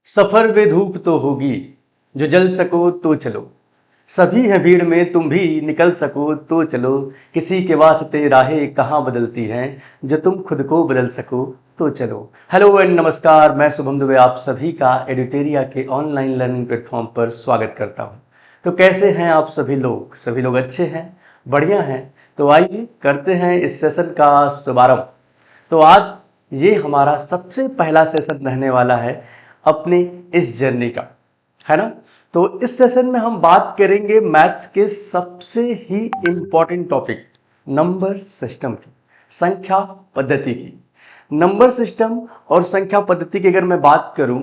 सफर में धूप तो होगी, जो जल सको तो चलो। सभी हैं भीड़ में, तुम भी निकल सको तो चलो। किसी के वास्ते राहें कहाँ बदलती हैं, जो तुम खुद को बदल सको तो चलो। हेलो एंड नमस्कार, मैं शुभम दुबे आप सभी का एडिटेरिया के ऑनलाइन लर्निंग प्लेटफॉर्म पर स्वागत करता हूं। तो कैसे हैं आप सभी लोग? सभी लोग अच्छे हैं, बढ़िया हैं। तो आइए करते हैं इस सेशन का शुभारंभ। तो आज ये हमारा सबसे पहला सेशन रहने वाला है अपने इस जर्नी का, है ना। तो इस सेशन में हम बात करेंगे मैथ्स के सबसे ही इंपॉर्टेंट टॉपिक नंबर सिस्टम की, संख्या पद्धति की। नंबर सिस्टम और संख्या पद्धति की अगर मैं बात करूं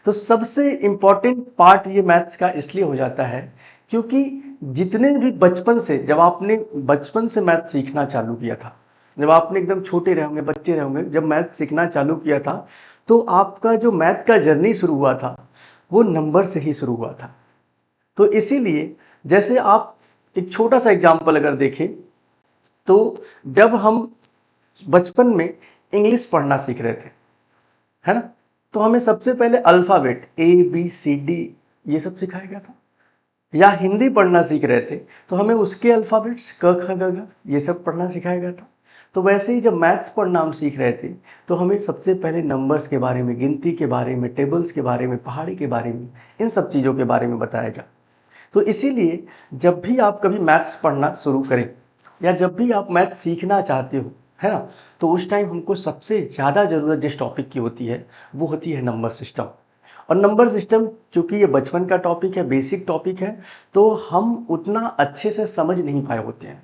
तो सबसे इंपॉर्टेंट पार्ट ये मैथ्स का इसलिए हो जाता है क्योंकि जितने भी बचपन से, जब आपने बचपन से मैथ सीखना चालू किया था, जब आपने एकदम छोटे रहे होंगे, बच्चे रहे होंगे, जब मैथ सीखना चालू किया था, तो आपका जो मैथ का जर्नी शुरू हुआ था वो नंबर से ही शुरू हुआ था। तो इसीलिए जैसे आप एक छोटा सा एग्जाम्पल अगर देखें तो जब हम बचपन में इंग्लिश पढ़ना सीख रहे थे, है ना, तो हमें सबसे पहले अल्फ़ाबेट ABCD ये सब सिखाया गया था। या हिंदी पढ़ना सीख रहे थे तो हमें उसके अल्फ़ाबेट्स क ख ग घ ये सब पढ़ना सिखाया गया था। तो वैसे ही जब मैथ्स पढ़ना हम सीख रहे थे तो हमें सबसे पहले नंबर्स के बारे में, गिनती के बारे में, टेबल्स के बारे में, पहाड़ी के बारे में, इन सब चीज़ों के बारे में बताया गया। तो इसीलिए जब भी आप कभी मैथ्स पढ़ना शुरू करें या जब भी आप मैथ सीखना चाहते हो, है ना, तो उस टाइम हमको सबसे ज़्यादा ज़रूरत जिस टॉपिक की होती है वो होती है नंबर सिस्टम। और नंबर सिस्टम चूंकि ये बचपन का टॉपिक है, बेसिक टॉपिक है, तो हम उतना अच्छे से समझ नहीं पाए होते हैं,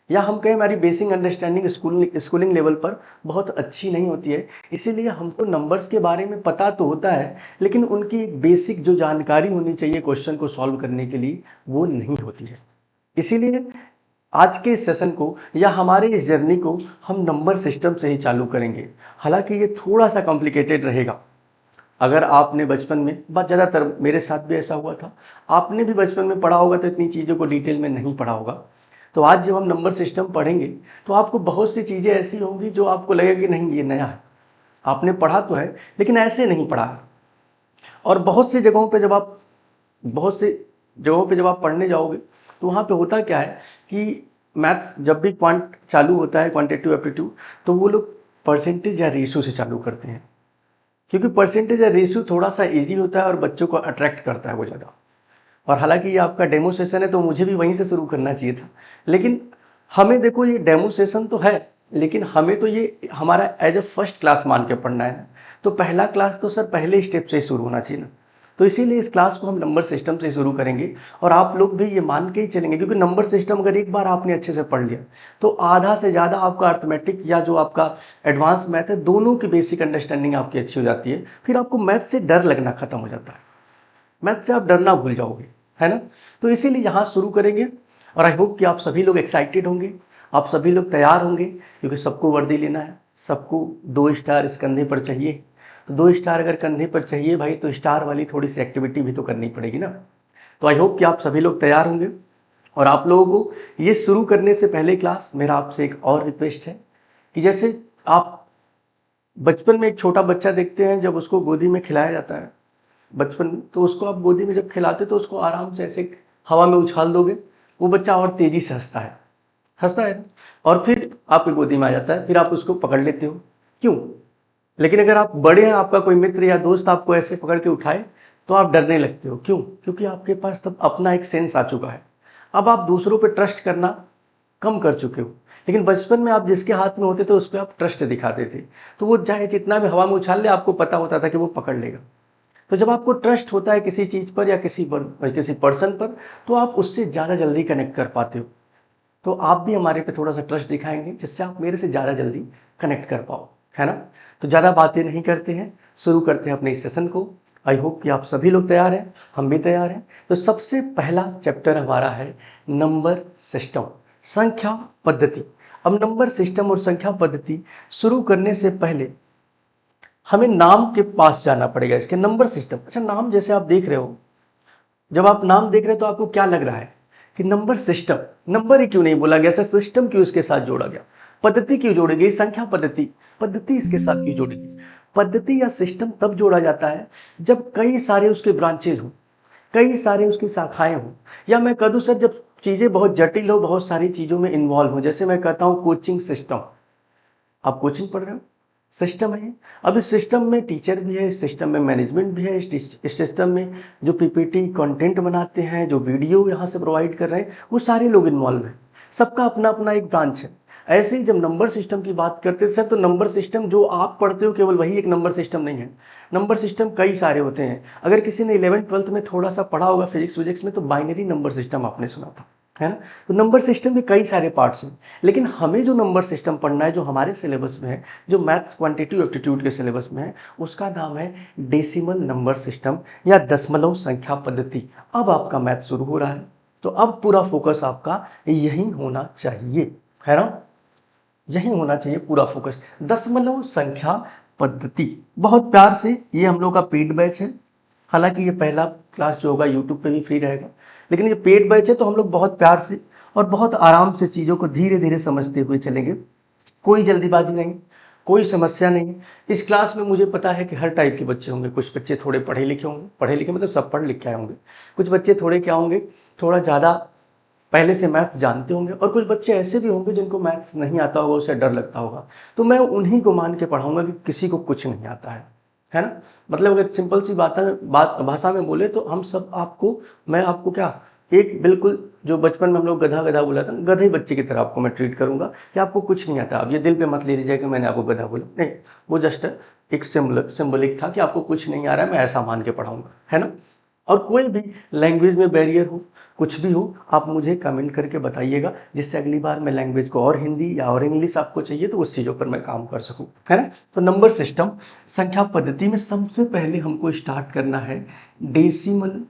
या हम कहें हमारी बेसिक अंडरस्टैंडिंग स्कूलिंग लेवल पर बहुत अच्छी नहीं होती है। इसीलिए हमको नंबर्स के बारे में पता तो होता है लेकिन उनकी बेसिक जो जानकारी होनी चाहिए क्वेश्चन को सॉल्व करने के लिए वो नहीं होती है। इसीलिए आज के इस सेशन को या हमारे इस जर्नी को हम नंबर सिस्टम से ही चालू करेंगे। हालांकि ये थोड़ा सा कॉम्प्लिकेटेड रहेगा। अगर आपने बचपन में, बहुत ज़्यादातर मेरे साथ भी ऐसा हुआ था, आपने भी बचपन में पढ़ा होगा तो इतनी चीज़ों को डिटेल में नहीं पढ़ा होगा। तो आज जब हम नंबर सिस्टम पढ़ेंगे तो आपको बहुत सी चीज़ें ऐसी होंगी जो आपको लगेगा कि नहीं ये नया है, आपने पढ़ा तो है लेकिन ऐसे नहीं पढ़ा है। और बहुत से जगहों पे जब आप पढ़ने जाओगे तो वहाँ पे होता क्या है कि मैथ्स जब भी क्वांट चालू होता है, क्वांटिटेटिव एप्टीट्यूड, तो वो लोग परसेंटेज या रेशो से चालू करते हैं, क्योंकि परसेंटेज या रेशियो थोड़ा सा इजी होता है और बच्चों को अट्रैक्ट करता है वो ज़्यादा। और हालांकि ये आपका डेमो सेशन है तो मुझे भी वहीं से शुरू करना चाहिए था, लेकिन हमें देखो ये डेमो सेशन तो है लेकिन हमें तो ये हमारा एज ए फर्स्ट क्लास मान के पढ़ना है ना। तो पहला क्लास तो सर पहले स्टेप से ही शुरू होना चाहिए ना। तो इसीलिए इस क्लास को हम नंबर सिस्टम से शुरू करेंगे और आप लोग भी ये मान के ही चलेंगे, क्योंकि नंबर सिस्टम अगर एक बार आपने अच्छे से पढ़ लिया तो आधा से ज़्यादा आपका अर्थमेटिक या जो आपका एडवांस मैथ है दोनों की बेसिक अंडरस्टैंडिंग आपकी अच्छी हो जाती है। फिर आपको मैथ से डर लगना खत्म हो जाता है, मैथ से आप डरना भूल जाओगे, है ना। तो इसीलिए यहाँ शुरू करेंगे और आई होप कि आप सभी लोग एक्साइटेड होंगे, आप सभी लोग तैयार होंगे, क्योंकि सबको वर्दी लेना है, सबको 2 स्टार इस कंधे पर चाहिए। तो 2 स्टार अगर कंधे पर चाहिए भाई तो स्टार वाली थोड़ी सी एक्टिविटी भी तो करनी पड़ेगी ना। तो आई होप कि आप सभी लोग तैयार होंगे। और आप लोगों को ये शुरू करने से पहले क्लास मेरा आपसे एक और रिक्वेस्ट है कि जैसे आप बचपन में एक छोटा बच्चा देखते हैं, जब उसको गोदी में खिलाया जाता है बचपन, तो उसको आप गोदी में जब खिलाते तो उसको आराम से ऐसे हवा में उछाल दोगे, वो बच्चा और तेजी से हंसता है ना? और फिर आपकी गोदी में आ जाता है, फिर आप उसको पकड़ लेते हो, क्यों? लेकिन अगर आप बड़े हैं, आपका कोई मित्र या दोस्त आपको ऐसे पकड़ के उठाए तो आप डरने लगते हो, क्यों? क्योंकि आपके पास तब अपना एक सेंस आ चुका है, अब आप दूसरों पर ट्रस्ट करना कम कर चुके हो। लेकिन बचपन में आप जिसके हाथ में होते थे उस पर आप ट्रस्ट दिखाते थे, तो वो चाहे जितना भी हवा में उछाल ले आपको पता होता था कि वो पकड़ लेगा। तो जब आपको ट्रस्ट होता है किसी चीज़ पर या किसी पर्सन पर, तो आप उससे ज़्यादा जल्दी कनेक्ट कर पाते हो। तो आप भी हमारे पे थोड़ा सा ट्रस्ट दिखाएंगे जिससे आप मेरे से ज़्यादा जल्दी कनेक्ट कर पाओ, है ना। तो ज़्यादा बातें नहीं करते हैं, शुरू करते हैं अपने इस सेशन को। आई होप कि आप सभी लोग तैयार हैं, हम भी तैयार हैं। तो सबसे पहला चैप्टर हमारा है नंबर सिस्टम, संख्या पद्धति। अब नंबर सिस्टम और संख्या पद्धति शुरू करने से पहले हमें नाम के पास जाना पड़ेगा, इसके नंबर सिस्टम। अच्छा, नाम जैसे आप देख रहे हो, जब आप नाम देख रहे हो तो आपको क्या लग रहा है कि नंबर सिस्टम, नंबर ही क्यों नहीं बोला गया, सर सिस्टम क्यों इसके साथ जोड़ा गया, पद्धति क्यों जोड़ी गई, संख्या पद्धति, पद्धति इसके साथ क्यों जोड़ी गई? पद्धति या सिस्टम तब जोड़ा जाता है जब कई सारे उसके ब्रांचेज हों, कई सारे उसकी शाखाएं हों, या मैं कह दूं सर जब चीज़ें बहुत जटिल हो, बहुत सारी चीज़ों में इन्वॉल्व हो। जैसे मैं कहता हूँ कोचिंग सिस्टम, आप कोचिंग पढ़ रहे हो, सिस्टम है। अब इस सिस्टम में टीचर भी है, इस सिस्टम में मैनेजमेंट भी है, इस सिस्टम में जो पीपीटी कंटेंट बनाते हैं, जो वीडियो यहाँ से प्रोवाइड कर रहे हैं, वो सारे लोग इन्वॉल्व हैं। सबका अपना अपना एक ब्रांच है। ऐसे ही जब नंबर सिस्टम की बात करते हैं सर, तो नंबर सिस्टम जो आप पढ़ते हो केवल वही एक नंबर सिस्टम नहीं है। नंबर सिस्टम कई सारे होते हैं। अगर किसी ने 11th-12th में थोड़ा सा पढ़ा होगा फिजिक्स विजिक्स में, तो बाइनरी नंबर सिस्टम आपने सुना था, है ना। तो नंबर सिस्टम के कई सारे पार्ट्स हैं, लेकिन हमें जो नंबर सिस्टम पढ़ना है, जो हमारे सिलेबस में है, जो मैथ्स क्वांटिटी एप्टीट्यूड के सिलेबस में है, उसका नाम है डेसिमल नंबर सिस्टम या दशमलव संख्या पद्धति। अब आपका मैथ शुरू हो रहा है, तो अब पूरा फोकस आपका यही होना चाहिए, है ना, यही होना चाहिए पूरा फोकस। दशमलव संख्या पद्धति, बहुत प्यार से, ये हम लोग का पेड बैच है। हालांकि ये पहला क्लास जो होगा यूट्यूब पे भी फ्री रहेगा, लेकिन ये पेड बैच है, तो हम लोग बहुत प्यार से और बहुत आराम से चीज़ों को धीरे धीरे समझते हुए चलेंगे। कोई जल्दीबाजी नहीं, कोई समस्या नहीं। इस क्लास में मुझे पता है कि हर टाइप के बच्चे होंगे। कुछ बच्चे थोड़े पढ़े लिखे होंगे, पढ़े लिखे मतलब सब पढ़ लिख के आए होंगे। कुछ बच्चे थोड़े क्या होंगे, थोड़ा ज़्यादा पहले से मैथ्स जानते होंगे, और कुछ बच्चे ऐसे भी होंगे जिनको मैथ्स नहीं आता होगा, उसे डर लगता होगा। तो मैं उन्हीं को मान के पढ़ाऊंगा कि किसी को कुछ नहीं आता है ना। मतलब अगर सिंपल सी बात भाषा में बोले तो हम सब आपको, मैं आपको क्या, एक बिल्कुल जो बचपन में हम लोग गधा गधा बोला था, गधे बच्चे की तरह आपको मैं ट्रीट करूंगा कि आपको कुछ नहीं आता। अब ये दिल पे मत ले लीजिए कि मैंने आपको गधा बोला, नहीं, वो जस्ट एक सिंबलिक था कि आपको कुछ नहीं आ रहा है, मैं ऐसा मान के पढ़ाऊंगा, है ना। और कोई भी लैंग्वेज में बैरियर हो, कुछ भी हो, आप मुझे कमेंट करके बताइएगा, जिससे अगली बार मैं लैंग्वेज को और हिंदी या और इंग्लिश आपको चाहिए तो उस चीज़ों पर मैं काम कर सकूं, है ना। तो नंबर सिस्टम संख्या पद्धति में सबसे पहले हमको स्टार्ट करना है डेसिमल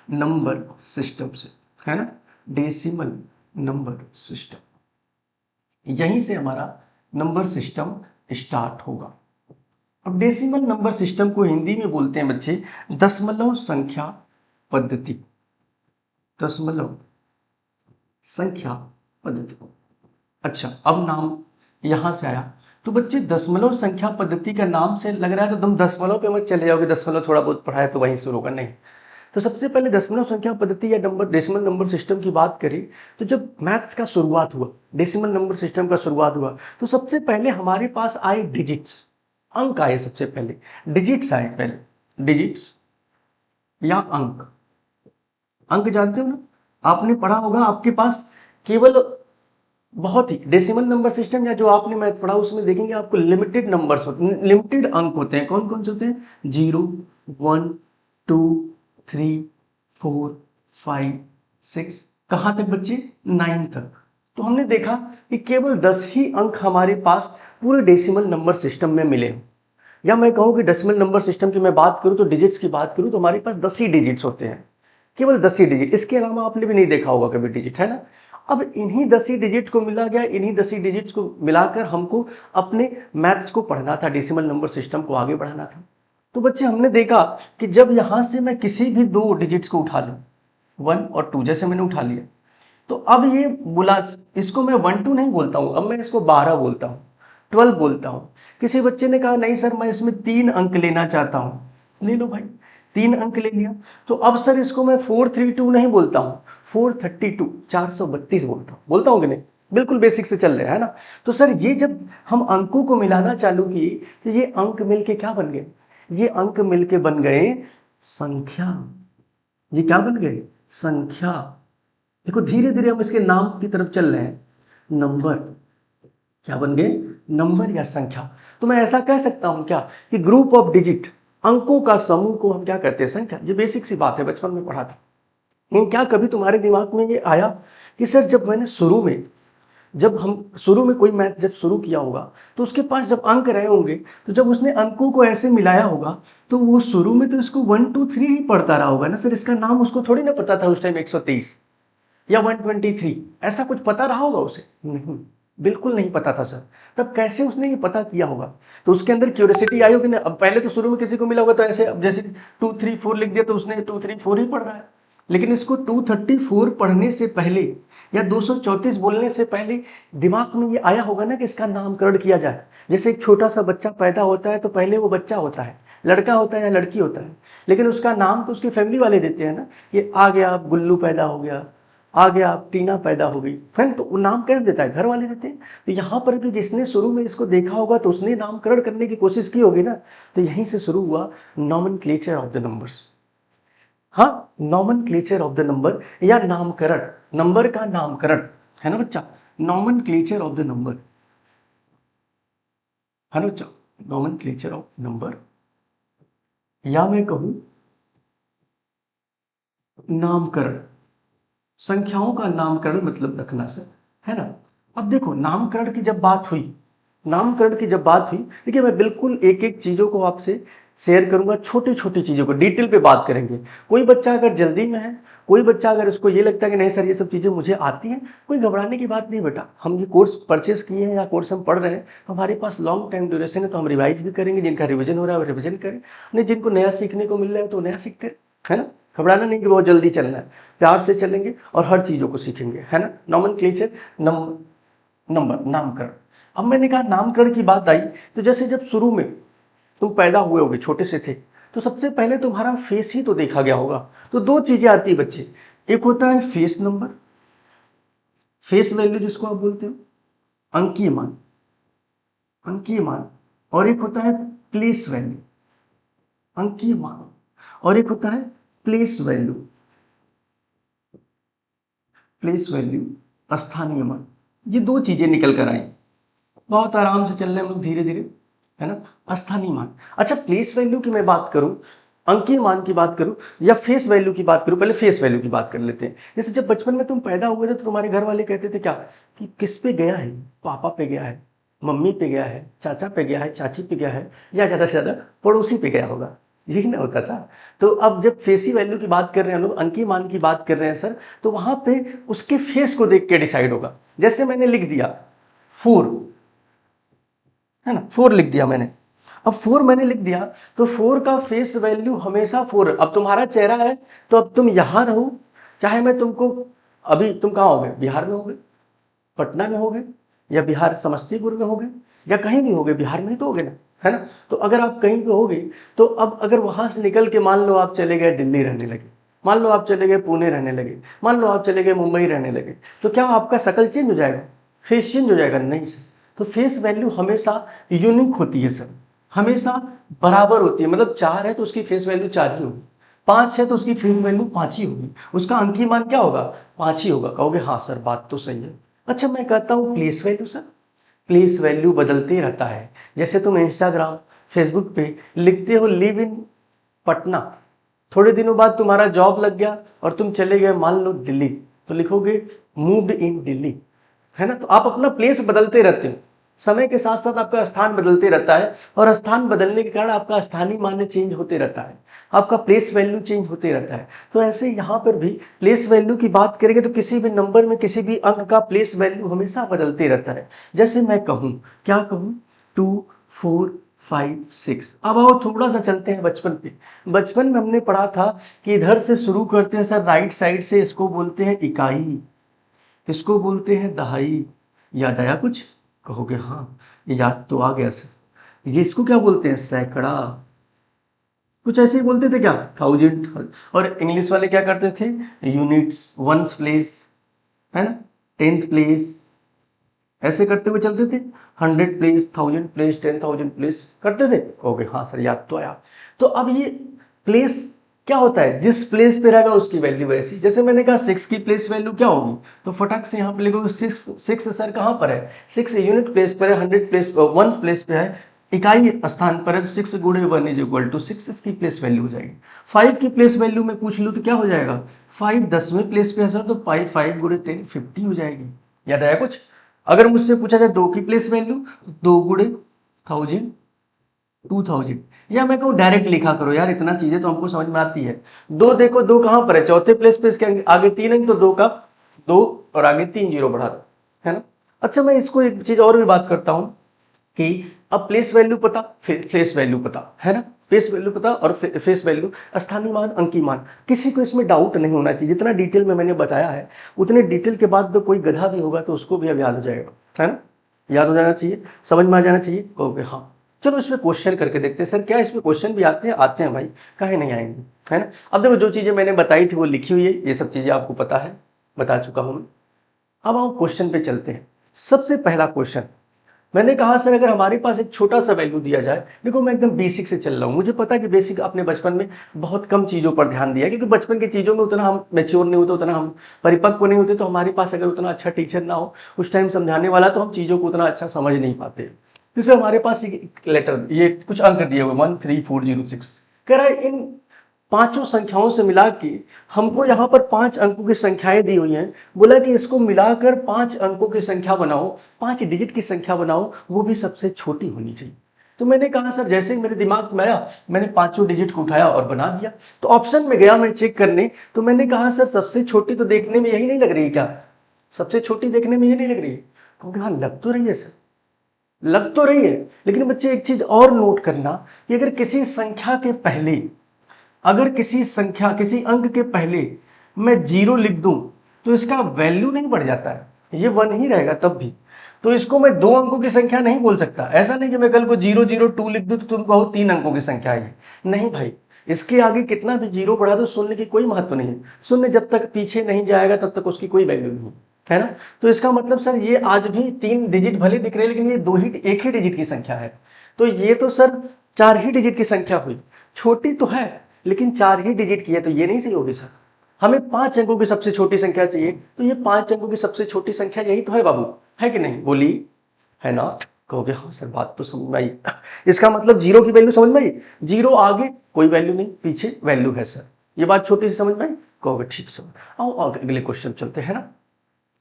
नंबर सिस्टम से, है ना। डेसिमल नंबर सिस्टम, यहीं से हमारा नंबर सिस्टम स्टार्ट होगा। अब डेसिमल नंबर सिस्टम को हिंदी में बोलते हैं बच्चे दशमलव संख्या पद्धति, दशमलव संख्या पद्धति। अच्छा, अब नाम यहां से आया, तो बच्चे दशमलव संख्या पद्धति का नाम से लग रहा है तो तुम दशमलव पे मत चले जाओगे, दशमलव थोड़ा बहुत पढ़ा है तो वहीं शुरू होगा, नहीं। तो सबसे पहले दशमलव संख्या पद्धति या नंबर डेसिमल नंबर सिस्टम की बात करें, तो जब मैथ्स का शुरुआत हुआ, डेसिमल नंबर सिस्टम का शुरुआत हुआ, तो सबसे पहले हमारे पास आए डिजिट्स, अंक आए। सबसे पहले डिजिट्स आए, पहले डिजिट्स या अंक। अंक जानते हो ना, आपने पढ़ा होगा, आपके पास केवल बहुत ही डेसिमल नंबर सिस्टम या जो आपने मैथ पढ़ा उसमें देखेंगे आपको लिमिटेड नंबर्स होते हैं, लिमिटेड अंक होते हैं। कौन कौन से होते हैं? 0, 1, 2, 3, 4, 5, 6, कहाँ तक बच्चे? 9 तक। तो हमने देखा कि केवल 10 ही अंक हमारे पास पूरे डेसिमल नंबर सिस्टम में मिले। या मैं कहूँ कि डेसिमल नंबर सिस्टम की मैं बात करूँ तो डिजिट्स की बात करूँ तो हमारे पास 10 ही डिजिट्स होते हैं, केवल 10 ही डिजिट। इसके अलावा आपने भी नहीं देखा होगा कभी डिजिट, है ना। अब इन्हीं 10 ही डिजिट को मिला गया, इन्हीं 10 ही डिजिट्स को मिलाकर हमको अपने मैथ्स को पढ़ना था, डेसिमल नंबर सिस्टम को आगे बढ़ाना था। तो बच्चे हमने देखा कि जब यहाँ से मैं किसी भी दो डिजिट्स को उठा लूँ, 1 और 2, जैसे मैंने उठा लिया, तो अब ये बोला, इसको मैं 1 2 नहीं बोलता हूँ, अब मैं इसको 12 बोलता हूँ, 12 बोलता हूँ। किसी बच्चे ने कहा नहीं सर मैं इसमें 3 अंक लेना चाहता हूँ, ले लो भाई, 3 अंक ले लिया। तो अब सर इसको मैं 432 नहीं बोलता हूँ, 432, 432 बोलता हूँ कि नहीं? बिल्कुल बेसिक से चल रहे हैं, है ना। तो सर ये जब हम अंकों को मिलाना चालू किए तो ये अंक मिलके क्या बन गए? ये अंक मिलके बन गए संख्या। ये क्या बन गए? संख्या। देखो धीरे धीरे हम इसके नाम की तरफ चल रहे हैं, नंबर। क्या बन गए? नंबर या संख्या। तो मैं ऐसा कह सकता हूं क्या कि ग्रुप ऑफ डिजिट, अंकों का समूह को हम क्या कहते हैं? संख्या। ये बेसिक सी बात है, बचपन में पढ़ा था। लेकिन क्या कभी तुम्हारे दिमाग में ये आया कि सर जब मैंने शुरू में, जब हम शुरू में कोई मैथ जब शुरू किया होगा तो उसके पास जब अंक रहे होंगे, तो जब उसने अंकों को ऐसे मिलाया होगा तो वो शुरू में तो इसको 1 2 3 ही पढ़ता रहा होगा ना सर। इसका नाम उसको थोड़ी ना पता था उस टाइम 123 या 123, ऐसा कुछ पता रहा होगा उसे? नहीं, बिल्कुल नहीं पता था सर। तब कैसे उसने ये पता किया होगा? तो उसके अंदर क्यूरियोसिटी आई होगी ना। अब पहले तो शुरू में किसी को मिला होगा तो ऐसे, अब जैसे 2 3 4 लिख दिया तो उसने 2 3 4 ही पढ़ रहा है। लेकिन इसको 234 पढ़ने से पहले या 234 बोलने से पहले दिमाग में ये आया होगा ना कि इसका नामकरण किया जाए। जैसे एक छोटा सा बच्चा पैदा होता है तो पहले वो बच्चा होता है, लड़का होता है या लड़की होता है, लेकिन उसका नाम तो उसकी फैमिली वाले देते हैं ना। ये आ गया गुल्लू पैदा हो गया, आ गया टीना पैदा हो गई, है ना, तो वो नाम कौन देता है? घर वाले देते हैं। तो यहाँ पर भी जिसने शुरू में इसको देखा होगा तो उसने नामकरण करने की कोशिश की होगी ना। तो यहीं से शुरू हुआ नॉमेनक्लेचर ऑफ द नंबर्स। हाँ, नॉमेनक्लेचर ऑफ द नंबर या नामकरण, नंबर का नामकरण, है ना बच्चा, नॉमेनक्लेचर ऑफ द नंबर, है ना बच्चा, नॉमेनक्लेचर ऑफ नंबर, या मैं कहूं नामकरण, संख्याओं का नामकरण मतलब रखना सर, है ना। अब देखो नामकरण की जब बात हुई, नामकरण की जब बात हुई, देखिए मैं बिल्कुल एक एक चीज़ों को आपसे शेयर करूंगा, छोटी छोटी चीज़ों को डिटेल पे बात करेंगे। कोई बच्चा अगर जल्दी में है, कोई बच्चा अगर उसको ये लगता है कि नहीं सर ये सब चीज़ें मुझे आती हैं, कोई घबराने की बात नहीं बेटा। हम ये कोर्स परचेस किए हैं या कोर्स हम पढ़ रहे हैं तो हमारे पास लॉन्ग टाइम ड्यूरेशन है, तो हम रिवाइज भी करेंगे, जिनका रिविजन हो रहा है वो रिविजन करें, नहीं जिनको नया सीखने को मिल रहा है तो नया सीखते हैं, है ना। घबराना नहीं कि बहुत जल्दी चलना है, प्यार से चलेंगे और हर चीज़ों को सीखेंगे, है ना। नॉमेनक्लेचर, नंबर, नामकरण। अब मैंने कहा नामकरण की बात आई तो जैसे जब शुरू में तुम पैदा हुए होगे, छोटे से थे, तो सबसे पहले तुम्हारा फेस ही तो देखा गया होगा। तो दो चीजें आती है बच्चे, एक होता है फेस नंबर, फेस वैल्यू जिसको आप बोलते हो, अंकीय मान, अंकीय मान, और एक होता है प्लेस वैल्यू, अंकीय मान, और एक होता है प्लेस वैल्यू, प्लेस वैल्यू स्थानीय मान। ये दो चीजें निकल कर आई, बहुत आराम से चल रहे हैं हम लोग धीरे धीरे, है ना। स्थानीय मान, अच्छा प्लेस वैल्यू की मैं बात करूं, अंकीय मान की बात करूं या फेस वैल्यू की बात करूं, पहले फेस वैल्यू की बात कर लेते हैं। जैसे जब बचपन में तुम पैदा हुए थे तो तुम्हारे घर वाले कहते थे क्या कि किस पे गया है, पापा पे गया है, मम्मी पे गया है, चाचा पे गया है, चाची पे गया है, या ज़्यादा से ज़्यादा पड़ोसी पे गया होगा, यही ना होता था। तो अब जब फेसी वैल्यू की बात कर रहे हैं लोग, अंकीय मान की बात कर रहे हैं सर, तो वहां पे उसके फेस को देख के डिसाइड होगा। जैसे मैंने लिख दिया 4, है ना, 4 लिख दिया मैंने। अब 4 मैंने लिख दिया तो 4 का फेस वैल्यू हमेशा 4। अब तुम्हारा चेहरा है तो अब तुम यहां रहो, चाहे मैं तुमको, अभी तुम कहाँ होगे, बिहार में होगे, पटना में होगे, या बिहार समस्तीपुर में होगे, या कहीं भी होगे, बिहार में ही तो होगे ना, है ना। तो अगर आप कहीं पे होगे तो अब अगर वहां से निकल के मान लो आप चले गए दिल्ली रहने लगे, मान लो आप चले गए पुणे रहने लगे, मान लो आप चले गए मुंबई रहने लगे, तो क्या आपका शक्ल चेंज हो जाएगा, फेस चेंज हो जाएगा? नहीं सर। तो फेस वैल्यू हमेशा यूनिक होती है सर, हमेशा बराबर होती है। मतलब 4 है तो उसकी फेस वैल्यू 4 ही होगी, 5 है तो उसकी फेस वैल्यू 5 ही होगी, उसका अंकीय मान क्या होगा, 5 ही होगा। कहोगे हाँ सर बात तो सही है। अच्छा मैं कहता हूँ place value sir, place value बदलते रहता है। जैसे तुम इंस्टाग्राम फेसबुक पे लिखते हो लिव इन पटना, थोड़े दिनों बाद तुम्हारा जॉब लग गया और तुम चले गए मान लो दिल्ली, तो लिखोगे मूव्ड इन दिल्ली, है ना। तो आप अपना प्लेस बदलते रहते हो, समय के साथ साथ आपका स्थान बदलते रहता है, और स्थान बदलने के कारण आपका स्थानीय मान चेंज होते रहता है, आपका प्लेस वैल्यू चेंज होते रहता है। तो ऐसे यहाँ पर भी प्लेस वैल्यू की बात करेंगे तो किसी भी नंबर में किसी भी अंक का प्लेस वैल्यू हमेशा बदलते रहता है। जैसे मैं कहूँ, क्या कहूँ, 2, 4, 5, 6। अब आओ थोड़ा सा चलते हैं बचपन पे। बचपन में हमने पढ़ा था कि इधर से शुरू करते हैं सर, राइट साइड से, इसको बोलते हैं इकाई, इसको बोलते हैं दहाई। याद आया कुछ? कहोगे हाँ याद तो आ गया सर। ये इसको क्या बोलते हैं, सैकड़ा, कुछ ऐसे ही बोलते थे क्या, 1000। और इंग्लिश वाले क्या करते थे, यूनिट्स, वंस प्लेस, है ना, 10th प्लेस, ऐसे करते हुए चलते थे। 100 प्लेस, 1000 प्लेस, 10,000 प्लेस करते थे। ओके हाँ सर याद तो आया। तो अब ये प्लेस क्या होता है, जिस प्लेस पे रहेगा उसकी वैल्यू ऐसी। जैसे मैंने कहा 6 की प्लेस वैल्यू क्या होगी, तो फटाक से यहाँ पे लिखोगे 6 सर कहाँ पर है, 6 यूनिट प्लेस पर है, 100 प्लेस, 1 प्लेस पे है, इकाई स्थान पर है, 6 गुणे 1 इज इक्वल टू 6, इसकी प्लेस वैल्यू हो जाएगी। 5 की प्लेस वैल्यू में पूछ लूँ तो क्या हो जाएगा, 5 10वें प्लेस पे है सर, तो 5 गुणे 10 50 हो जाएगी। याद आया कुछ? अगर मुझसे पूछा जाए 2 की प्लेस वैल्यू, 2 गुणे 1000 2000, या मैं कहूँ डायरेक्ट लिखा करो यार, इतना चीजें तो हमको समझ में आती है। 2 देखो, 2 कहाँ पर है, चौथे प्लेस पे, इसके आगे 3 है तो 2 का 2 और आगे 3 जीरो बढ़ा दो, है ना। अच्छा मैं इसको एक चीज और भी बात करता हूँ, कि अब प्लेस वैल्यू पता, फेस वैल्यू पता है ना, फेस वैल्यू पता और फेस वैल्यू स्थानीय मान, अंकी मान, किसी को इसमें डाउट नहीं होना चाहिए। जितना डिटेल में मैंने बताया है उतने डिटेल के बाद तो कोई गधा भी होगा तो उसको भी अब याद हो जाएगा, है ना, याद हो जाना चाहिए, समझ में आ जाना चाहिए। ओके हाँ, चलो इसमें क्वेश्चन करके देखते हैं। सर क्या इसमें क्वेश्चन भी आते हैं भाई, काहे नहीं आएंगे, है ना। अब देखो जो चीज़ें मैंने बताई थी वो लिखी हुई है, ये सब चीज़ें आपको पता है, बता चुका हूँ मैं। अब आओ क्वेश्चन पे चलते हैं। सबसे पहला क्वेश्चन मैंने कहा सर अगर हमारे पास एक छोटा सा वैल्यू दिया जाए, देखो मैं एकदम बेसिक से चल रहा हूँ, मुझे पता है कि बेसिक आपने बचपन में बहुत कम चीज़ों पर ध्यान दिया, क्योंकि बचपन की चीज़ों में उतना हम मैच्योर नहीं होते, उतना हम परिपक्व नहीं होते, तो हमारे पास अगर उतना अच्छा टीचर ना हो उस टाइम समझाने वाला, तो हम चीज़ों को उतना अच्छा समझ नहीं पाते। जैसे हमारे पास एक लेटर, ये कुछ अंक दिए हुए 13406, कह रहा है इन पांचों संख्याओं से मिला के हमको यहाँ पर 5 अंकों की संख्याएं दी हुई हैं, बोला कि इसको मिलाकर 5 अंकों की संख्या बनाओ, 5 डिजिट की संख्या बनाओ, वो भी सबसे छोटी होनी चाहिए। तो मैंने कहा सर जैसे ही मेरे दिमाग में आया मैंने पांचों डिजिट को उठाया और बना दिया। तो ऑप्शन में गया मैं चेक करने, तो मैंने कहा सर सबसे छोटी तो देखने में यही नहीं लग रही है क्या, सबसे छोटी देखने में यही नहीं लग रही है, क्योंकि हाँ लग तो रही है सर, लग तो रही है, लेकिन बच्चे एक चीज और नोट करना कि अगर किसी संख्या के पहले, अगर किसी संख्या किसी अंक के पहले मैं 0 लिख दूं तो इसका वैल्यू नहीं बढ़ जाता है, ये 1 ही रहेगा तब भी। तो इसको मैं 2 अंकों की संख्या नहीं बोल सकता। ऐसा नहीं कि मैं कल को 002 लिख दूं तो तुम कहो 3 अंकों की संख्या है, नहीं भाई, इसके आगे कितना भी 0 बढ़ा दो शून्य की कोई महत्व नहीं है। शून्य जब तक पीछे नहीं जाएगा तब तक उसकी कोई वैल्यू नहीं है ना। तो इसका मतलब सर ये आज भी 3 डिजिट भले दिख रहे हैं, लेकिन ये एक ही डिजिट की संख्या है। तो ये तो सर 4 ही डिजिट की संख्या हुई, छोटी तो है लेकिन 4 ही डिजिट की है, तो ये नहीं सही होगी सर। हमें 5 अंकों की सबसे छोटी संख्या चाहिए, तो ये 5 अंकों की सबसे छोटी संख्या यही तो है बाबू, है कि नहीं, बोली है ना। कहोगे हाँ सर बात तो समझ में आई। इसका मतलब 0 की वैल्यू समझ में आई, 0 आगे कोई वैल्यू नहीं, पीछे वैल्यू है सर, ये बात छोटी सी समझ में आई। कहोगे ठीक सर, आओ अगले क्वेश्चन चलते हैं ना।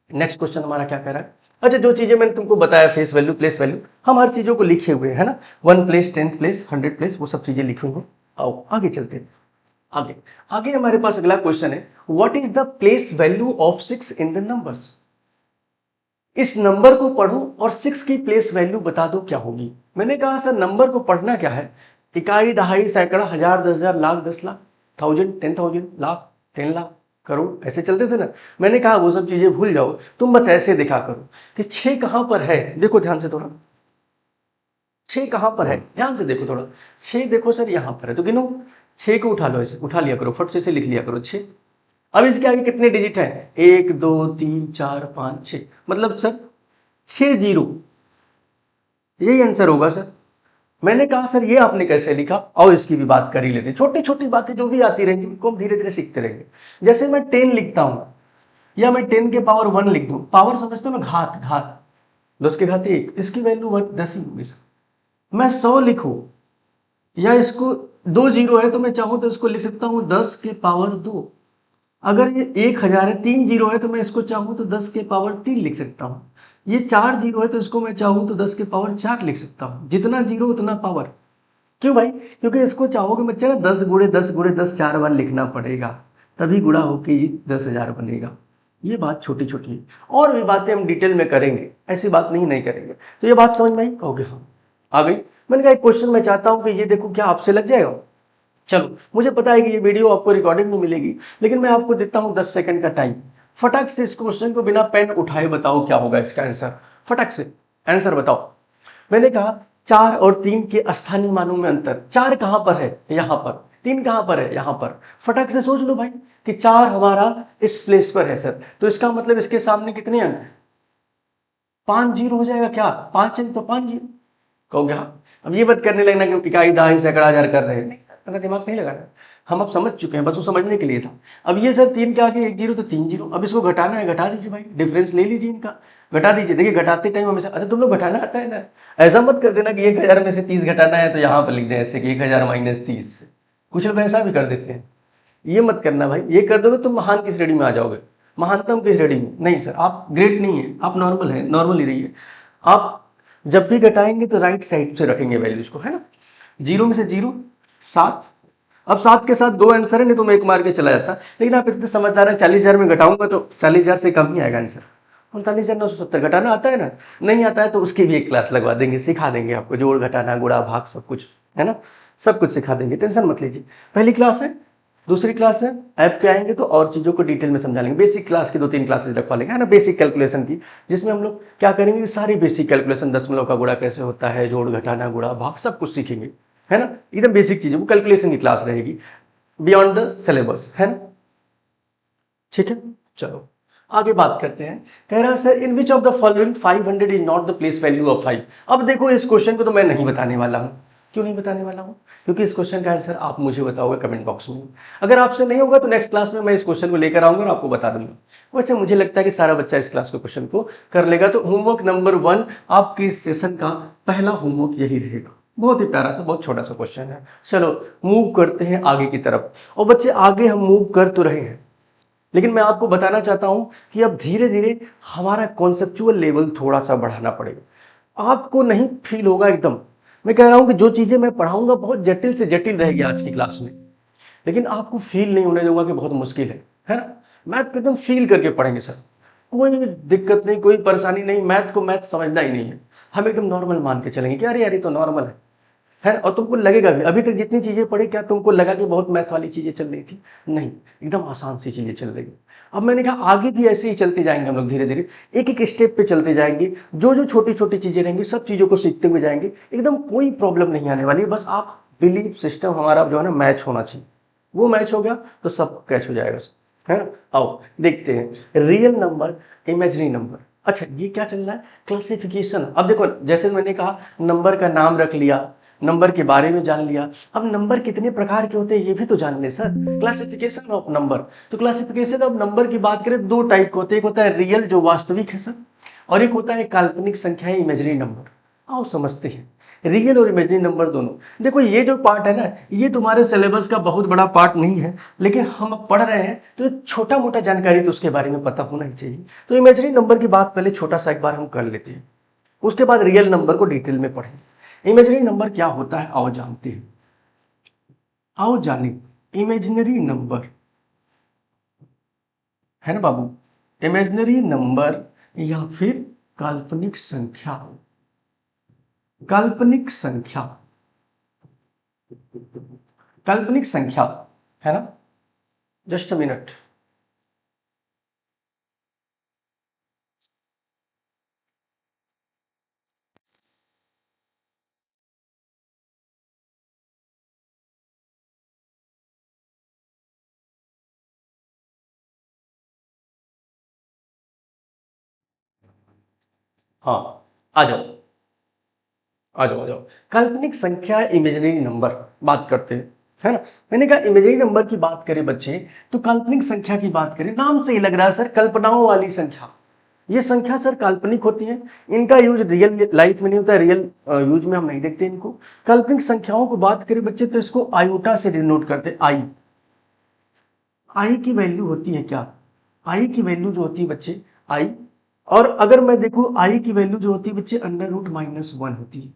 नेक्स्ट क्वेश्चन हमारा क्या कह रहा है। अच्छा जो चीजें मैंने तुमको बताया, फेस वैल्यू, प्लेस वैल्यू, हम हर चीजों को लिखे हुए है ना, 1 प्लेस, 10 प्लेस, 100 प्लेस, वो सब चीजें लिखी हुई हैं। आओ आगे चलते हैं। आगे आगे हमारे पास अगला क्वेश्चन है, what is the place value of 6 in the numbers. इस नंबर को पढ़ो और 6 की प्लेस वैल्यू बता दो क्या होगी। मैंने कहा सर नंबर को पढ़ना क्या है, इकाई, दहाई, सैकड़ा, हजार, 10,000, लाख, 10 लाख, 1000, 10,000, लाख, 10 लाख, करोड़, ऐसे चलते थे ना। मैंने कहा वो सब चीजें भूल जाओ, तुम बस ऐसे देखा करो कि 6 कहां पर है। देखो ध्यान से थोड़ा, 6 कहां पर है, ध्यान से देखो थोड़ा। 6 देखो सर यहां पर है, तो गिनो, 6 को उठा लो, ऐसे उठा लिया करो, फट से इसे लिख लिया करो 6। अब इसके आगे कितने डिजिट हैं, 1 2 3 4 5 6, मतलब सर 6 जीरो, यही आंसर होगा सर। मैंने कहा सर ये आपने कैसे लिखा, और इसकी भी बात कर ही लेते, छोटी छोटी बातें जो भी आती रहेंगी उनको हम धीरे धीरे सीखते रहेंगे। जैसे मैं 10 लिखता हूं, या मैं 10 के पावर 1 लिख दूं, पावर समझते हो ना, घात, घात 10 के घात 1, इसकी वैल्यू 10 ही होगी सर। मैं 100 लिखूं, या इसको 2 जीरो है तो मैं चाहूं तो इसको लिख सकता हूं 10 के पावर 2। अगर ये 1000 है, 3 जीरो है तो मैं इसको चाहूं तो 10 के पावर 3 लिख सकता हूं। ये 4 जीरो है तो इसको मैं चाहूं तो 10 के पावर 4 लिख सकता हूं। जितना जीरो उतना पावर। क्यों भाई, क्योंकि इसको चाहोगे बच्चे ना 10 गुणे 10 गुणे 10 4 बार लिखना पड़ेगा, तभी गुणा होके ये 10,000 बनेगा। ये बात छोटी छोटी है, और भी बातें हम डिटेल में करेंगे, ऐसी बात नहीं करेंगे। तो ये बात समझ में आई, कहोगे हाँ आ गई। मैंने कहा एक क्वेश्चन मैं चाहता हूं कि ये देखो क्या आपसे लग जाएगा। चलो मुझे पता है कि ये वीडियो आपको रिकॉर्डिंग में मिलेगी, लेकिन मैं आपको देता हूं 10 सेकंड का टाइम। फटाक से इस क्वेश्चन को बिना पेन उठाए बताओ क्या होगा इसका आंसर, फटाक से आंसर बताओ। मैंने कहा 4 और 3 के स्थानीय मानों में अंतर, 4 कहां पर है, यहां पर, 3 कहां पर है, यहां पर। फटाक से सोच लो भाई कि 4 हमारा इस प्लेस पर है सर, तो इसका मतलब इसके सामने कितने अंक है, 5 जीरो हो जाएगा क्या, 5 अंक तो 5 जीरो। कहोगे हाँ। अब ये मत करने लगना कि इकाई, दहाई, सैकड़ा, हजार कर रहे हैं, नहीं अपना दिमाग नहीं लगाना, हम अब समझ चुके हैं, बस वो समझने के लिए था। अब ये सर 3 के आगे 1 जीरो तो 3 जीरो, अब इसको घटाना है, घटा दीजिए भाई, डिफरेंस ले लीजिए इनका, घटा दीजिए। देखिए घटाते टाइम हमेशा, अच्छा तुम लोग घटाना आता है ना, ऐसा मत कर देना कि 1000 में से 30 घटाना है तो यहाँ पर लिख दें ऐसे कि 1000 माइनस 30, कुछ लोग ऐसा भी कर देते हैं। ये मत करना भाई, ये कर दोगे तुम महान की श्रेणी में आ जाओगे, महानतम की श्रेणी में नहीं सर, आप ग्रेट नहीं है, आप नॉर्मल है, नॉर्मल ही रहिए। आप जब भी घटाएंगे तो राइट साइड से रखेंगे वैल्यूज को, है ना। 0 में से 0, 7, अब 7 के साथ 2 आंसर है, नहीं तो मैं 1 मार के चला जाता, लेकिन आप इतने समझदार हैं, 40,000 में घटाऊंगा तो 40,000 से कम ही आएगा आंसर, 39,970 घटाना आता है ना, नहीं आता है तो उसकी भी एक क्लास लगवा देंगे, सिखा देंगे आपको जोड़ घटाना गुणा भाग सब कुछ, है ना, सब कुछ सिखा देंगे, टेंशन मत लीजिए। पहली क्लास है, दूसरी क्लास है, ऐप पे आएंगे तो और चीज़ों को डिटेल में समझा लेंगे। बेसिक क्लास की 2-3 क्लासेज रखवा लेंगे, है ना, बेसिक कैलकुलेशन की, जिसमें हम लोग क्या करेंगे, सारी बेसिक कैलकुलेशन, दशमलव का गुणा कैसे होता है, जोड़ घटाना गुणा भाग सब कुछ सीखेंगे, है ना, एकदम बेसिक चीज़ें, वो कैलकुलेशन की क्लास रहेगी बियॉन्ड द सिलेबस, है ना, ठीक है। चलो आगे बात करते हैं। कह रहा है sir in which of the following 500 is not the place value of 5। अब देखो इस क्वेश्चन को तो मैं नहीं बताने वाला हूं। क्यों नहीं बताने वाला हूं? क्योंकि इस क्वेश्चन का आंसर आप मुझे बताओगे कमेंट बॉक्स में। अगर आपसे नहीं होगा तो नेक्स्ट क्लास में मैं इस क्वेश्चन को लेकर आऊंगा और आपको बता दूंगा। वैसे मुझे लगता है कि सारा बच्चा इस क्लास के क्वेश्चन को कर लेगा। तो होमवर्क नंबर 1 आपके इस सेशन का पहला होमवर्क यही रहेगा। बहुत ही प्यारा सा, बहुत छोटा सा क्वेश्चन है। चलो मूव करते हैं आगे की तरफ। और बच्चे आगे हम मूव कर तो रहे हैं, लेकिन मैं आपको बताना चाहता हूं कि अब धीरे धीरे हमारा कॉन्सेप्चुअल लेवल थोड़ा सा बढ़ाना पड़ेगा। आपको नहीं फील होगा एकदम, मैं कह रहा हूं कि जो चीजें मैं पढ़ाऊंगा बहुत जटिल से जटिल रहेगी आज की क्लास में, लेकिन आपको फील नहीं होने दूंगा कि बहुत मुश्किल है ना। मैथ को एकदम फील करके पढ़ेंगे सर, कोई दिक्कत नहीं, कोई परेशानी नहीं। मैथ को मैथ समझना ही नहीं है, हम एकदम नॉर्मल मान के चलेंगे कि अरे यार ये तो नॉर्मल है ना। और तुमको लगेगा भी, अभी तक जितनी चीजें पढ़ी क्या तुमको लगा कि बहुत मैथ वाली चीजें चल रही थी? नहीं, एकदम आसान सी चीजें चल रही है। अब मैंने कहा आगे भी ऐसे ही चलते जाएंगे हम लोग, धीरे धीरे एक एक स्टेप पे चलते जाएंगे। जो जो छोटी छोटी चीजें रहेंगी सब चीजों को सीखते हुए जाएंगे, एकदम कोई प्रॉब्लम नहीं आने वाली। बस आप बिलीव सिस्टम हमारा जो है ना मैच होना चाहिए, वो मैच हो गया तो सब कैच हो जाएगा, है ना। आओ देखते हैं रियल नंबर, इमेजिनरी नंबर। अच्छा ये क्या चल रहा है, क्लासिफिकेशन। अब देखो जैसे मैंने कहा नंबर का नाम रख लिया, नंबर के बारे में जान लिया। अब नंबर कितने प्रकार के होते हैं ये भी तो जान ले सर, क्लासिफिकेशन ऑफ नंबर। तो क्लासिफिकेशन ऑफ नंबर की बात करें दो टाइप का होता है, एक होता है रियल जो वास्तविक है सर, और एक होता है काल्पनिक संख्या इमेजिनरी नंबर। आओ समझते हैं रियल और इमेजिनरी नंबर दोनों। देखो ये जो पार्ट है ना, ये तुम्हारे सिलेबस का बहुत बड़ा पार्ट नहीं है, लेकिन हम पढ़ रहे हैं तो छोटा मोटा जानकारी तो उसके बारे में पता होना ही चाहिए। तो इमेजिनरी नंबर की बात पहले छोटा सा एक बार हम कर लेते हैं, उसके बाद रियल नंबर को डिटेल में पढ़ेंगे। इमेजिनरी नंबर क्या होता है आओ जानते हैं, आओ जाने। इमेजिनरी नंबर है ना बाबू, इमेजिनरी नंबर या फिर काल्पनिक संख्या, काल्पनिक संख्या, काल्पनिक संख्या, है ना। Just a minute. हाँ आ जाओ, आ जाओ, आ जाओ। काल्पनिक संख्या इमेजिनरी नंबर बात करते हैं, है ना। मैंने कहा इमेजिनरी नंबर की बात करें बच्चे तो काल्पनिक संख्या की बात करें, नाम से ही लग रहा है सर कल्पनाओं वाली संख्या। ये संख्या सर काल्पनिक होती है, इनका यूज रियल लाइफ में नहीं होता, रियल यूज में हम नहीं देखते इनको। काल्पनिक संख्याओं को बात करें बच्चे तो इसको आयोटा से डिनोट करते हैं, आई। आई की वैल्यू होती है क्या, आई की वैल्यू जो होती है बच्चे आई। और अगर मैं देखूं आई की वैल्यू जो होती है बच्चे √-1 होती है।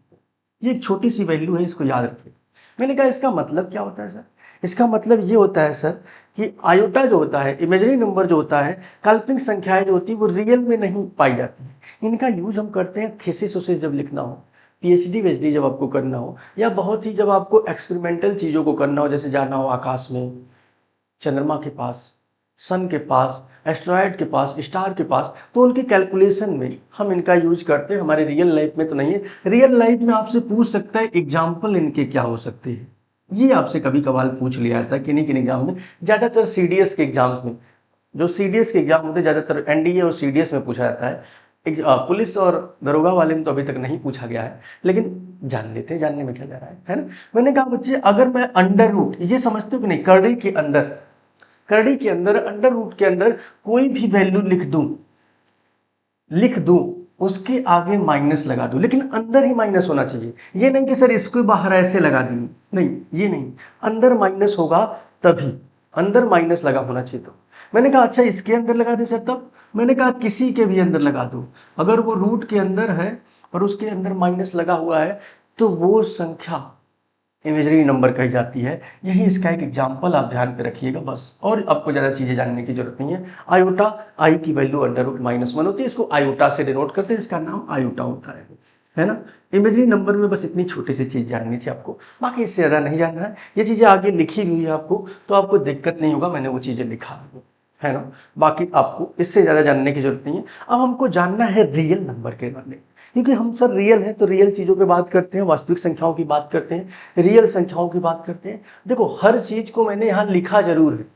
ये एक छोटी सी वैल्यू है, इसको याद रखिए। मैंने कहा इसका मतलब क्या होता है सर, इसका मतलब ये होता है सर कि आयोटा जो होता है, इमेजिनरी नंबर जो होता है, काल्पनिक संख्याएं जो होती है वो रियल में नहीं पाई जाती है। इनका यूज हम करते हैं थीसिस उसिस जब लिखना हो, पीएचडी वीएचडी जब आपको करना हो, या बहुत ही जब आपको एक्सपेरिमेंटल चीज़ों को करना हो, जैसे जाना हो आकाश में, चंद्रमा के पास, सन के पास, एस्ट्रॉयड के पास, स्टार के पास, तो उनके कैलकुलेशन में हम इनका यूज करते हैं। हमारे रियल लाइफ में तो नहीं है। रियल लाइफ में आपसे पूछ सकता है एग्जाम्पल इनके क्या हो सकते हैं, ये आपसे कभी कभार पूछ लिया जाता है किन्हीं किन्हीं एग्जाम में, ज़्यादातर सीडीएस के एग्जाम में। जो सीडीएस के एग्जाम होते हैं ज़्यादातर एनडीए और सीडीएस में पूछा जाता है। पुलिस और दरोगा वाले में तो अभी तक नहीं पूछा गया है, लेकिन जान लेते हैं, जानने में क्या जा रहा है ना। मैंने कहा बच्चे अगर मैं अंडर रूट, ये समझते हो कि नहीं, करड़ी के अंदर, करड़ी के अंदर अंडर रूट के अंदर कोई भी वैल्यू लिख दूं उसके आगे माइनस लगा दूं, लेकिन अंदर ही माइनस होना चाहिए। ये नहीं कि सर इसको बाहर ऐसे लगा दी, नहीं ये नहीं, अंदर माइनस होगा तभी, अंदर माइनस लगा होना चाहिए। तो मैंने कहा अच्छा इसके अंदर लगा दे सर, तब मैंने कहा किसी के भी अंदर लगा दो, अगर वो रूट के अंदर है और उसके अंदर माइनस लगा हुआ है तो वो संख्या इमेजरी नंबर कही जाती है। यही इसका एक एग्जाम्पल आप ध्यान पे रखिएगा बस, और आपको ज़्यादा चीज़ें जानने की जरूरत नहीं है। आयोटा, आई की वैल्यू √-1 होती है, इसको आयोटा से डिनोट करते हैं, इसका नाम आयोटा होता है ना। इमेजरी नंबर में बस इतनी छोटी सी चीज़ जाननी थी आपको, बाकी इससे ज़्यादा नहीं जानना है। ये चीज़ें आगे लिखी हुई है आपको, तो आपको दिक्कत नहीं होगा, मैंने वो चीज़ें लिखा है ना। बाकी आपको इससे ज़्यादा जानने की जरूरत नहीं है। अब हमको जानना है रियल नंबर के बारे में, क्योंकि हम सर रियल है तो रियल चीज़ों पे बात करते हैं, वास्तविक संख्याओं की बात करते हैं, रियल संख्याओं की बात करते हैं। देखो हर चीज़ को मैंने यहाँ लिखा जरूर है,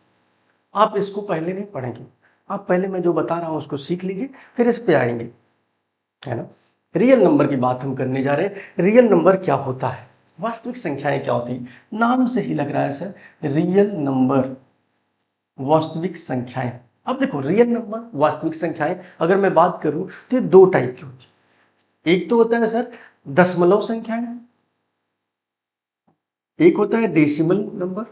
आप इसको पहले नहीं पढ़ेंगे, आप पहले मैं जो बता रहा हूँ उसको सीख लीजिए, फिर इस पे आएंगे, है ना। रियल नंबर की बात हम करने जा रहे हैं। रियल नंबर क्या होता है, वास्तविक संख्याएं क्या होती है, नाम से ही लग रहा है सर रियल नंबर, वास्तविक संख्याएं। अब देखो रियल नंबर, वास्तविक संख्याएं अगर मैं बात करूं तो ये दो टाइप की होती है। एक तो होता है सर दशमलव संख्याएं, एक होता है डेसिमल नंबर।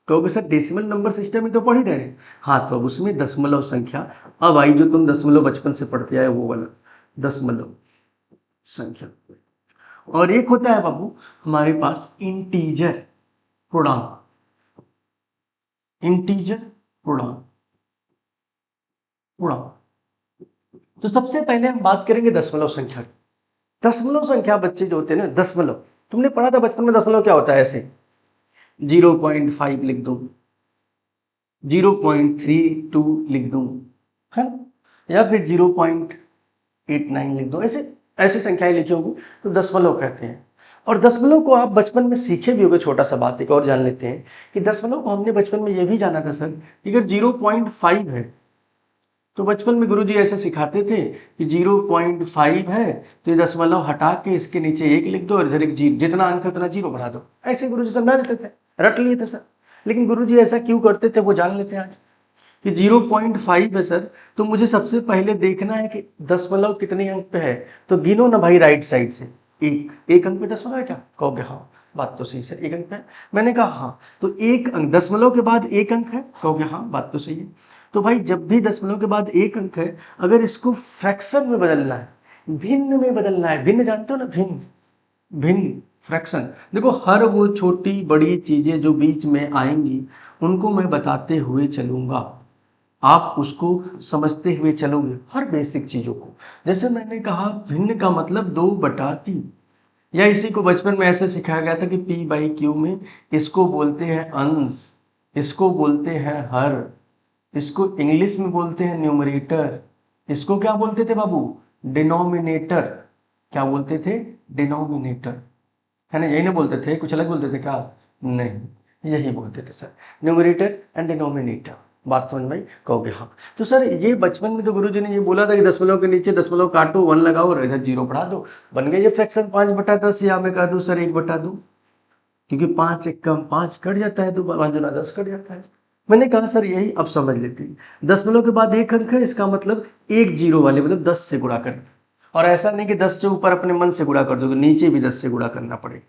कहोगे सर डेसिमल नंबर सिस्टम में तो पढ़ ही रहे हैं, हाँ तो अब उसमें दशमलव संख्या अब आई, जो तुम दशमलव बचपन से पढ़ते आए वो वाला दशमलव संख्या। और एक होता है बाबू हमारे पास इंटीजर पूर्णांक, इंटीजर पूर्णांक, पूर्णांक। तो सबसे पहले हम बात करेंगे दशमलव संख्या की। दशमलव संख्या बच्चे जो होते हैं ना, दशमलव तुमने पढ़ा था बचपन में, दशमलव क्या होता है, ऐसे 0.5 लिख दो, 0.32 लिख दूं, है ना, या फिर 0.89 लिख दो, ऐसे ऐसी संख्याएं लिखी होंगी तो दशमलव कहते हैं। और दशमलव को आप बचपन में सीखे भी होंगे। छोटा सा बात एक और जान लेते हैं कि दशमलव को हमने बचपन में यह भी जाना था सर, अगर 0.5 है तो बचपन में गुरुजी ऐसे सिखाते थे कि 0.5 है तो ये दशमलव हटा के इसके नीचे 1 लिख दो और इधर एक जीरो, जितना अंक है उतना जीरो बढ़ा दो, ऐसे गुरुजी समझा देते थे, रट लिए थे सर। लेकिन गुरुजी ऐसा क्यों करते थे वो जान लेते हैं आज, कि 0.5 है सर तो मुझे सबसे पहले देखना है कि दशमलव कितने अंक पे है, तो गिनो ना भाई राइट साइड से, एक अंक पे दशमलव है क्या, कहोगे हाँ बात तो सही सर, एक अंक पे है। मैंने कहा हाँ, तो एक अंक दशमलव के बाद एक अंक है, कहोगे हाँ बात तो सही है। तो भाई जब भी दशमलव के बाद एक अंक है, अगर इसको फ्रैक्शन में बदलना है, भिन्न में बदलना है, भिन्न जानते हो ना, भिन्न, भिन्न फ्रैक्शन, देखो हर वो छोटी बड़ी चीजें जो बीच में आएंगी उनको मैं बताते हुए चलूंगा, आप उसको समझते हुए चलोगे हर बेसिक चीजों को। जैसे मैंने कहा भिन्न का मतलब 2/3, या इसी को बचपन में ऐसे सिखाया गया था कि p/q में इसको बोलते हैं अंश, इसको बोलते हैं हर, इसको इंग्लिश में बोलते हैं न्यूमरेटर, इसको क्या बोलते थे बाबू, डिनोमिनेटर। क्या बोलते थे, डिनोमिनेटर, है ना, यही ना बोलते थे, कुछ अलग बोलते थे क्या, नहीं यही बोलते थे सर, न्यूमरेटर एंड डिनोमिनेटर। बात समझ में आई, कहोगे हाँ। तो सर ये बचपन में तो गुरुजी ने ये बोला था कि दशमलव के नीचे दशमलव काटो, 1 लगाओ और इधर जीरो बढ़ा दो, बन गया ये फ्रैक्शन 5/10, या मैं कह दूं सर 1/2, क्योंकि 5 एक कम 5 कट जाता है, तो 5 गुना 10 कट जाता है। मैंने कहा सर यही अब समझ लेते हैं, दशमलव के बाद एक अंक है, इसका मतलब एक जीरो वाले मतलब 10 से गुणा करना, और ऐसा नहीं कि 10 से ऊपर अपने मन से गुणा कर दो, तो नीचे भी 10 से गुणा करना पड़ेगा,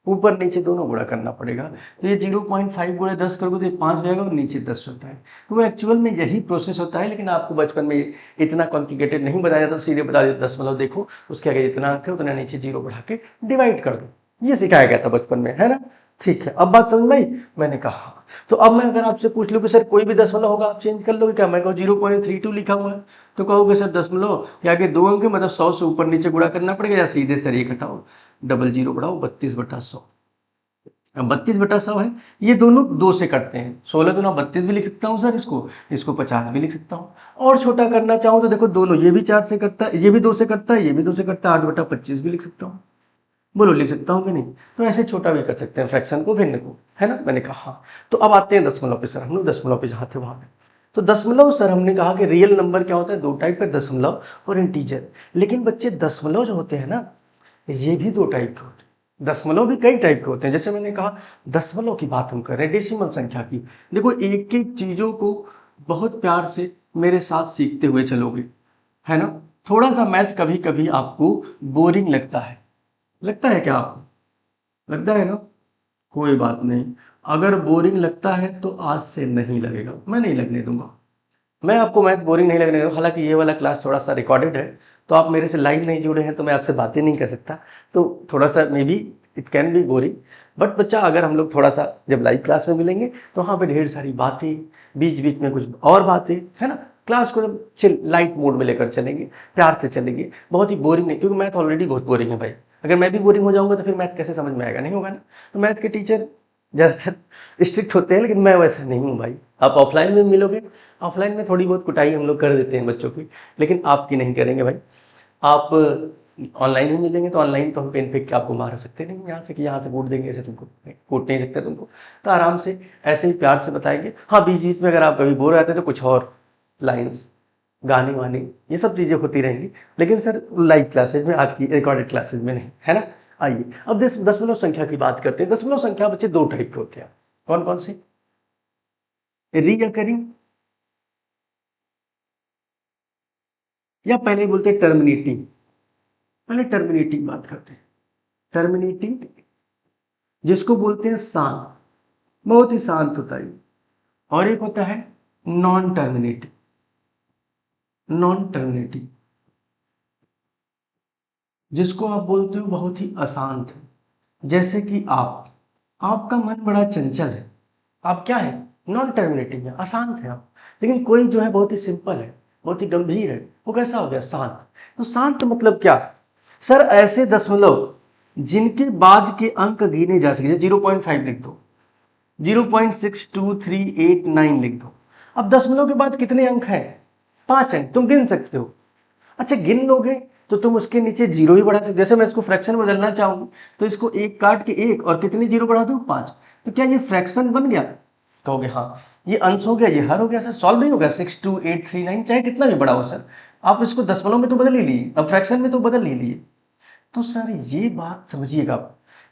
ऊपर नीचे दोनों गुणा करना पड़ेगा। तो ये 0.5 गुणा 10 करोगे तो 5 रहेगा और नीचे 10 होता है। तो वो एक्चुअल में यही प्रोसेस होता है, लेकिन आपको बचपन में इतना कॉम्प्लिकेटेड नहीं बताया जाता, सीधे बता देते दशमलव देखो उसके आगे जितना अंक है उतना नीचे जीरो बढ़ा के डिवाइड कर दो, ये सिखाया गया था बचपन में, है ना। ठीक है, अब बात समझ में आई। मैंने कहा तो अब मैं अगर आपसे पूछ लूँ कि सर कोई भी दशमलव होगा आप चेंज कर लोगे क्या, मैं कहूँ 0.32 लिखा हुआ है, तो कहोगे सर दशमलव के आगे 2 अंक है, मतलब 100 से ऊपर नीचे गुणा करना पड़ेगा, या सीधे सर ये घटाओ, डबल जीरो बढ़ाओ, 32/100। अब 32/100 है, ये दोनों 2 से कटते हैं, 16 दूना 32 भी लिख सकता हूँ सर, इसको 50 भी लिख सकता हूँ। और छोटा करना चाहूँ तो देखो दोनों, ये भी 4 से कटता है, ये भी 2 से कटता है, ये भी 2 से कटता है, 8/25 भी लिख सकता हूँ, बोलो लिख सकता हूँ कि नहीं। तो ऐसे छोटा भी कर सकते हैं फ्रैक्शन को, भिन्न को, है ना। मैंने कहा हाँ। तो अब आते हैं दशमलव पे सर, हम लोग दशमलव पे जहाँ थे वहाँ पे। तो दशमलव सर हमने कहा कि रियल नंबर क्या होता है, दो टाइप है, दशमलव और इंटीजर। लेकिन बच्चे दशमलव जो होते हैं ना, ये भी दो टाइप के होते हैं, दशमलव भी कई टाइप के होते हैं। जैसे मैंने कहा दशमलव की बात हम कर रहे हैं, डेसिमल संख्या की। देखो एक एक चीजों को बहुत प्यार से मेरे साथ सीखते हुए चलोगे, है ना। थोड़ा सा मैथ कभी कभी आपको बोरिंग लगता है, लगता है क्या आपको, लगता है ना, कोई बात नहीं, अगर बोरिंग लगता है तो आज से नहीं लगेगा, मैं नहीं लगने दूंगा, मैं आपको मैथ बोरिंग नहीं लगने दूंगा। हालांकि ये वाला क्लास थोड़ा सा रिकॉर्डेड है, तो आप मेरे से लाइव नहीं जुड़े हैं, तो मैं आपसे बातें नहीं कर सकता, तो थोड़ा सा may be it can be boring, but बच्चा अगर हम लोग थोड़ा सा जब लाइव क्लास में मिलेंगे तो वहाँ पे ढेर सारी बातें, बीच बीच में कुछ और बातें, है ना, क्लास को जब चिल लाइट मोड में लेकर चलेंगे, प्यार से चलेंगे, बहुत ही बोरिंग नहीं, क्योंकि मैथ ऑलरेडी बहुत बोरिंग है भाई। अगर मैं भी बोरिंग हो जाऊंगा तो फिर मैथ कैसे समझ में आएगा, नहीं होगा ना। तो मैथ के टीचर ज़्यादातर स्ट्रिक्ट होते हैं, लेकिन मैं वैसा नहीं हूँ भाई। आप ऑफलाइन में मिलोगे, ऑफलाइन में थोड़ी बहुत कुटाई हम लोग कर देते हैं बच्चों की, लेकिन आपकी नहीं करेंगे भाई। आप ऑनलाइन ही मिलेंगे तो ऑनलाइन तो हम पेन फेंक के आपको मार सकते नहीं, यहाँ से कि यहाँ से कूट देंगे, ऐसे तुमको कूट नहीं सकते तुमको। तो आराम से ऐसे ही प्यार से बताएंगे। हाँ, बीच बीच में अगर आप कभी बोर हो जाते हैं तो कुछ और लाइन्स, गाने वाने, ये सब चीज़ें होती रहेंगी, लेकिन सर लाइव क्लासेज में, आज की रिकॉर्डेड क्लासेज में नहीं, है ना। आइए अब दशमलव संख्या की बात करते हैं। दशमलव संख्या बच्चे दो टाइप के होते हैं। कौन कौन से? रीअकरिंग, या पहले बोलते हैं टर्मिनेटिंग। पहले टर्मिनेटिंग बात करते हैं। टर्मिनेटिंग जिसको बोलते हैं शांत, बहुत ही शांत होता है। और एक होता है नॉन टर्मिनेटिंग। नॉन टर्मिनेटिंग जिसको आप बोलते हो बहुत ही अशांत है। जैसे कि आपका मन बड़ा चंचल है, आप क्या है, नॉन टर्मिनेटिंग है, अशांत है आप। लेकिन कोई जो है बहुत ही सिंपल है, बहुत ही गंभीर है, वो कैसा हो गया, शांत। तो शांत मतलब क्या सर? ऐसे दशमलव जिनके बाद के अंक गिने जा सके, 0.5 लिख दो, 0.62389 लिख दो। अब दशमलव के बाद कितने अंक हैं? 5 अंक, तुम गिन सकते हो। अच्छा, गिन लोगे तो तुम उसके नीचे जीरो ही बढ़ा सकते। जैसे मैं इसको फ्रैक्शन में बदलना चाहूँ तो इसको एक काट के एक और कितनी जीरो बढ़ा दूँ, 5। तो क्या ये फ्रैक्शन बन गया? कहोगे हाँ। ये अंश हो गया, ये हर हो गया सर, सॉल्व नहीं हो गया। 62839 चाहे कितना भी बड़ा हो सर, आप इसको दशमलव में तो बदल ही लिए, अब फ्रैक्शन में तो बदल ही लिए। तो सर ये बात समझिएगा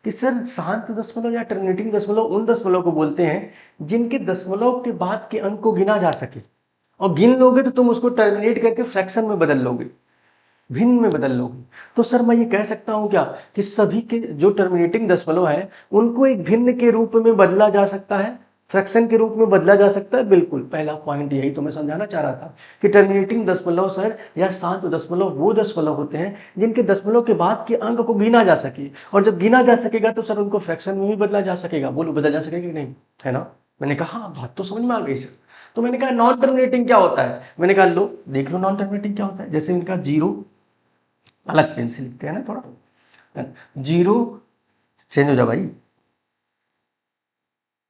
कि सर शांत दशमलव या टर्मिनेटिंग दशमलव उन दशमलव को बोलते हैं जिनके दशमलव के बाद के अंक को गिना जा सके। और गिन लोगे तो तुम उसको टर्मिनेट करके फ्रैक्शन में बदल लोगे, भिन्न में बदल लोगे। तो सर मैं ये कह सकता हूं क्या कि सभी के जो टर्मिनेटिंग दशमलव है उनको एक भिन्न के रूप में बदला जा सकता है, फ्रैक्शन के रूप में बदला जा सकता है। बिल्कुल, पहला पॉइंट यही तो मैं समझाना चाह रहा था कि टर्मिनेटिंग दशमलव सर या शांत दशमलव वो दशमलव होते हैं जिनके दशमलव के बाद के अंक को गिना जा सके, और जब गिना जा सकेगा तो सर उनको फ्रैक्शन में भी बदला जा सकेगा। बोलो, बदला जा सकेगा कि नहीं, है ना। मैंने कहा हाँ, बात तो समझ में आ गई सर। तो मैंने कहा नॉन टर्मिनेटिंग क्या होता है, मैंने कहा लो देख लो नॉन टर्मिनेटिंग क्या होता है। जैसे इनका जीरो, अलग पेन से लिखते हैं ना थोड़ा, जीरो चेंज हो जा भाई,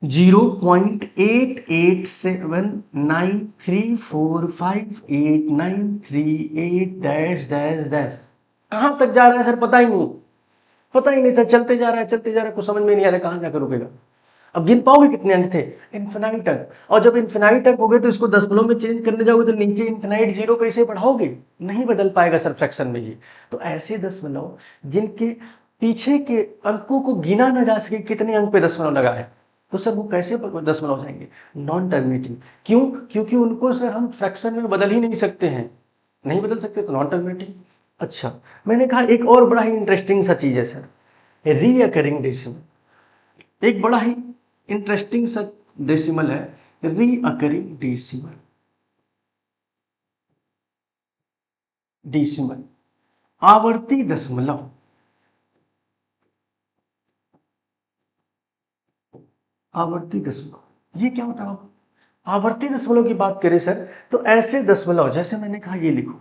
0.8879345893 डैश डैश डैश। कहां तक जा रहा है सर, पता ही नहीं, पता ही नहीं सर, चलते जा रहा है चलते जा रहा है, कुछ समझ में नहीं आ रहा कहां जाकर रुकेगा। अब गिन पाओगे कितने अंक थे, इन्फिनाइट अंक। और जब इन्फिनाइट अंक हो गए तो इसको दशमलव में चेंज करने जाओगे तो नीचे इन्फिनाइट जीरो कैसे बढ़ाओगे, नहीं बदल पाएगा सर फ्रैक्शन में ये। तो ऐसे दशमलव जिनके पीछे के अंकों को गिना ना जा सके, कितने अंक पे दशमलव लगा है, तो सर वो कैसे दशमलव हो जाएंगे, नॉन टर्मिनेटिंग। क्यों? क्योंकि उनको सर हम फ्रैक्शन में बदल ही नहीं सकते हैं, नहीं बदल सकते, तो नॉन टर्मिनेटिंग। अच्छा, मैंने कहा एक और बड़ा ही इंटरेस्टिंग सा चीज है सर, रीअकरिंग डेसिमल। एक बड़ा ही इंटरेस्टिंग सा डेसिमल है रीअकरिंग डेसिमल। डेसिमल आवर्ती दशमलव, आवर्ती दशमलव ये क्या होता है? आवर्ती दशमलव की बात करें सर तो ऐसे दशमलव, जैसे मैंने कहा ये लिखो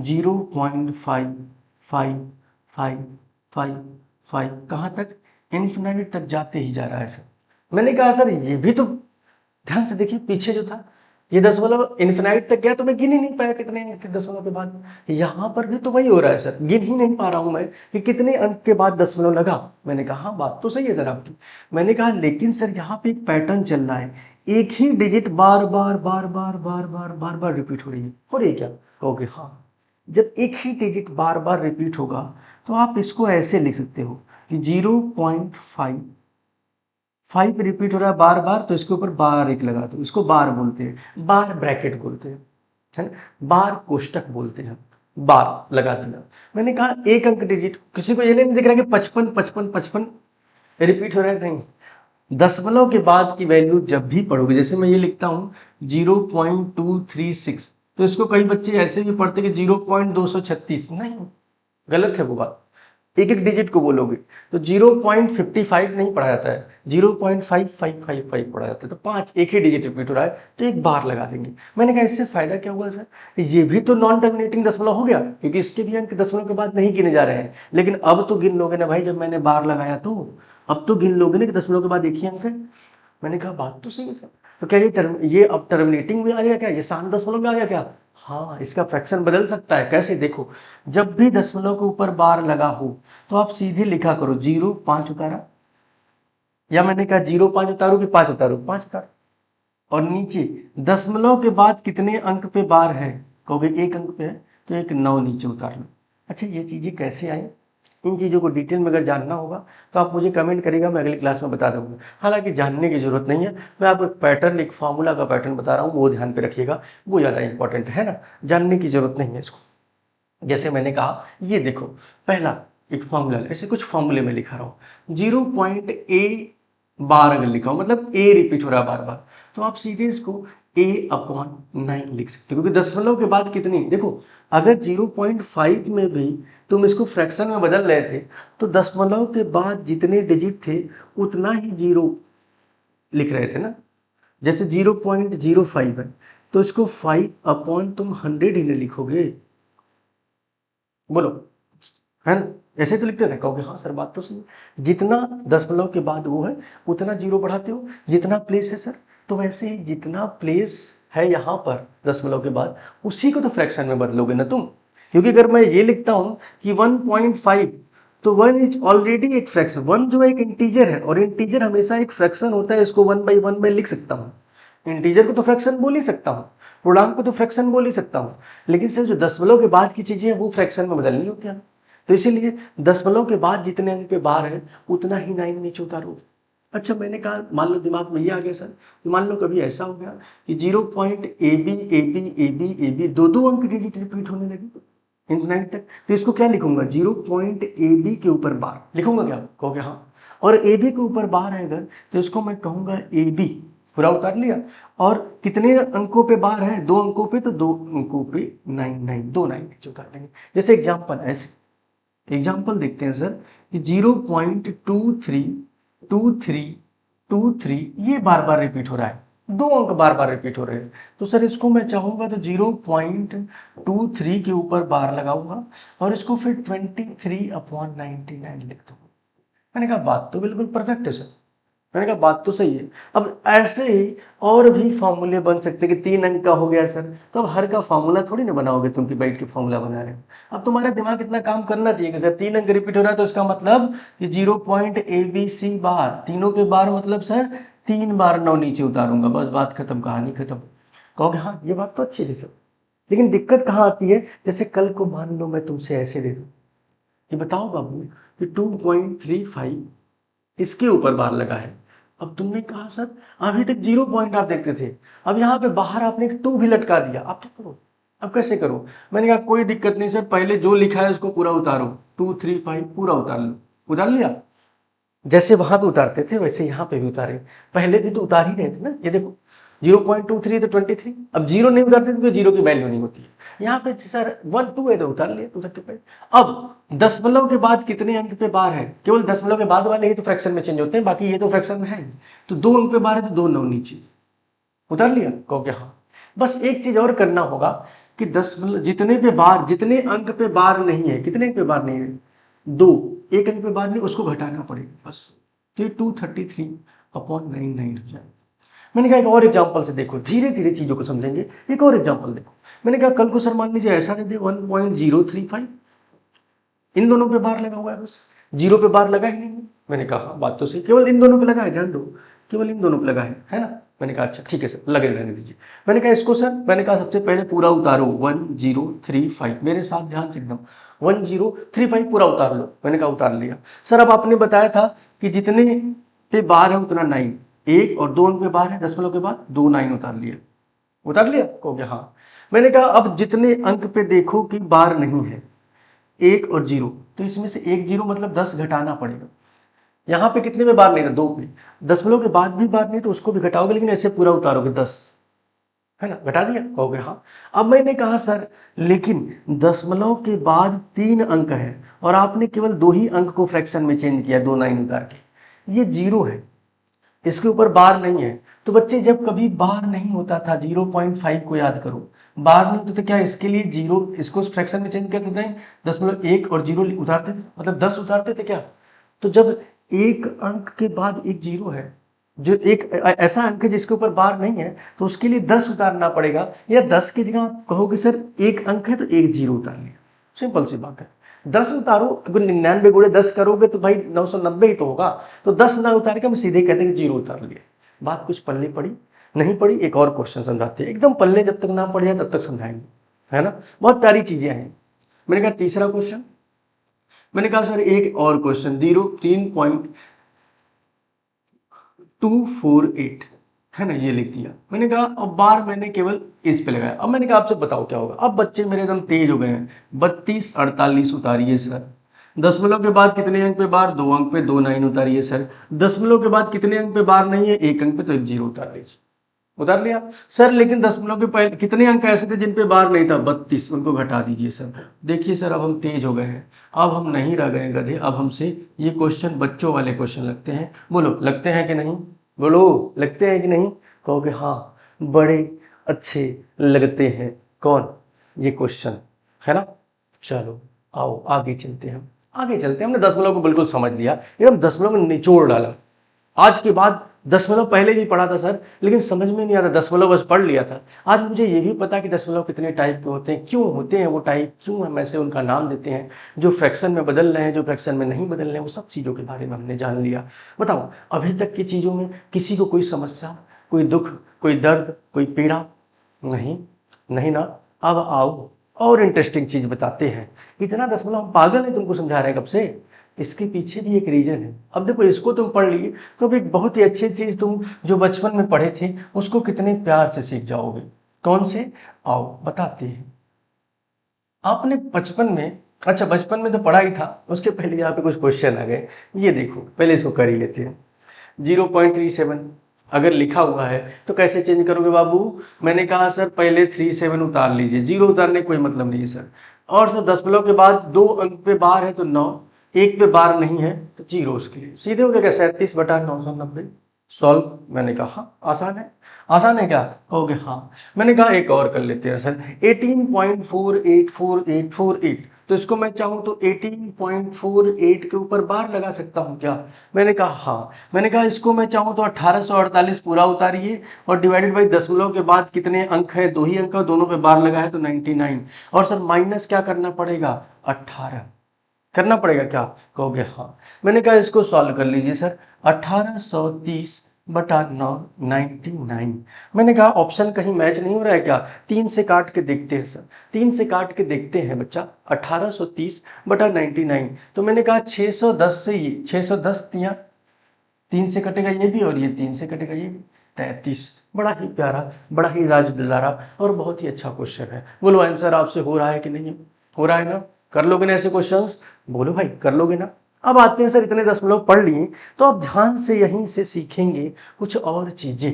0.5555 कहाँ तक, इन्फिनाइट तक जाते ही जा रहा है सर। मैंने कहा सर ये भी तो ध्यान से देखिए, पीछे जो था ये दशमलव इन्फिनाइट तक गया तो मैं गिन ही नहीं पाया कितने अंक थे दशमलव के बाद। यहाँ पर भी तो वही हो रहा है सर, गिन ही नहीं पा रहा हूं मैं कि कितने अंक के बाद दशमलव लगा। मैंने कहा हाँ, बात तो सही है सर आपकी। मैंने कहा लेकिन सर यहाँ पे एक पैटर्न चल रहा है, एक ही डिजिट बार बार बार बार बार बार बार बार रिपीट हो रही है क्या? कहोगे हाँ। जब एक ही डिजिट बार बार रिपीट होगा तो आप इसको ऐसे लिख सकते हो कि 0.5 रिपीट हो रहा है बार बार, तो इसके ऊपर बार एक लगा दो, इसको बार बोलते हैं, बार ब्रैकेट बोलते हैं, है ना, बार कोष्टक बोलते हैं, बार लगा दिया। मैंने कहा एक अंक डिजिट, किसी को ये नहीं दिख रहा कि 55 रिपीट हो रहा है, नहीं। दशमलव के बाद की वैल्यू जब भी पढ़ोगे, जैसे मैं ये लिखता हूँ 0.236, तो इसको कई बच्चे ऐसे भी पढ़ते कि 0.236, नहीं, गलत है वो बात। एक एक डिजिट को बोलोगे तो 0.55 नहीं पढ़ा जाता है, 0.5555 पढ़ा जाता है। तो 5 एक ही डिजिट रिपीट हो रहा है तो एक बार लगा देंगे। मैंने कहा इससे फायदा क्या हुआ सर, ये भी तो नॉन टर्मिनेटिंग दशमलव हो गया क्योंकि इसके भी अंक दशमलव के बाद नहीं गिने जा रहे हैं। लेकिन अब तो गिन लोगे ना भाई, जब मैंने बार लगाया तो अब तो गिन लोगे ना कि दशमलव के बाद एक ही अंक है। मैंने कहा बात तो सही है सर। तो क्या ये अब टर्मिनेटिंग में आ गया क्या, ये शांत दशमलव में आ गया क्या? हाँ, इसका फ्रैक्शन बदल सकता है। कैसे? देखो, जब भी दशमलव के ऊपर बार लगा हो तो आप सीधे लिखा करो 0.5 उतारा, या मैंने कहा 0.5 उतारो कि 5 उतारो, 5 उतारो। और नीचे दशमलव के बाद कितने अंक पे बार है, कहोगे एक अंक पे है तो एक 9 नीचे उतार लो। अच्छा, ये चीजें कैसे आई, इन चीज़ों को डिटेल में अगर जानना होगा तो आप मुझे कमेंट करिएगा, मैं अगली क्लास में बता दूंगा। हालांकि जानने की जरूरत नहीं है, मैं आपको एक पैटर्न, एक फार्मूला का पैटर्न बता रहा हूँ, वो ध्यान पे रखिएगा, वो ज़्यादा इंपॉर्टेंट है ना, जानने की जरूरत नहीं है इसको। जैसे मैंने कहा, ये देखो पहला एक फार्मूला, ऐसे कुछ फार्मूले में लिखा रहा हूँ, 0.a बार अगर लिखा हो मतलब a रिपीट हो रहा है बार बार, तो आप सीधे इसको a/9 लिख सकते हो, क्योंकि दशमलव के बाद कितनी, देखो अगर 0.5 में भी तुम इसको फ्रैक्शन में बदल रहे थे तो दशमलव के बाद जितने डिजिट थे उतना ही जीरो लिख रहे थे ना। जैसे 0.05 है तो इसको 5 तुम 100 ही नहीं लिखोगे, बोलो, है ना? ऐसे तो लिखते थे, कहोगे हाँ सर बात तो सही है, जितना दशमलव के बाद वो है उतना जीरो बढ़ाते हो, जितना प्लेस है सर, तो वैसे ही जितना प्लेस है यहाँ पर दशमलव के बाद उसी को तो फ्रैक्शन में बदलोगे ना तुम। क्योंकि अगर मैं ये लिखता हूँ कि 1.5 तो 1 इज ऑलरेडी एक फ्रैक्शन, 1 जो एक इंटीजर है और इंटीजर हमेशा एक फ्रैक्शन होता है, इसको 1/1 में लिख सकता हूँ। इंटीजर को तो फ्रैक्शन बोल ही सकता हूँ, पूर्णांक को तो फ्रैक्शन बोल ही सकता हूँ, लेकिन सर जो दशमलव के बाद की चीजें हैं वो फ्रैक्शन में बदलनी होती है। तो इसीलिए दशमलव के बाद जितने अंक पे बार है उतना ही 9 नीचे उतारो। अच्छा, मैंने कहा मान लो दिमाग में ये आ गया सर, मान लो कभी ऐसा हो गया कि 0.ab दो दो अंक डिजिट रिपीट होने लगे इनफिनाइट तक, तो इसको क्या लिखूंगा, 0.ab के ऊपर बार लिखूंगा क्या, कहोगे हाँ। और ab के ऊपर बार है अगर, तो इसको मैं कहूंगा ab, पूरा उतार लिया। और कितने अंकों पे बार है, 2 अंकों पे, तो 2 अंकों पे 9 2 9 नीचे उतार लेंगे। जैसे एग्जाम्पल, ऐसे एग्जाम्पल देखते हैं सर कि 0.232323 ये बार बार रिपीट हो रहा है, 2 अंक बार बार रिपीट हो रहे हैं, तो सर इसको मैं चाहूंगा तो 0.23 के ऊपर बार लगाऊंगा और इसको फिर 23/99 लिख दूंगा। मैंने कहा बात तो बिल्कुल परफेक्ट है सर, मैंने कहा बात तो सही है। अब ऐसे ही और भी फॉर्मूले बन सकते हैं कि 3 अंक का हो गया सर, तो अब हर का फॉर्मूला थोड़ी ना बनाओगे तुम कि बैठ के फॉर्मूला बना रहे हो। अब तुम्हारा दिमाग इतना काम करना चाहिए कि सर 3 अंक रिपीट हो रहा है तो इसका मतलब कि 0.abc बार, तीनों के बार मतलब सर 3 बार 9 नीचे उतारूंगा, बस बात खत्म, कहानी खत्म। कहोगे हाँ ये बात तो अच्छी थी सर, लेकिन दिक्कत कहाँ आती है, जैसे कल को मान लो मैं तुमसे ऐसे दे दूं कि बताओ बाबू कि 2.35 इसके ऊपर बार लगा है। अब तुमने कहा सर अभी तक 0 पॉइंट आप देखते थे, अब यहाँ पे बाहर आपने एक 2 भी लटका दिया, अब क्या करो, अब कैसे करो? मैंने कहा कोई दिक्कत नहीं सर, पहले जो लिखा है उसको पूरा उतारो, 235 पूरा उतार लो। उतार लिया, जैसे वहां पे उतारते थे वैसे यहाँ पे भी उतारे, पहले भी तो उतार ही रहे थे ना। ये देखो 0.23 तो 23, अब 0 नहीं उतारते तो 0 की वैल्यू नहीं होती है। यहाँ पे सर 1 2 है तो उतार लिए, उधर के पे। अब दशमलव के बाद कितने अंक पे बार है, केवल दशमलव के बाद वाले ही तो फ्रैक्शन में चेंज होते हैं, बाकी ये तो फ्रैक्शन में है। तो 2 अंक पे बार है तो 2 9 नीचे उतार लिया, कहो क्या हाँ। बस एक चीज और करना होगा कि दशमलव जितने पे बार, जितने अंक पे बार नहीं है, कितने अंक पे बार नहीं है, 2, एक अंक पे बार नहीं, उसको घटाना पड़ेगा बस, तो ये 233/99 हो जाएगा। मैंने कहा एक और एग्जांपल से देखो, धीरे धीरे चीजों को समझेंगे। एक और एग्जांपल देखो, मैंने कहा कल को सर मान लीजिए ऐसा दे दे 1.035, इन दोनों पे बार लगा हुआ है, बस 0 पे बार लगा ही नहीं है। मैंने कहा हाँ बात तो सही, केवल इन दोनों पे लगा है, ध्यान दो, केवल इन दोनों पे लगा है ना। मैंने कहा अच्छा ठीक है सर, लगे रहने दीजिए। मैंने कहा इसको सर, मैंने कहा सबसे पहले पूरा उतारो 1035, मेरे साथ ध्यान से एकदम, 1035 पूरा उतार लो। मैंने कहा उतार लिया। सर अब आपने बताया था कि जितने पे बार है उतना 9, 1 और 2 अंक पे बार है दशमलव के बाद, 2 9 उतार लिया, उतार लिया, हो गया हाँ। मैंने कहा अब जितने अंक पे देखो कि बार नहीं है, 1 और 0, तो इसमें से 1 0 मतलब 10 घटाना पड़ेगा। यहाँ पे कितने में बार नहीं था, 2 पे, दशमलव के बाद भी बार नहीं तो उसको भी घटाओगे, लेकिन ऐसे पूरा उतारोगे 10, है ना, घटा दिया, कहोगे हाँ। अब मैंने कहा सर लेकिन दशमलव के बाद 3 अंक है और आपने केवल 2 ही अंक को फ्रैक्शन में चेंज किया, 2 9 उतार के, ये 0 है, इसके ऊपर बार नहीं है। तो बच्चे जब कभी बार नहीं होता था, 0.5 को याद करो, बार नहीं होता तो क्या इसके लिए 0, इसको फ्रैक्शन में चेंज करते थे, 0.1 और 0 उतारते थे, मतलब 10 उतारते थे क्या। तो जब एक अंक के बाद एक 0 है, जो एक ऐसा अंक है जिसके ऊपर बार नहीं है, तो उसके लिए 10 उतारना पड़ेगा, या 10 की जगह आप कहोगे सर एक अंक है तो एक 0 उतार लिया, सिंपल सी बात है। 10 उतारो, अगर 99 गुणे 10 करोगे तो भाई 990 ही तो होगा, तो 10 ना उतार के हम सीधे कहते हैं कि 0 उतार लिए। बात कुछ पल्ले पड़ी नहीं पड़ी, एक और क्वेश्चन समझाते हैं, एकदम पल्ले जब तक ना पड़े तब तक समझाएंगे, है ना, बहुत प्यारी चीजें हैं। मैंने कहा तीसरा क्वेश्चन, मैंने कहा सर एक और क्वेश्चन, 3.248 है ना, ये लिख दिया। मैंने कहा अब बार मैंने केवल इस पे लगाया। अब मैंने कहा आपसे बताओ क्या होगा। अब बच्चे मेरे एकदम तेज हो गए हैं, 32 48 उतारिए सर। दशमलव के बाद कितने अंक पे बार, 2 अंक पे, 2 9 उतारिए सर। दशमलव के बाद कितने अंक पे बार नहीं है, 1 अंक पे, तो एक 0 उतार लीजिए। उतार लिया सर, लेकिन दशमलव के पहले कितने अंक ऐसे थे जिन पे बार नहीं था, 32, उनको घटा दीजिए सर। देखिए सर अब हम तेज हो गए हैं, अब हम नहीं रह गए गधे, अब हमसे ये क्वेश्चन बच्चों वाले क्वेश्चन लगते हैं। बोलो लगते हैं कि नहीं, बोलो लगते हैं कि नहीं, कहोगे हाँ बड़े अच्छे लगते हैं। कौन, ये क्वेश्चन, है ना। चलो आओ आगे चलते हैं, हम आगे चलते हैं। हमने दशमलव को बिल्कुल समझ लिया, एकदम दशमलव में निचोड़ डाला। आज के बाद दशमलव पहले भी पढ़ा था सर, लेकिन समझ में नहीं आता, दशमलव बस पढ़ लिया था। आज मुझे ये भी पता कि दशमलव कितने टाइप के होते हैं, क्यों होते हैं वो टाइप, क्यों हम ऐसे उनका नाम देते हैं, जो फ्रैक्शन में बदल रहे हैं, जो फ्रैक्शन में नहीं बदल रहे हैं, वो सब चीज़ों के बारे में हमने जान लिया। बताओ अभी तक की चीज़ों में किसी को कोई समस्या, कोई दुख, कोई दर्द, कोई पीड़ा, नहीं नहीं ना। अब आओ और इंटरेस्टिंग चीज़ बताते हैं। इतना दशमलव हम पागल है तुमको समझा रहे हैं कब से, इसके पीछे भी एक रीजन है। अब देखो इसको तुम पढ़ लिए तो अब एक बहुत ही अच्छी चीज तुम जो बचपन में पढ़े थे उसको कितने प्यार से सीख जाओगे। कौन से, आओ बताते हैं। आपने बचपन में, अच्छा बचपन में तो पढ़ा ही था, उसके पहले यहाँ पे कुछ क्वेश्चन आ गए। ये देखो पहले इसको कर ही लेते हैं। 0.37 अगर लिखा हुआ है तो कैसे चेंज करोगे बाबू। मैंने कहा सर पहले 37 उतार लीजिए, 0 उतारने कोई मतलब नहीं है सर। और सर दशमलव के बाद 2 अंक पे बार है तो 9, 1 पे बार नहीं है तो 0, उसके लिए सीधे हो गया क्या, 37/990 सॉल्व। मैंने कहा हाँ आसान है। आसान है क्या, कहोगे हाँ। मैंने कहा एक और कर लेते हैं सर, 18.48448, तो इसको मैं चाहूँ तो 18.48 के ऊपर बार लगा सकता हूँ क्या। मैंने कहा हाँ। मैंने कहा इसको मैं चाहूँ तो 1848 पूरा उतारिए और डिवाइडेड बाई दशमलव के बाद कितने अंक है, 2 ही अंक है, दोनों पे बार लगा है तो 99। और सर माइनस क्या करना पड़ेगा, 18 करना पड़ेगा क्या, कहोगे हाँ। मैंने कहा इसको सॉल्व कर लीजिए सर, 1830/999। मैंने कहा ऑप्शन कहीं मैच नहीं हो रहा है क्या, 3 से काट के देखते हैं सर, 3 से काट के देखते हैं बच्चा। 1830/99, तो मैंने कहा 610 से ये 610 दिया, 3 से कटेगा ये भी और ये 3 से कटेगा ये भी, 33। बड़ा ही प्यारा, बड़ा ही राज दुलारा और बहुत ही अच्छा क्वेश्चन है। बोलो आंसर आपसे हो रहा है कि नहीं, हो रहा है ना, कर लोगे ना ऐसे क्वेश्चंस, बोलो भाई कर लोगे ना। अब आते हैं सर, इतने दशमलव पढ़ लिए तो अब ध्यान से यहीं से सीखेंगे कुछ और चीजें,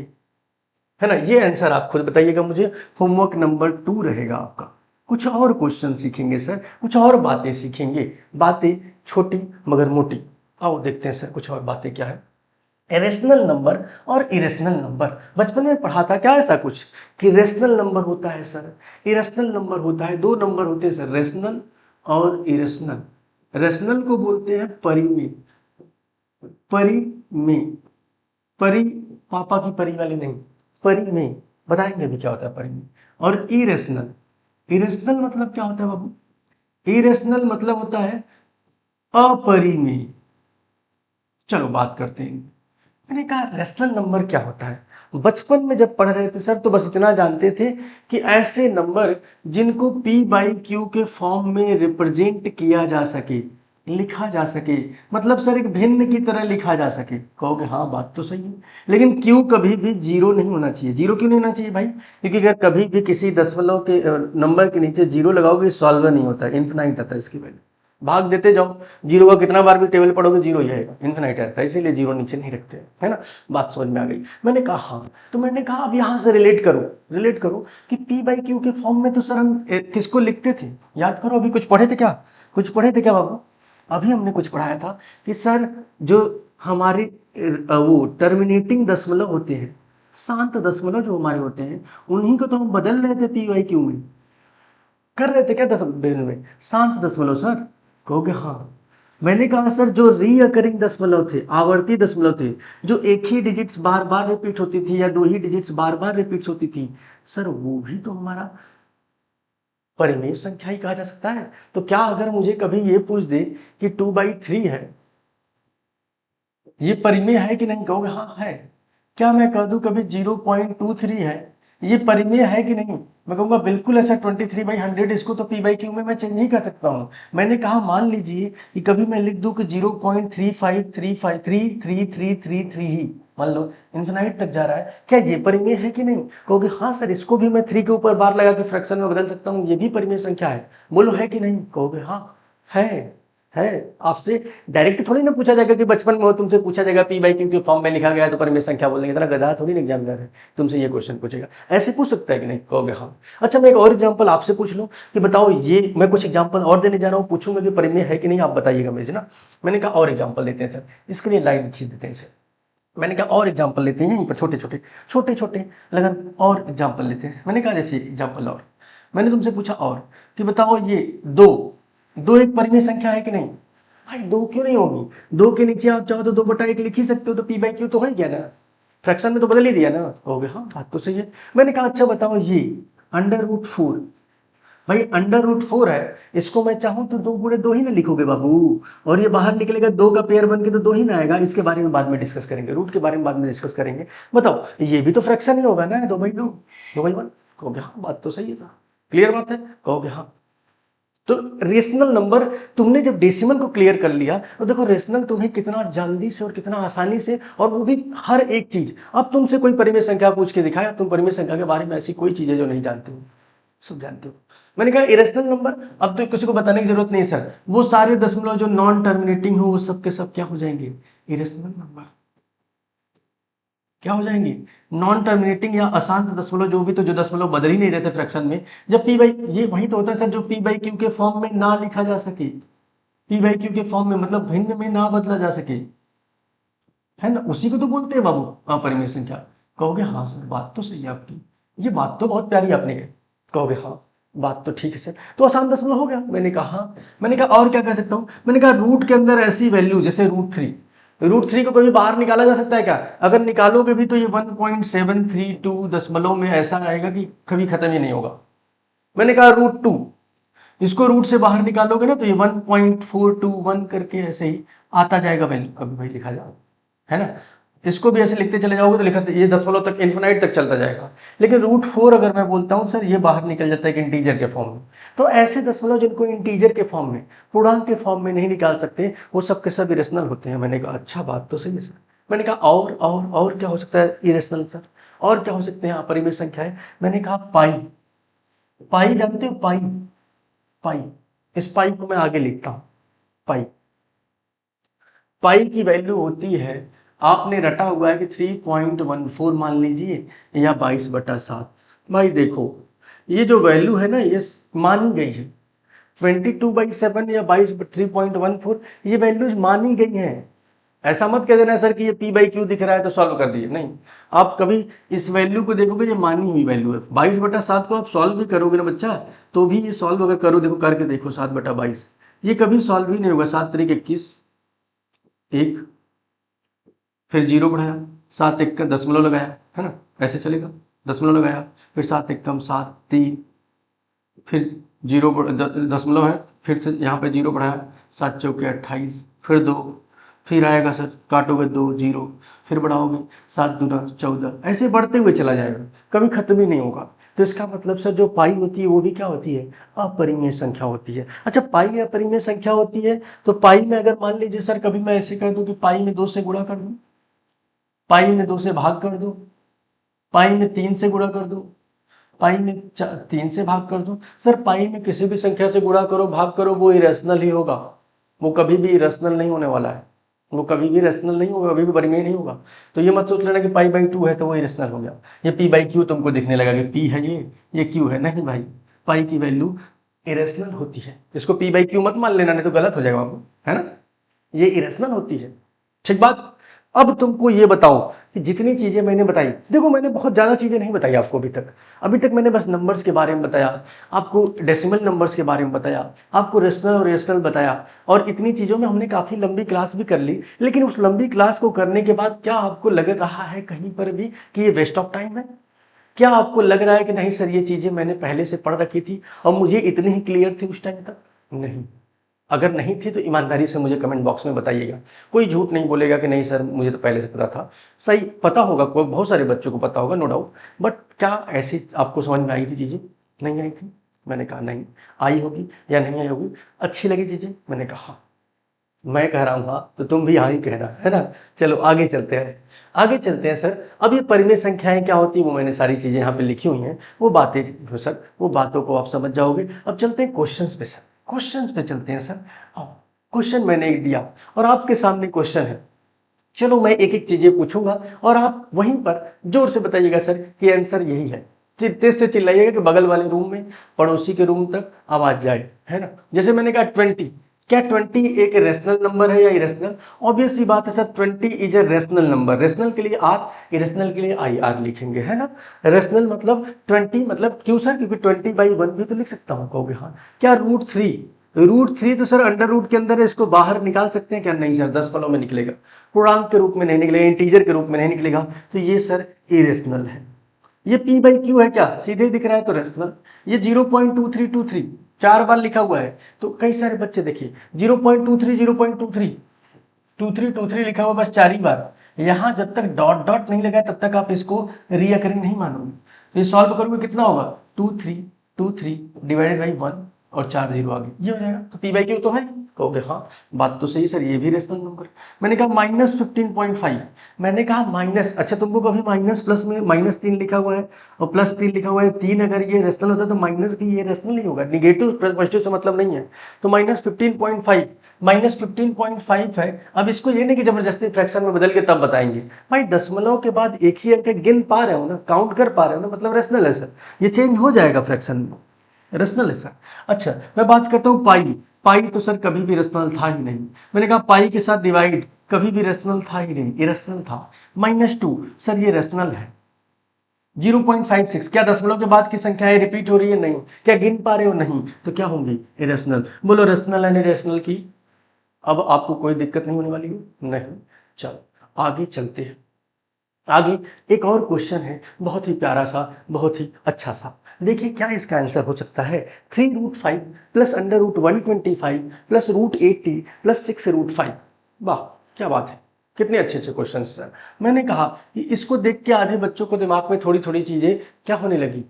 है ना। ये आंसर आप खुद बताइएगा मुझे, होमवर्क नंबर 2 रहेगा आपका। कुछ और क्वेश्चन सीखेंगे सर, कुछ और बातें सीखेंगे, बातें छोटी मगर मोटी। आओ देखते हैं सर कुछ और बातें क्या है। रेशनल नंबर और इरेशनल नंबर, बचपन में पढ़ा था क्या ऐसा कुछ कि रेशनल नंबर होता है सर, इरेशनल नंबर होता है, 2 नंबर होते हैं सर, रेशनल और इरेशनल। रेशनल को बोलते हैं परिमेय, परिमेय, परि पापा की परि वाले नहीं, परिमेय, बताएंगे भी क्या होता है परिमेय। और इरेशनल, इरेशनल मतलब क्या होता है बाबू, इरेशनल मतलब होता है अपरिमेय। चलो बात करते हैं। मैंने कहा रेशनल नंबर क्या होता है। बचपन में जब पढ़ रहे थे सर तो बस इतना जानते थे कि ऐसे नंबर जिनको p/q के फॉर्म में रिप्रेजेंट किया जा सके, लिखा जा सके, मतलब सर एक भिन्न की तरह लिखा जा सके। कहोगे हाँ बात तो सही है, लेकिन q कभी भी 0 नहीं होना चाहिए। 0 क्यों नहीं होना चाहिए भाई, क्योंकि अगर कभी भी किसी दशमलव के नंबर के नीचे 0 लगाओगे सॉल्वर नहीं होता, इन्फिनाइट आता है इसकी वैल्यू। भाग देते जाओ, जीरो का कितना बार भी टेबल पढ़ोगे जीरो ही आएगा, इन्फिनाइट रहता है, इसीलिए जीरो नीचे नहीं रखते हैं, है ना। बात समझ में आ गई। मैंने कहा हाँ, तो मैंने कहा अब यहाँ से रिलेट करो कि पी बाई क्यू के फॉर्म में तो सर हम किसको लिखते थे, याद करो, अभी कुछ पढ़े थे क्या, बाबू, अभी हमने कुछ पढ़ाया था कि सर जो हमारे वो टर्मिनेटिंग दशमलव होते हैं, शांत दशमलव जो हमारे होते हैं, उन्हीं को तो हम बदल रहे थे पी वाई क्यू में, कर रहे थे क्या दशमलव में, शांत दशमलव सर, कहोगे हाँ। मैंने कहा सर जो रीअकरिंग दशमलव थे, आवर्ती दशमलव थे, जो एक ही डिजिट्स बार बार रिपीट होती थी या दो ही डिजिट्स बार बार रिपीट होती थी, सर वो भी तो हमारा परिमेय संख्या ही कहा जा सकता है। तो क्या अगर मुझे कभी ये पूछ दे कि 2/3 है, ये परिमेय है कि नहीं, कहोगे हाँ है। क्या मैं कह दूं कभी 0.23 है, ये परिमेय है कि नहीं, मैं कहूंगा बिल्कुल ऐसा। 23/100 इसको तो पी बाई क्यू में मैं चेंज ही कर सकता हूँ। मैंने कहा मान लीजिए कि कभी मैं लिख दूं कि 0.35333333 ही मान लो इन्फिनाइट तक जा रहा है, क्या ये परिमेय है कि नहीं, कहोगे हाँ सर, इसको भी मैं 3 के ऊपर बार लगा के फ्रैक्शन में बदल सकता हूँ, ये भी परिमेय संख्या है, बोलो है कि नहीं, कहोगे हाँ है। आपसे डायरेक्ट थोड़ी ना पूछा जाएगा कि बचपन में हो तुमसे पूछा जाएगा पी बाई क्यू के फॉर्म में लिखा गया है तो परिमेय संख्या बोलेंगे, इतना गधा थोड़ी ना एग्जामिनर है तुमसे ये क्वेश्चन पूछेगा, ऐसे पूछ सकता है कि नहीं, कहोगे हाँ। अच्छा मैं एक और एग्जांपल आपसे पूछ लूं कि बताओ, ये मैं कुछ एग्जांपल और देने जा रहा हूँ, पूछूंगा कि परिमेय है कि नहीं, आप बताइएगा मुझे ना। मैंने कहा और एग्जाम्पल लेते हैं सर, इसके लिए लाइन खींच देते हैं इसे। मैंने कहा और एग्जाम्पल लेते हैं यहीं पर, छोटे छोटे लगन और एग्जाम्पल लेते हैं। मैंने कहा जैसे एग्जाम्पल, और मैंने तुमसे पूछा और कि बताओ ये दो दो एक परिमेय संख्या है कि नहीं, भाई दो क्यों नहीं होगी, दो के नीचे आप चाहो तो 2/1 लिख ही सकते हो, तो पी बाई क्यू तो हो ही गया ना, फ्रैक्शन में तो बदल ही दिया ना, हो गया, हाँ बात तो सही है। मैंने कहा अच्छा बताओ ये √4, भाई √4 है, इसको मैं चाहूं तो 2 × 2 ही ना लिखोगे बाबू, और ये बाहर निकलेगा 2 का पेयर बन के तो 2 ही ना आएगा, इसके बारे में बाद में डिस्कस करेंगे, रूट के बारे में बाद में डिस्कस करेंगे। बताओ ये भी तो फ्रैक्शन ही होगा ना, 2/2, 2/1, कहोगे हाँ बात तो सही है सर, क्लियर बात है, कहोगे हाँ। तो रेशनल नंबर, तुमने जब डेसिमल को क्लियर कर लिया तो देखो रेशनल तुम्हें कितना जल्दी से और कितना आसानी से, और वो भी हर एक चीज। अब तुमसे कोई परिमेय संख्या पूछ के दिखाया, तुम परिमेय संख्या के बारे में ऐसी कोई चीज है जो नहीं जानते हो, सब जानते हो। मैंने कहा इरेशनल नंबर, अब तो किसी को बताने की जरूरत नहीं सर, वो सारे दशमलव जो नॉन टर्मिनेटिंग हो वो सब के सब क्या हो जाएंगे, इरेशनल नंबर, क्या हो जाएंगे, नॉन टर्मिनेटिंग या अशांत दशमलव, जो भी, तो जो दशमलव बदल ही नहीं रहते फ्रैक्शन में, जब पी बाई, ये वही तो होता है सर जो पी बाई क्यू के फॉर्म में ना लिखा जा सके, पी बाई क्यू के फॉर्म में मतलब भिन्न में ना बदला जा सके, है ना, उसी को तो बोलते हैं बाबू अपरिमेय संख्या। कहोगे हाँ सर बात तो सही है आपकी, ये बात तो बहुत प्यारी आपने कही, कहोगे हाँ बात तो ठीक है सर, तो आसान दशमलव हो गया। मैंने कहा हाँ। मैंने कहा और क्या कह सकता हूँ, मैंने कहा रूट के अंदर ऐसी वैल्यू जैसे √3 को कभी बाहर निकाला जा सकता है क्या, अगर निकालोगे भी तो ये 1.732 दशमलव में ऐसा आएगा कि कभी खत्म ही नहीं होगा। मैंने कहा √2, इसको रूट से बाहर निकालोगे ना तो ये 1.421 करके ऐसे ही आता जाएगा वैल्यू, कभी भाई लिखा जाए, है ना, इसको भी ऐसे लिखते चले जाओगे तो लिखा ये दशमलव तक इन्फिनाइट तक चलता जाएगा। लेकिन √4 अगर मैं बोलता हूँ सर ये बाहर निकल जाता है कि इंटीजर के फॉर्म में, तो ऐसे दशमलव जिनको इंटीजर के फॉर्म में, पूर्णांक के फॉर्म में नहीं निकाल सकते, वो सब के सब इरेशनल होते हैं। मैंने कहा अच्छा बात तो सही है सर। मैंने कहा और क्या हो सकता है इरेशनल सर, और क्या हो सकते हैं अपरिमेय संख्याएं। मैंने कहा पाई, पाई जानते हो, पाई, पाई, इस पाई को मैं आगे लिखता हूं, पाई, पाई की वैल्यू होती है, आपने रटा हुआ है कि 3.14 मान लीजिए, या 22/7। भाई देखो ये जो वैल्यू है ना ये मानी गई है, 22/7 या 3.14 ये वैल्यूज मानी गई हैं। ऐसा मत कह देना सर कि ये पी बाई क्यू दिख रहा है तो सॉल्व कर दिए, नहीं, आप कभी इस वैल्यू को देखोगे, ये मानी हुई वैल्यू है। 22/7 को आप सॉल्व भी करोगे ना बच्चा, तो भी ये सॉल्व अगर करो, देखो करके देखो, 7/22 ये कभी सॉल्व ही नहीं होगा। 7×3 = 21, एक, फिर जीरो बढ़ाया, 7 का दशमलव लगाया, है ना, ऐसे चलेगा, दशमलव लगाया, फिर 7 × 3, फिर जीरो दशमलव है, फिर से यहाँ पे जीरो बढ़ाया, 7×4 = 28, फिर 2, फिर आएगा सर, काटोगे 2 जीरो, फिर बढ़ाओगे 7×2 = 14, ऐसे बढ़ते हुए चला जाएगा, कभी खत्म ही नहीं होगा। तो इसका मतलब सर जो पाई होती है वो भी क्या होती है, अपरिमेय संख्या होती है। अच्छा पाई अपरिमेय संख्या होती है, तो पाई में अगर मान लीजिए सर कभी मैं ऐसे कर दूं कि पाई में 2 से गुणा कर दूं, पाई में 2 से भाग कर दूं, पाई में 3 से गुणा कर दूं, पाई में 3 से भाग कर दो। सर पाई में किसी भी संख्या से गुणा करो भाग करो वो इरेशनल ही होगा, वो कभी भी इरेशनल नहीं होने वाला है, वो कभी भी रेशनल नहीं होगा, कभी भी परिमेय नहीं होगा। तो ये मत सोच लेना कि पाई बाई 2 है तो वो इरेशनल हो गया, ये पी बाई क्यू तुमको दिखने लगा कि पी है ये क्यू है, नहीं भाई, पाई की वैल्यू इरेशनल होती है। इसको पी बाई क्यू मत मान लेना, नहीं तो गलत हो जाएगा आपको, है ना, ये इरेशनल होती है। ठीक बात। अब तुमको ये बताओ कि जितनी चीजें मैंने बताई, देखो मैंने बहुत ज्यादा चीजें नहीं बताई आपको अभी तक, अभी तक मैंने बस नंबर्स के बारे में बताया, आपको डेसिमल नंबर्स के बारे में बताया, आपको रेशनल और रेशनल बताया, और इतनी चीजों में हमने काफी लंबी क्लास भी कर ली। लेकिन उस लंबी क्लास को करने के बाद क्या आपको लग रहा है कहीं पर भी कि ये वेस्ट ऑफ टाइम है? क्या आपको लग रहा है कि नहीं सर ये चीजें मैंने पहले से पढ़ रखी थी और मुझे इतनी ही क्लियर थी उस टाइम तक? नहीं। अगर नहीं थी तो ईमानदारी से मुझे कमेंट बॉक्स में बताइएगा, कोई झूठ नहीं बोलेगा कि नहीं सर मुझे तो पहले से पता था। सही पता होगा, कोई बहुत सारे बच्चों को पता होगा नो डाउट, बट क्या ऐसी आपको समझ में आई थी चीज़ें? नहीं आई थी? मैंने कहा नहीं आई होगी या नहीं आई होगी। अच्छी लगी चीज़ें? मैंने कहा हाँ। मैं कह रहा हूँ हाँ तो तुम भी हाँ ही कहना, है ना। चलो आगे चलते हैं, आगे चलते हैं सर। अब ये परिमेय संख्याएं क्या होती है वो मैंने सारी चीज़ें यहाँ पे लिखी हुई हैं, वो बातें जो सर वो बातों को आप समझ जाओगे। अब चलते हैं क्वेश्चंस पे सर, क्वेश्चंस पे चलते हैं सर। हाँ, क्वेश्चन मैंने एक दिया और आपके सामने क्वेश्चन है, चलो मैं एक एक चीजें पूछूंगा और आप वहीं पर जोर से बताइएगा सर कि आंसर यही है। तेज से चिल्लाइएगा कि बगल वाले रूम में पड़ोसी के रूम तक आवाज जाए, है ना। जैसे मैंने कहा 20, क्या 20 एक रेशनल नंबर है या इरेशनल? ऑब्वियस सी बात है sir, 20 is a rational number. Rational के लिए आर, इरेशनल के लिए आई आर लिखेंगे, है ना। रेशनल मतलब 20 मतलब क्यों सर? क्योंकि 20/1 भी तो लिख सकता हूँ, कहोगे हाँ। क्या √3? √3 तो सर अंडर रूट के अंदर है, इसको बाहर निकाल सकते हैं क्या? नहीं सर, 10 फलों में निकलेगा, पूर्णांक के रूप में नहीं निकलेगा, इंटीजर के रूप में नहीं निकलेगा, तो ये सर इरेशनल है। ये पी बाई क्यू है क्या? सीधे दिख रहा है तो रेशनल। ये 0.2323 4 बार लिखा हुआ है, तो कई सारे बच्चे देखिए 0.23 0.23 2323 लिखा हुआ बस 4 ही बार। यहां जब तक डॉट डॉट नहीं लगा तब तक आप इसको रीअकरिंग नहीं मानोगे। तो ये सॉल्व करोगे कितना होगा? 2323 डिवाइडेड बाई 1 और 4 जीरो आ गए, ये हो जाएगा। तो पी बाई क्यू तो है ही, कहोगे हाँ बात तो सही सर, ये भी रेशनल नंबर। मैंने कहा -15.5, मैंने कहा माइनस, अच्छा तुमको कभी माइनस प्लस में -3 लिखा हुआ है और +3 लिखा हुआ है, 3 अगर ये रेशनल होता है तो माइनस भी ये रेशनल ही होगा, निगेटिव पॉजिटिव से मतलब नहीं है। तो -15.5 -15.5 है। अब इसको ये नहीं कि जबरदस्ती फ्रैक्शन में बदल के तब बताएंगे, भाई दशमलव के बाद एक ही अंक गिन पा रहे हो ना, काउंट कर पा रहे हो ना, मतलब रेशनल है सर, ये चेंज हो जाएगा फ्रैक्शन में, रेशनल है सर। अच्छा मैं बात करता हूँ पाई, पाई तो सर कभी भी रेशनल था ही नहीं। मैंने कहा पाई के साथ डिवाइड कभी भी रेशनल था ही नहीं, इरेशनल था। -2 सर ये रेशनल है। 0.56 क्या दशमलव के बाद की संख्या है, रिपीट हो रही है? नहीं। क्या गिन पा रहे हो? नहीं। तो क्या होंगी? इरेशनल। बोलो रेशनल एंड इरेशनल की अब आपको कोई दिक्कत नहीं होने वाली है? नहीं। चलो आगे चलते हैं। आगे एक और क्वेश्चन है, बहुत ही प्यारा सा, बहुत ही अच्छा सा। देखिए क्या इसका आंसर हो सकता है। 3√5 प्लस √125 प्लस √80 प्लस 6√5। वाह क्या बात है, कितने अच्छे अच्छे क्वेश्चन सर। मैंने कहा कि इसको देख के आधे बच्चों को दिमाग में थोड़ी थोड़ी चीजें क्या होने लगी,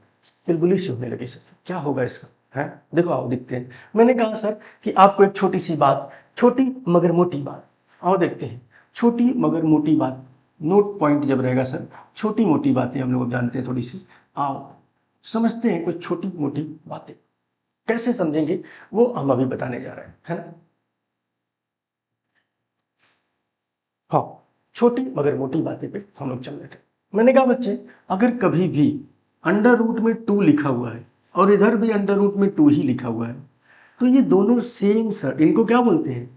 चुलबुली सी होने लगी। सर क्या होगा इसका, है देखो आओ दिखते हैं। मैंने कहा सर कि आपको एक छोटी सी बात, छोटी मगर मोटी बात, आओ देखते हैं। छोटी मगर मोटी बात, नोट पॉइंट जब रहेगा सर, छोटी मोटी बातें हम लोग जानते हैं थोड़ी सी, आओ समझते हैं कुछ छोटी मोटी बातें। कैसे समझेंगे वो हम अभी बताने जा रहे हैं, है ना। हाँ छोटी मगर मोटी बातें पे हम लोग चल रहे थे। मैंने कहा बच्चे अगर कभी भी अंडर रूट में 2 लिखा हुआ है और इधर भी अंडर रूट में 2 ही लिखा हुआ है, तो ये दोनों सेम सर, इनको क्या बोलते हैं?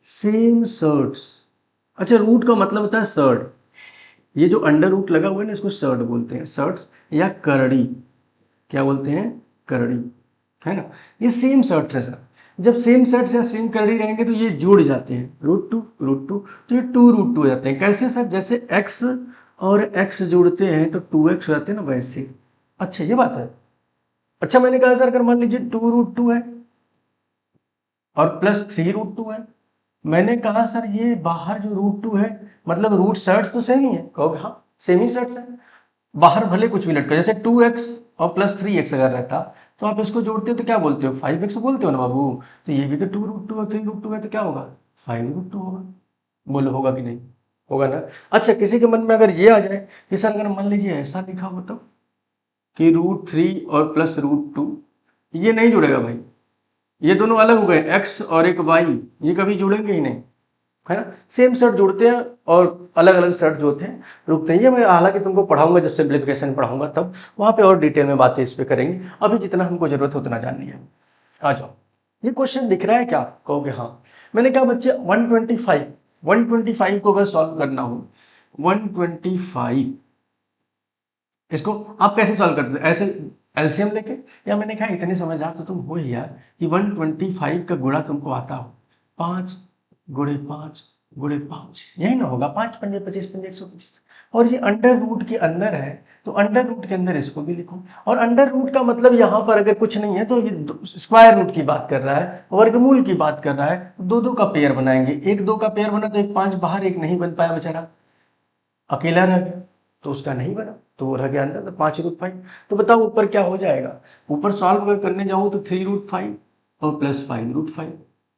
Same surds. अच्छा रूट का मतलब होता है सर्ड, ये जो अंडर रूट लगा हुआ है ना इसको सर्ड बोलते हैं, सर्ड्स या करड़ी, क्या बोलते हैं? करड़ी, है ना। ये सेम सर्ट्स है सर, जब सेम सर्ट्स या सेम करड़ी रहेंगे तो ये जुड़ जाते हैं, √2 तो ये 2√2 हो जाते हैं। कैसे सर? जैसे x और x जुड़ते हैं तो 2x हो जाते हैं ना, वैसे। अच्छा ये बात है। अच्छा मैंने कहा सर अगर मान लीजिए 2√2 है और प्लस 3√2 है, मैंने कहा सर ये बाहर जो √2 है मतलब रूट सर्ट्स तो सेम ही है, कहोगे हाँ सेम ही सर्ट्स है। बाहर भले कुछ भी लटका, जैसे 2x और प्लस 3x अगर रहता तो आप इसको जोड़ते हो तो क्या बोलते हो? 5x बोलते हो ना बाबू। तो ये भी तो 2√2 और 3√2 है तो क्या होगा? 5√2 होगा। बोलो होगा कि नहीं? होगा ना। अच्छा किसी के मन में अगर ये आ जाए कि सर अगर मान लीजिए ऐसा लिखा हो तो कि √3 और प्लस √2, ये नहीं जुड़ेगा भाई, ये दोनों अलग हो गए, x और एक y, ये कभी जुड़ेंगे ही नहीं, है ना। सेम सेट जुड़ते हैं और अलग अलग सेट जो होते हैं रुकते हैं। ये मैं हालांकि तुमको पढ़ाऊंगा, जब सिंप्लीफिकेशन पढ़ाऊंगा तब वहाँ पे और डिटेल में बातें इस पे करेंगे। अभी जितना हमको जरूरत है उतना जाननी है। आ जाओ, ये क्वेश्चन दिख रहा है क्या, कहोगे हाँ। मैंने कहा बच्चे 125 को अगर सॉल्व करना हो, 125 इसको आप कैसे सॉल्व करते हो, ऐसे एलसीएम लेके, या मैंने कहा इतने समझदार तो तुम हो ही यार कि 125 का गुणा तुमको आता हो, 5 गुणे 5 गुणे 5, यही ना होगा, 5 पंजे 25 पंजे 125। और ये अंडर रूट के अंदर है, तो अंडर रूट के अंदर इसको भी लिखो। और अंडर रूट का मतलब यहाँ पर अगर कुछ नहीं है तो ये स्क्वायर रूट की बात कर रहा है, वर्गमूल की बात कर रहा है। दो दो का पेयर बनाएंगे, एक दो का पेयर बना तो एक 5 बाहर, एक नहीं बन पाया बेचारा, अकेला रह गया, तो उसका नहीं बना, तो वो रह गया अंदर, तो 5√5। तो बताओ ऊपर क्या हो जाएगा, ऊपर सॉल्व अगर करने जाऊं तो 3√5 और प्लस 5√5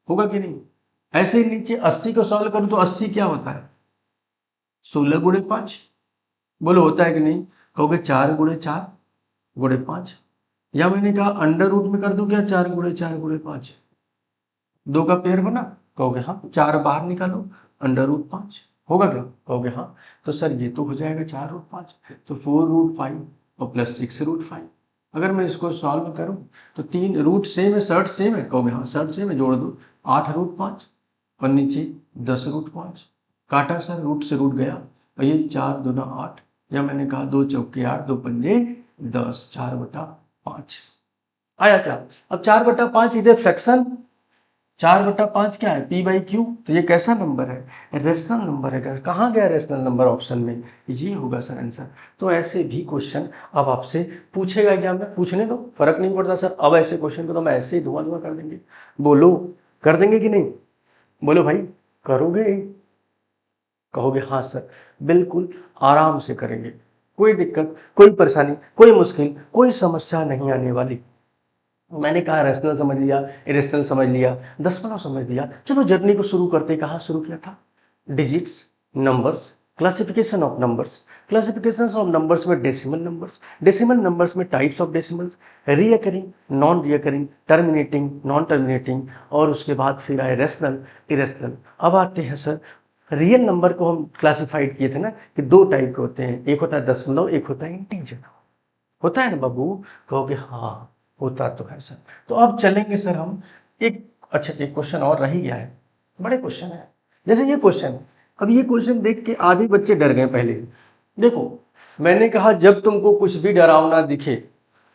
होगा कि नहीं। ऐसे ही नीचे 80 को सॉल्व करूं तो 80 क्या होता है, 16 गुणे 5, बोलो होता है कि नहीं, कहोगे 4 गुणे 4 गुणे 5, या मैंने कहा अंडर रूट में कर दूं क्या, 4 गुणे 4 गुणे 5, दो का पेयर बना, कहोगे हाँ, 4 बाहर निकालो, अंडर रूट 5 होगा क्या, कहोगे हाँ। तो सर ये तो हो जाएगा 4√5, तो 4√5 और प्लस 6√5। अगर मैं इसको सॉल्व करूं तो 3 रूट सेम है, सर्ट सेम है, कहोगे हाँ सर्ट सेम है, जोड़ दो 8√5 और नीचे 10√5, काटा सर, रूट से रूट गया, और ये 4 दूना 8, या मैंने कहा 2 चौके 8, 2 पंजे 10, 4/5 आया क्या। अब 4/5 इधर फ्रैक्शन, 4/5 क्या है, p/q, तो ये कैसा नंबर है, रेशनल नंबर है। कहाँ गया रेशनल नंबर ऑप्शन में, ये होगा सर आंसर। तो ऐसे भी क्वेश्चन अब आपसे पूछेगा एग्जाम में, पूछने दो, फर्क नहीं पड़ता सर। अब ऐसे क्वेश्चन को तो मैं ऐसे ही धुआं धुआं कर देंगे, बोलो कर देंगे कि नहीं, बोलो भाई करोगे, कहोगे हाँ सर बिल्कुल आराम से करेंगे, कोई दिक्कत, कोई परेशानी, कोई मुश्किल, कोई समस्या नहीं आने वाली। मैंने कहा रैशनल समझ लिया, इरेशनल समझ लिया, दशमलव समझ लिया, चलो जर्नी को शुरू करते। कहाँ शुरू किया था, digits, numbers, classification of numbers, classification of numbers में डेसिमल नंबर्स, डेसिमल नंबर्स में types of decimals, recurring, non recurring, terminating, non terminating, और उसके बाद फिर आए रैशनल, इरेशनल। अब आते हैं सर रियल नंबर को, हम क्लासिफाइड किए थे ना कि दो टाइप के होते हैं, एक होता है दशमलव, एक होता है इंटीजर, होता है ना बाबू, कहोगे हाँ होता तो है सर। तो अब चलेंगे सर हम एक, अच्छा एक क्वेश्चन और रह ही गया है, बड़े क्वेश्चन है, जैसे ये क्वेश्चन। अब ये क्वेश्चन देख के आधे बच्चे डर गए पहले। देखो मैंने कहा जब तुमको कुछ भी डरावना दिखे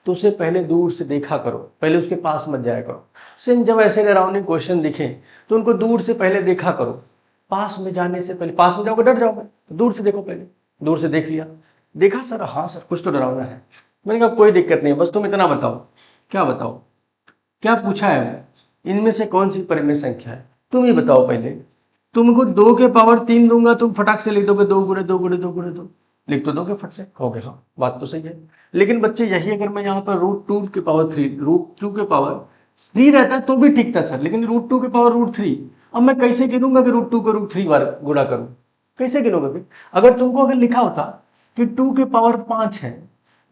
तो उसे पहले दूर से देखा करो, पहले उसके पास मत जाया करो। सेम जब ऐसे डरावने क्वेश्चन दिखे तो उनको दूर से पहले देखा करो, पास में जाने से पहले, पास में जाओगे डर जाओगे, तो दूर से देखो पहले। दूर से देख लिया, देखा सर हाँ सर कुछ तो डरावना है, मैंने कहा कोई दिक्कत नहीं, बस तुम इतना बताओ, क्या बताओ, क्या पूछा है, इनमें से कौन सी परिमेय संख्या है, तुम ही बताओ पहले। तुमको 2 के पावर 3 दूंगा, तुम फटाक से लिख दोगे 2 गुणे 2 गुणे 2 गुणे 2, लिख तो दोगे फट से, कहोगे हाँ बात तो सही है। लेकिन बच्चे यही अगर मैं यहाँ पर √2 के पावर 3, √2 के पावर 3 रहता है तो भी ठीक था सर, लेकिन √2 के पावर √3, अब मैं कैसे गिनूंगा कि √2 को √3 बार गुणा करूं, कैसे गिनोगे फिर। अगर तुमको अगर लिखा होता कि 2 के पावर 5 है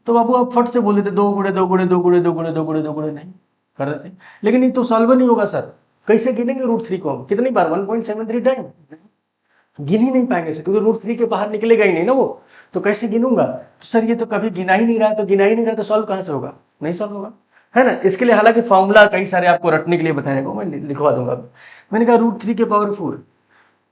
तो बाबू आप फट से बोल देते 2 गुणे 2 गुणे 2 गुणे 2 गुणे 2 गुणे 2 गुणे, नहीं कर देते। लेकिन ये तो सॉल्व नहीं होगा सर, कैसे गिनेंगे √3 को हम, कितनी बार, 1.73 टाइम, गिन ही नहीं पाएंगे सर, क्योंकि √3 के बाहर निकलेगा ही नहीं ना वो, तो कैसे गिनूंगा। तो सर ये तो कभी गिना ही नहीं रहा है, तो गिना ही नहीं रहा तो सॉल्व कहाँ से होगा, नहीं सॉल्व होगा, है ना। इसके लिए हालांकि फॉर्मूला कई सारे आपको रटने के लिए बताएगा, मैं लिखवा दूंगा। मैंने कहा √3 के पावर 4,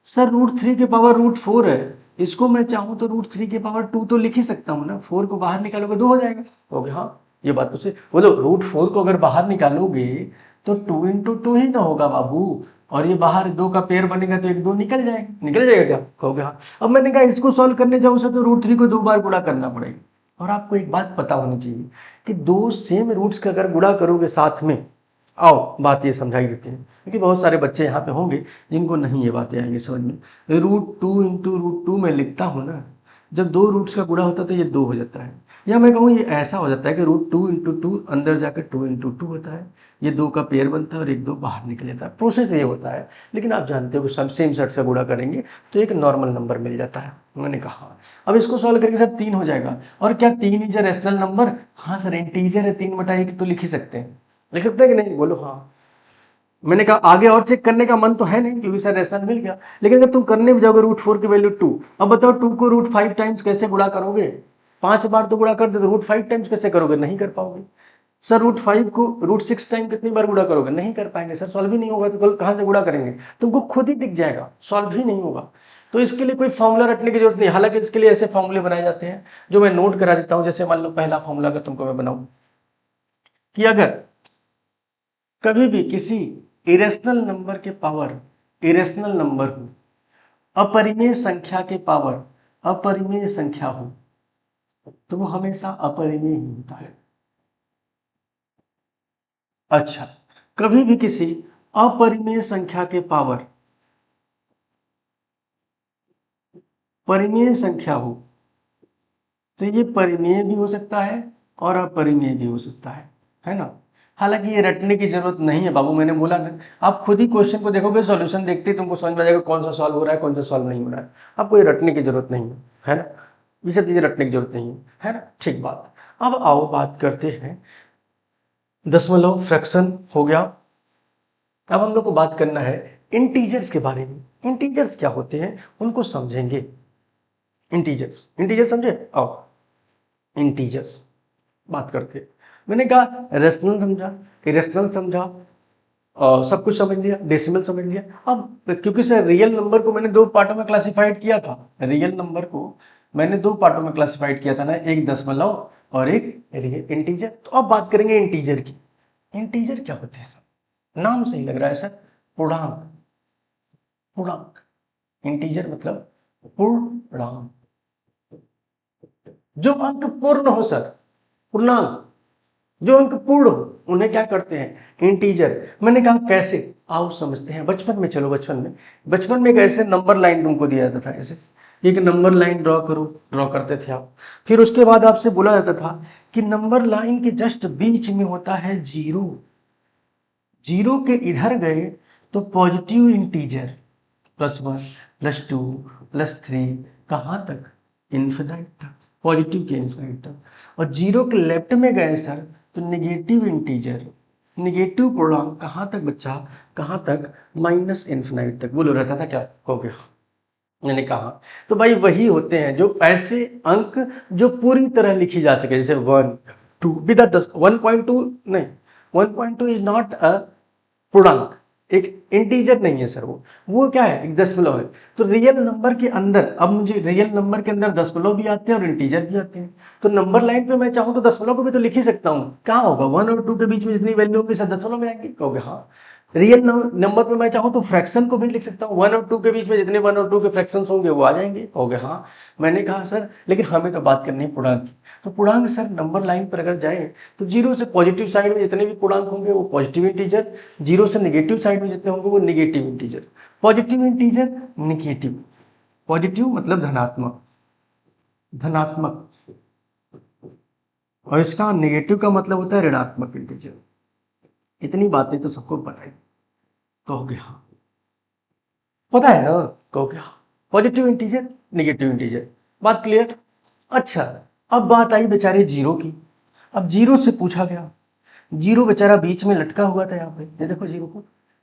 सर √3 के पावर 4 है, इसको मैं चाहूँ तो √3 के पावर 2 तो लिख ही सकता हूँ ना, 4 को बाहर निकालोगे 2 हो जाएगा, कहोगे हाँ ये बात तो सही। बोलो √4 को अगर बाहर निकालोगे तो 2 × 2 ही ना होगा बाबू, और ये बाहर 2 का पेयर बनेगा तो 1 2 निकल जाएगा, निकल जाएगा क्या, कहोगे हाँ। अब मैंने कहा इसको सॉल्व करने जाऊँ सर तो √3 को 2 बार गुणा करना पड़ेगा। और आपको एक बात पता होनी चाहिए कि दो सेम रूट्स का अगर गुणा करोगे साथ में, आओ बात ये समझाई देते हैं, क्योंकि बहुत सारे बच्चे यहाँ पे होंगे जिनको नहीं ये बातें आएंगी समझ में। √2 × √2 में लिखता हूँ ना, जब दो रूट्स का गुणा होता है तो ये 2 हो जाता है, या मैं कहूँ ये ऐसा हो जाता है कि √2 × 2 अंदर जाकर 2 × 2 होता है, ये 2 का पेयर बनता है और 1 2 बाहर निकल जाता है, प्रोसेस ये होता है। लेकिन आप जानते हो कि सब सेम सेट से गुणा करेंगे तो एक नॉर्मल नंबर मिल जाता है, मैंने कहा अब इसको सॉल्व करके सर 3 हो जाएगा। और क्या 3 इज रैशनल नंबर? हाँ सर, इंटीजर है, 3/1 तो लिख ही सकते हैं। लिख सकते हैं कि नहीं, बोलो हाँ। मैंने कहा आगे और चेक करने का मन तो है नहीं, क्योंकि सर रैशनल मिल गया। लेकिन अगर तुम करने में जाओगे √4 की वैल्यू 2, अब बताओ 2 को √5 टाइम्स कैसे गुणा करोगे? 5 बार तो गुणा कर दे, तो √5 टाइम्स कैसे करोगे? नहीं कर पाओगे। सर √5 को √6 टाइम कितनी बार गुणा करोगे? नहीं कर पाएंगे सर, सॉल्व ही नहीं होगा। तो कहां से गुणा करेंगे? तुमको खुद ही दिख जाएगा, सॉल्व ही नहीं होगा। तो इसके लिए कोई फॉर्मूला रटने की जरूरत नहीं। हालांकि इसके लिए ऐसे फॉर्मूले बनाए जाते हैं जो मैं नोट करा देता हूं। जैसे मान लो पहला फॉर्मूला अगर तुमको मैं बनाऊं कि अगर कभी भी किसी इरेशनल नंबर के पावर इरेशनल नंबर हो, अपरिमेय संख्या के पावर अपरिमेय संख्या हो, तो वो हमेशा अपरिमेय ही होता है। अच्छा, कभी भी किसी अपरिमेय संख्या के पावर परिमेय संख्या हो, तो ये परिमेय भी हो सकता है और अपरिमेय भी हो सकता है ना। हालांकि ये रटने की जरूरत नहीं है बाबू, मैंने बोला ना, आप खुद ही क्वेश्चन को देखोगे, सॉल्यूशन देखते ही तुमको समझ में आ जाएगा कौन सा सॉल्व हो रहा है, कौन सा सॉल्व नहीं हो रहा है। आपको ये रटने की जरूरत नहीं है ना, ये सब चीजें रटने की जरूरत नहीं है ना। ठीक बात। अब आओ बात करते हैं, दशमलव फ्रैक्शन हो गया। अब हम लोग को बात करना है इंटीजर्स के बारे में। इंटीजर्स क्या होते हैं उनको समझेंगे। इंटीजर्स, इंटीजर समझे? आओ इंटीजर्स बात करते हैं। मैंने कहा रेशनल समझा, इरेशनल समझा, और सब कुछ समझ लिया, डेसिमल समझ लिया। अब क्योंकि सर रियल नंबर को मैंने 2 पार्टों में क्लासिफाइड किया था, रियल नंबर को मैंने 2 पार्टों में क्लासिफाइड किया था ना, एक दशमलव और एक इंटीजर। तो अब बात करेंगे इंटीजर की। इंटीजर क्या होते हैं सर? नाम से ही लग रहा है सर, पूर्णांक। पूर्णांक, इंटीजर मतलब पूर्णांक, जो अंक पूर्ण हो सर। पूर्णांक जो अंक पूर्ण हो उन्हें क्या करते हैं? इंटीजर। मैंने कहा कैसे, आओ समझते हैं। बचपन में चलो, बचपन में एक ऐसे नंबर लाइन तुमको दिया जाता था, ऐसे एक नंबर लाइन ड्रॉ करो, ड्रॉ करते थे आप। फिर उसके बाद आपसे बोला जाता था कि नंबर लाइन के जस्ट बीच में होता है जीरो। जीरो के इधर गए तो पॉजिटिव इंटीजर, +1 +2 +3, कहाँ तक? इन्फिनाइट तक, पॉजिटिव के इन्फिनाइट तक। और जीरो के लेफ्ट में गए सर तो निगेटिव इंटीजर, निगेटिव पूर्णांक कहाँ तक बच्चा? कहाँ तक? -इन्फिनाइट तक। बोलो रहता था क्या? हो गया। मैंने कहा तो भाई वही होते हैं जो ऐसे अंक जो पूरी तरह लिखी जा सके, जैसे 1 2 विद 1.2 नहीं, 1.2 इज नॉट अ पूर्णांक, एक इंटीजर नहीं है सर। वो क्या है? एक दशमलव है। तो रियल नंबर के अंदर, अब मुझे रियल नंबर के अंदर दशमलव भी आते हैं और इंटीजर भी आते हैं। तो नंबर लाइन पे मैं चाहूँ तो दशमलव को भी तो लिख ही सकता हूँ। क्या होगा? 1 और 2 के बीच में जितनी वैल्यू होगी सब दशमलव में आएंगी। कहोगे हाँ। रियल नंबर पे मैं चाहूँ तो फ्रैक्शन को भी लिख सकता हूँ, 1 और 2 के बीच में जितने 1 और 2 के फ्रैक्शंस होंगे वो आ जाएंगे। कहोगे हाँ। मैंने कहा सर लेकिन हमें तो बात करनी है पूर्णांक की। तो पूर्णांक सर नंबर लाइन पर अगर जाए तो जीरो से पॉजिटिव साइड में जितने भी पूर्णांक होंगे वो पॉजिटिव इंटीजर, जीरो से नेगेटिव साइड में जितने होंगे वो negative integer. Positive integer, negative. Positive मतलब धनात्मक, धनात्मक, और इसका नेगेटिव का मतलब होता है ऋणात्मक इंटीजर। इतनी बातें तो सबको पता है। कहोगे हाँ, पता है ना? कहोगे हाँ। पॉजिटिव इंटीजर, नेगेटिव इंटीजर, बात क्लियर? अच्छा, अब बात आई बेचारे जीरो की। अब जीरो से पूछा गया, जीरो बेचारा बीच में लटका हुआ था यहाँ पे, ये देखो जीरो को,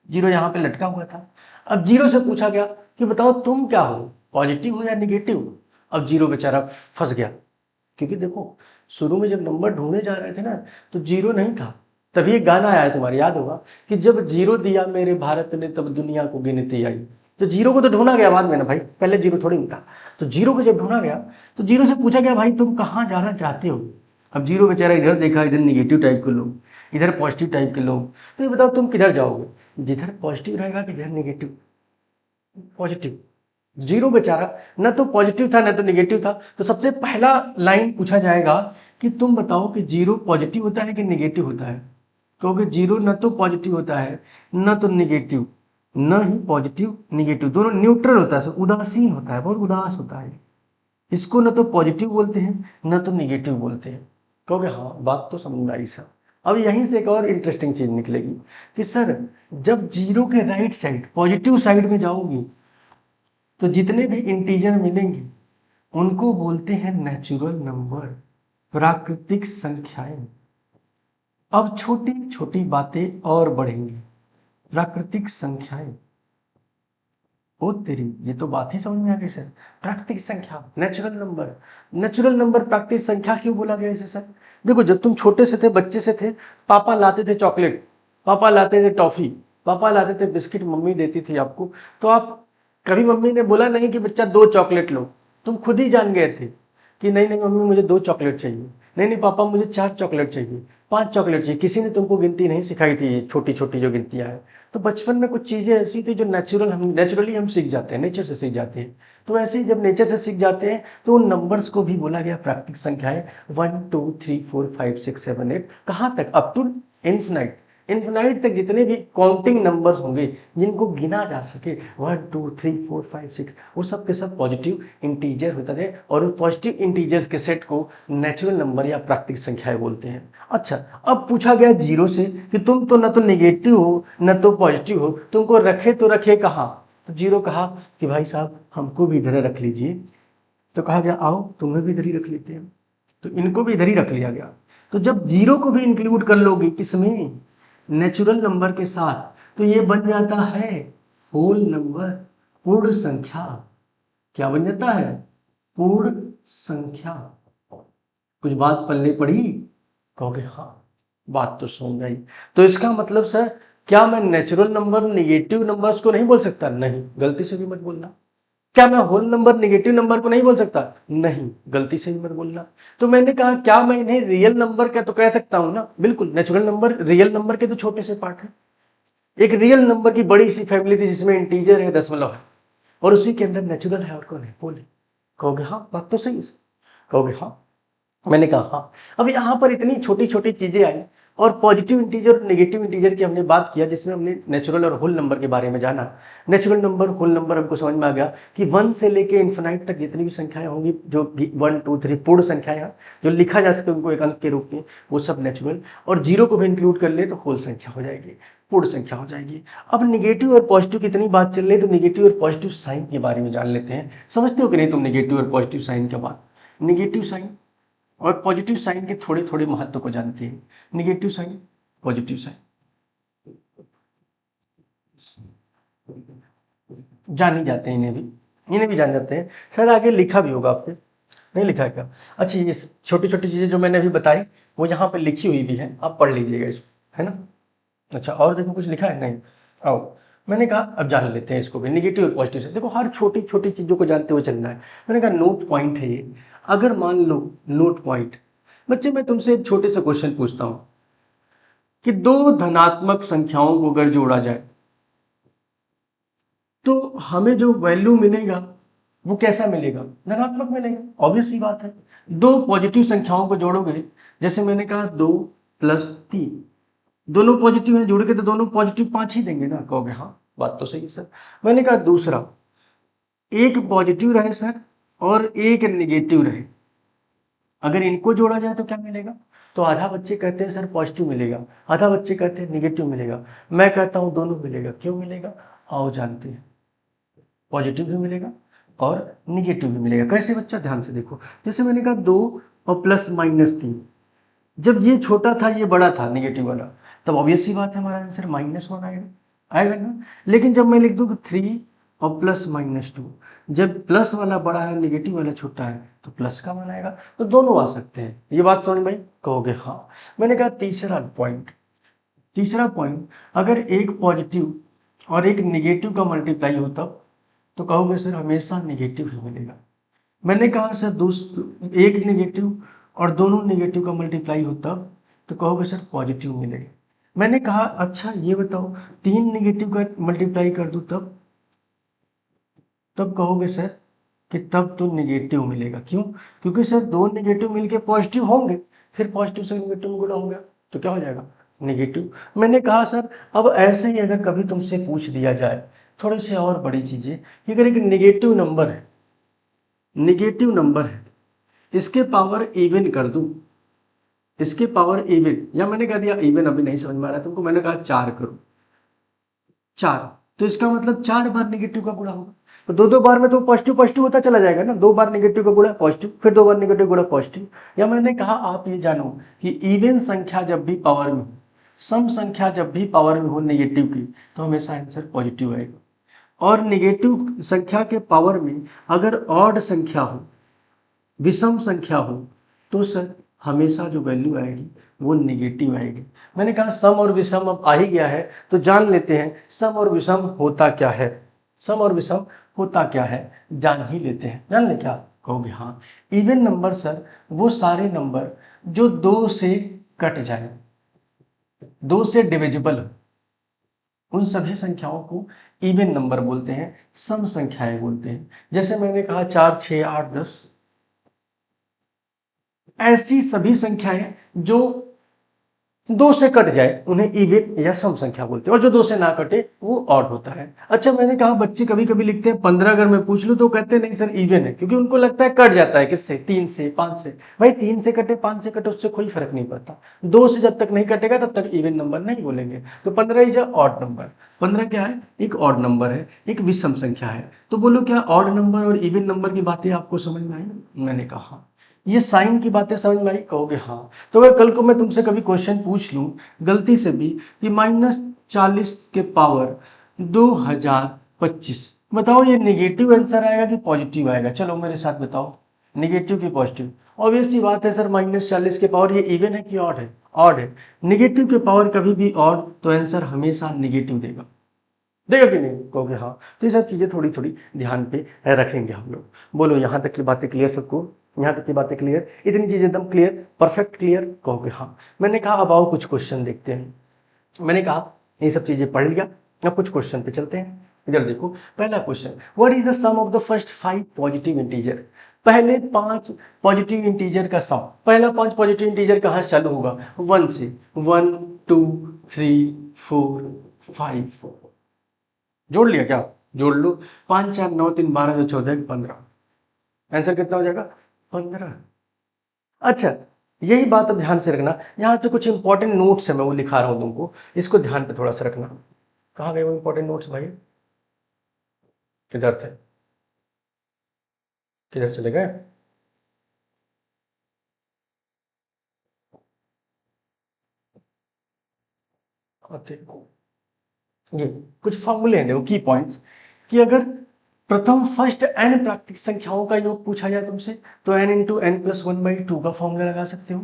जीरो यहाँ पे लटका हुआ था। अब जीरो से पूछा गया कि बताओ तुम क्या हो, पॉजिटिव हो या निगेटिव? अब जीरो बेचारा फंस गया, क्योंकि देखो शुरू में जब नंबर ढूंढे जा रहे थे ना तो जीरो नहीं था। तभी एक गाना आया तुम्हारे याद होगा कि जब जीरो दिया मेरे भारत ने तब दुनिया को गिनती आई। तो जीरो को तो ढूंढा गया बाद में ना भाई, पहले जीरो थोड़ी नहीं था। तो जीरो को जब ढूंढा गया तो जीरो से पूछा गया भाई तुम कहाँ जाना चाहते हो। अब जीरो बेचारा इधर देखा, इधर निगेटिव टाइप के लोग, इधर पॉजिटिव टाइप के लोग, तो ये बताओ तुम किधर जाओगे? जिधर पॉजिटिव रहेगा कि इधर निगेटिव? पॉजिटिव। जीरो बेचारा न तो पॉजिटिव था न तो निगेटिव था। तो सबसे पहला लाइन पूछा जाएगा कि तुम बताओ कि जीरो पॉजिटिव होता है कि निगेटिव होता है? क्योंकि जीरो न तो पॉजिटिव होता है न तो निगेटिव, न ही पॉजिटिव निगेटिव, दोनों न्यूट्रल होता है, उदासीन होता है, बहुत उदास होता है। इसको न तो पॉजिटिव बोलते हैं न तो निगेटिव बोलते हैं। कहोगे हाँ, बात तो समझ में आई सर। अब यहीं से एक और इंटरेस्टिंग चीज निकलेगी कि सर जब जीरो के राइट साइड पॉजिटिव साइड में जाओगे तो जितने भी इंटीजर मिलेंगे उनको बोलते हैं नेचुरल नंबर, प्राकृतिक संख्याएं। अब छोटी छोटी बातें और बढ़ेंगी। प्राकृतिक संख्याएं, ओ तेरी, ये तो बात ही समझ में आ गई सर। प्राकृतिक संख्या, नेचुरल नंबर। नेचुरल नंबर प्राकृतिक संख्या क्यों बोला गया इसे सर? देखो, जब तुम छोटे से थे, बच्चे से थे, पापा लाते थे चॉकलेट, पापा लाते थे टॉफी, पापा लाते थे बिस्किट, मम्मी देती थी आपको, तो आप कभी मम्मी ने बोला नहीं कि बच्चा 2 चॉकलेट लो, तुम खुद ही जान गए थे कि नहीं नहीं मम्मी मुझे 2 चॉकलेट चाहिए, नहीं नहीं पापा मुझे 4 चॉकलेट चाहिए, 5 चॉकलेट चाहिए। किसी ने तुमको गिनती नहीं सिखाई थी, छोटी छोटी जो गिनतियां हैं। तो बचपन में कुछ चीज़ें ऐसी थी जो नेचुरली हम सीख जाते हैं, नेचर से सीख जाते हैं। तो ऐसे ही जब नेचर से सीख जाते हैं तो उन नंबर्स को भी बोला गया प्राकृतिक संख्याएं। 1 2 3 4 5 6 7 8, कहाँ तक? Up to infinite. इन्फिनाइट तक जितने भी काउंटिंग नंबर्स होंगे जिनको गिना जा सके, 1 2 3 4 5 6, वो सब के सब पॉजिटिव इंटीजर होता है। और उन पॉजिटिव इंटीजर्स के सेट को नेचुरल नंबर या प्राकृतिक संख्याएं बोलते हैं। अच्छा, अब पूछा गया जीरो से कि तुम तो न तो नेगेटिव हो न तो पॉजिटिव हो, तुमको रखे तो रखे कहाँ? तो जीरो कहा कि भाई साहब हमको भी इधर रख लीजिए। तो कहा गया आओ तुम्हें भी इधर ही रख लेते हैं। तो इनको भी इधर ही रख लिया गया। तो जब जीरो को भी इंक्लूड कर लोगे किसमें? नेचुरल नंबर के साथ, तो ये बन जाता है होल नंबर, पूर्ण संख्या। क्या बन जाता है? पूर्ण संख्या। कुछ बात पल्ले पड़ी? कहोगे हाँ, बात तो समझ गई। तो इसका मतलब सर, क्या मैं नेचुरल नंबर निगेटिव नंबर्स को नहीं बोल सकता? नहीं, गलती से भी मत बोलना। क्या मैं होल नंबर निगेटिव नंबर को नहीं बोल सकता? नहीं, गलती से भी मत बोलना। तो मैंने कहा क्या मैं इन्हें रियल नंबर का तो कह सकता हूं ना? बिल्कुल, नेचुरल नंबर रियल नंबर के तो छोटे से पार्ट है। एक रियल नंबर की बड़ी सी फैमिली थी जिसमें इंटीजर है, दशमलव है, और उसी के अंदर नेचुरल है और कौन है? बोले। कहोगे हाँ, बात तो सही है। कहोगे हाँ। मैंने कहा हाँ। अब यहाँ पर इतनी छोटी छोटी चीजें आई, और पॉजिटिव इंटीजर और नेगेटिव इंटीजर की हमने बात किया, जिसमें हमने नेचुरल और होल नंबर के बारे में जाना। नेचुरल नंबर, होल नंबर हमको समझ में आ गया कि 1 से लेके इन्फिनाइट तक जितनी भी संख्याएं होंगी, जो 1 2 3 पूर्ण संख्याएं हैं जो लिखा जा सके उनको एक अंक के रूप में, वो सब नेचुरल। और जीरो को भी इंक्लूड कर ले तो होल संख्या हो जाएगी, पूर्ण संख्या हो जाएगी। अब निगेटिव और पॉजिटिव की इतनी बात चल रही है, तो निगेटिव और पॉजिटिव साइन के बारे में जान लेते हैं। समझते हो कि नहीं तुम निगेटिव और पॉजिटिव साइन के बात? निगेटिव साइन और पॉजिटिव साइन के थोड़े थोड़े महत्व को जानते हैं। निगेटिव साइन, पॉजिटिव साइन जान ही जाते हैं, इन्हें भी जान जाते हैं। शायद आगे लिखा भी होगा आपके, नहीं लिखा है क्या? अच्छा, ये छोटी छोटी चीजें जो मैंने अभी बताई वो यहाँ पे लिखी हुई भी है, आप पढ़ लीजिएगा इसको, है ना? अच्छा, और देखो कुछ लिखा है? नहीं। आओ, मैंने कहा अब जान लेते हैं इसको भी, निगेटिव और पॉजिटिव से। देखो, हर छोटी छोटी चीजों को जानते हुए चलना है। मैंने कहा नोट पॉइंट है ये। अगर मान लो नोट पॉइंट, बच्चे मैं तुमसे एक छोटे से क्वेश्चन पूछता हूं कि दो धनात्मक संख्याओं को अगर जोड़ा जाए तो हमें जो वैल्यू मिलेगा वो कैसा मिलेगा? धनात्मक मिलेगा, ऑब्वियस सी बात है। दो पॉजिटिव संख्याओं को जोड़ोगे, जैसे मैंने कहा 2 + 3, दोनों पॉजिटिव हैं, जोड़ के तो दोनों पॉजिटिव 5 ही देंगे ना। कहोगे हाँ, बात तो सही है सर। मैंने कहा दूसरा, एक पॉजिटिव रहे सर और एक नेगेटिव रहे, अगर इनको जोड़ा जाए तो क्या मिलेगा? तो आधा बच्चे कहते हैं सर पॉजिटिव मिलेगा, आधा बच्चे कहते हैं नेगेटिव मिलेगा। मैं कहता हूं दोनों मिलेगा। क्यों मिलेगा? आओ जानते हैं। पॉजिटिव भी मिलेगा और निगेटिव भी मिलेगा। कैसे बच्चा? ध्यान से देखो। जैसे मैंने कहा 2 और +-3, जब ये छोटा था ये बड़ा था नेगेटिव वाला, तब ऑब्वियस सी बात है हमारा आंसर -1 आएगा, आएगा ना? लेकिन जब मैं लिख दूँ 3 और +-2, जब प्लस वाला बड़ा है नेगेटिव वाला छोटा है तो प्लस का मान आएगा। तो दोनों आ सकते हैं। ये बात समझ में आई? कहोगे हाँ। मैंने कहा तीसरा पॉइंट, अगर एक पॉजिटिव और एक नेगेटिव का मल्टीप्लाई हो तब, तो कहोगे सर हमेशा नेगेटिव ही मिलेगा। मैंने कहा सर दोस्त, एक नेगेटिव और दोनों नेगेटिव का मल्टीप्लाई हो तब, तो कहोगे सर पॉजिटिव मिलेगा। मैंने कहा अच्छा ये बताओ, 3 नेगेटिव का मल्टीप्लाई कर दूं तब कहोगे सर कि तब तो नेगेटिव मिलेगा। क्यों? क्योंकि सर दो नेगेटिव मिलके पॉजिटिव होंगे, फिर पॉजिटिव से नेगेटिव में गुणा होगा तो क्या हो जाएगा? नेगेटिव। मैंने कहा सर अब ऐसे ही अगर कभी तुमसे पूछ दिया जाए थोड़ी सी और बड़ी चीजें, कि अगर एक नेगेटिव नंबर है, इसके पावर इवन कर दूं, इसके पावर इवन, या मैंने कह दिया इवन अभी नहीं समझ में आ रहा तुमको, मैंने कहा 4 करो, 4, तो इसका मतलब 4 बार नेगेटिव का गुणा होगा। तो दो दो बार में तो पॉजिटिव पॉजिटिव होता चला जाएगा ना, 2 बार नेगेटिव का गुणा पॉजिटिव, फिर 2 बार नेगेटिव गुणा पॉजिटिव। या मैंने कहा आप ये जानो कि इवन संख्या जब भी पावर में हो, सम संख्या जब भी पावर में हो नेगेटिव की, तो हमेशा आंसर पॉजिटिव आएगा। और नेगेटिव संख्या के पावर में अगर ऑड संख्या हो, विषम संख्या हो, तो सर हमेशा जो वैल्यू आएगी वो नेगेटिव आएगी। मैंने कहा सम और विषम अब आ ही गया है, तो जान लेते हैं सम और विषम होता क्या है। सम और विषम होता क्या है जान ही लेते हैं। जान ले क्या कहोगे? हाँ, इवन नंबर सर वो सारे नंबर जो 2 से कट जाए, 2 से डिविजिबल हो, उन सभी संख्याओं को इवन नंबर बोलते हैं, सम संख्याएं बोलते हैं। जैसे मैंने कहा 4, 6, 8, 10, ऐसी सभी संख्याएं जो 2 से कट जाए उन्हें इवन या सम संख्या बोलते हैं, और जो 2 से ना कटे वो ऑड होता है। अच्छा, मैंने कहा बच्चे कभी कभी लिखते हैं 15, अगर मैं पूछ लूं तो कहते हैं नहीं सर इवन है, क्योंकि उनको लगता है कट जाता है किससे, 3 से, 5 से। भाई 3 से कटे, 5 से कटे, उससे कोई फर्क नहीं पड़ता। 2 से जब तक नहीं कटेगा तब तक इवन नंबर नहीं बोलेंगे। तो 15 इज ऑड नंबर। 15 क्या है? एक ऑड नंबर है, एक विषम संख्या है। तो बोलो क्या ऑड नंबर और इवन नंबर की बातें आपको समझ में आई? मैंने कहा ये साइन की बातें समझ में आई? कहोगे हाँ। तो अगर कल को मैं तुमसे कभी क्वेश्चन पूछ लूं गलती से भी कि -40 के पावर 2025, बताओ ये नेगेटिव आंसर आएगा कि पॉजिटिव आएगा? चलो मेरे साथ बताओ, नेगेटिव की पॉजिटिव? ऑब्वियस सी बात है सर, -40 के पावर ये इवन है कि ऑड है? ऑड है। नेगेटिव के पावर कभी भी ऑड, तो आंसर हमेशा नेगेटिव देगा। देगा कि नहीं? कहोगे हाँ। तो ये सब चीजें थोड़ी थोड़ी ध्यान पे रखेंगे हम लोग। बोलो यहाँ तक की बातें क्लियर सबको? यहाँ तक की बातें क्लियर? इतनी चीजें एकदम क्लियर, परफेक्ट क्लियर? कहोगे हाँ। मैंने कहा अब आओ कुछ क्वेश्चन देखते हैं। मैंने कहा ये सब चीजें पढ़ लिया, अब कुछ क्वेश्चन पे चलते हैं। इधर देखो, पहला question, what is the sum of the first 5 positive integer? पहले 5 पॉजिटिव इंटीजर का सम। पहला 5 पॉजिटिव इंटीजर कहाँ चालू होगा? 1 से। 1, 2, 3, 4, 5। जोड़ लिया क्या? जोड़ लो। 5, 4, 9, 3, 12, 2, 14, 15। आंसर कितना हो जाएगा? 15। अच्छा, यही बात अब ध्यान से रखना, यहाँ पे कुछ इंपॉर्टेंट नोट्स है, मैं वो लिखा रहा हूँ तुमको, इसको ध्यान पे थोड़ा सा रखना। कहाँ गए वो इंपॉर्टेंट नोट्स भाई? किधर थे? किधर चले गए? ये कुछ फॉर्मूले हैं देखो, की पॉइंट्स, कि अगर प्रथम फर्स्ट एन प्राकृतिक संख्याओं का योग पूछा जाए तुमसे, तो n इंटू एन प्लस 1/2 का फॉर्मूला लगा सकते हो।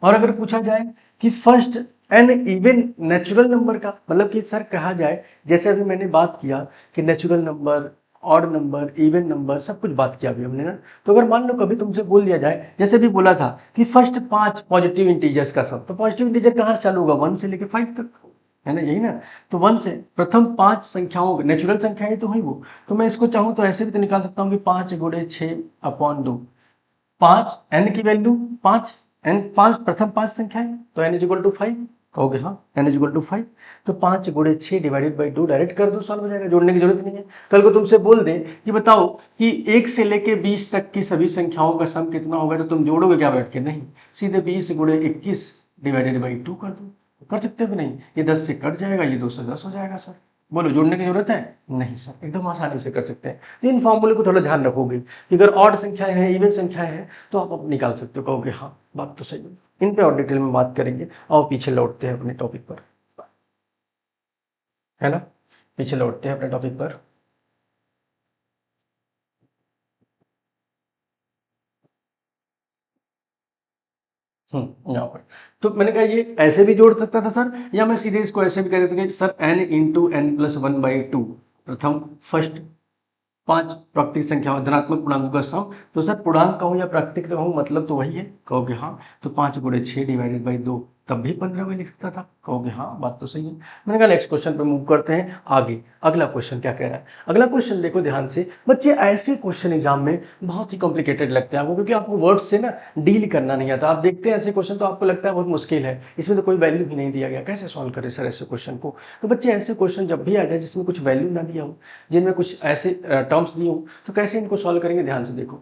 और अगर पूछा जाए कि first n even natural number का, मतलब कि सर कहा जाए, जैसे अभी मैंने बात किया कि natural number, odd number, even number, सब कुछ बात किया अभी हमने ना। तो अगर मान लो कभी तुमसे बोल दिया जाए, जैसे भी बोला था कि फर्स्ट 5 पॉजिटिव इंटीजर्स का सम, तो पॉजिटिव इंटीजर कहाँ से चालू होगा? 1 से लेके 5 तक, है ना, यही ना। तो 1 से प्रथम 5 संख्याओं, नेचुरल संख्याएं तो हुई वो, तो मैं इसको चाहूं तो ऐसे भी तो निकाल सकता हूँ कि 5 गुणे 6/2। 5 n की वैल्यू 5, n 5 प्रथम 5 संख्याएं, तो n इज इक्वल टू 5। कहोगे हाँ, n इज इक्वल टू 5। तो 5 गुणे 6 डिवाइडेड बाई 2 डायरेक्ट कर दो, सॉल्व हो जाएगा, जोड़ने की जरूरत नहीं है। कल को तुमसे बोल दे कि बताओ कि 1 से लेके 20 तक की सभी संख्याओं का सम कितना होगा, तो तुम जोड़ोगे क्या बैठ के? नहीं, सीधे 20 गुणे 21 डिवाइडेड बाई 2 कर दो। कर सकते हो कि नहीं? ये 10 से कट जाएगा, ये 2 से 10 हो जाएगा सर। बोलो जोड़ने की जरूरत है? नहीं सर, एकदम आसानी से कर सकते हैं। तो इन फॉर्मूले को थोड़ा ध्यान रखोगे कि अगर ऑड संख्याएं हैं, इवन संख्याएं हैं, तो आप अब निकाल सकते हो। कहोगे हाँ, बात तो सही है। इन पे और डिटेल में बात करेंगे। आओ पीछे लौटते हैं अपने टॉपिक पर, है ना, पीछे लौटते हैं अपने टॉपिक पर। यहाँ पर तो मैंने कहा ये ऐसे भी जोड़ सकता था सर, या मैं सीधे इसको ऐसे भी कह देता कि sir n into n plus 1/2 प्रथम फर्स्ट 5 प्राकृतिक संख्या धनात्मक पूर्णांकों का सम। तो सर पूर्णांक कहूँ या प्राकृतिक कहूँ, मतलब तो वही है। कहोगे हाँ। तो 5 गुणे 6 डिवाइडेड बाई 2, तब भी 15 में लिख सकता था। कहोगे हाँ, बात तो सही है। मैंने कहा नेक्स्ट क्वेश्चन पे मूव करते हैं आगे। अगला क्वेश्चन क्या कह रहा है? अगला क्वेश्चन देखो ध्यान से बच्चे, ऐसे क्वेश्चन एग्जाम में बहुत ही कॉम्प्लिकेटेड लगते हैं आपको, क्योंकि आपको वर्ड्स से ना डील करना नहीं आता। आप देखते हैं ऐसे क्वेश्चन तो आपको लगता है बहुत मुश्किल है, इसमें तो कोई वैल्यू ही नहीं दिया गया, कैसे सॉल्व करें सर ऐसे क्वेश्चन को? तो बच्चे ऐसे क्वेश्चन जब भी आ जाए जिसमें कुछ वैल्यू ना दिया हो, जिनमें कुछ ऐसे टर्म्स दिए हो, तो कैसे इनको सॉल्व करेंगे? ध्यान से देखो,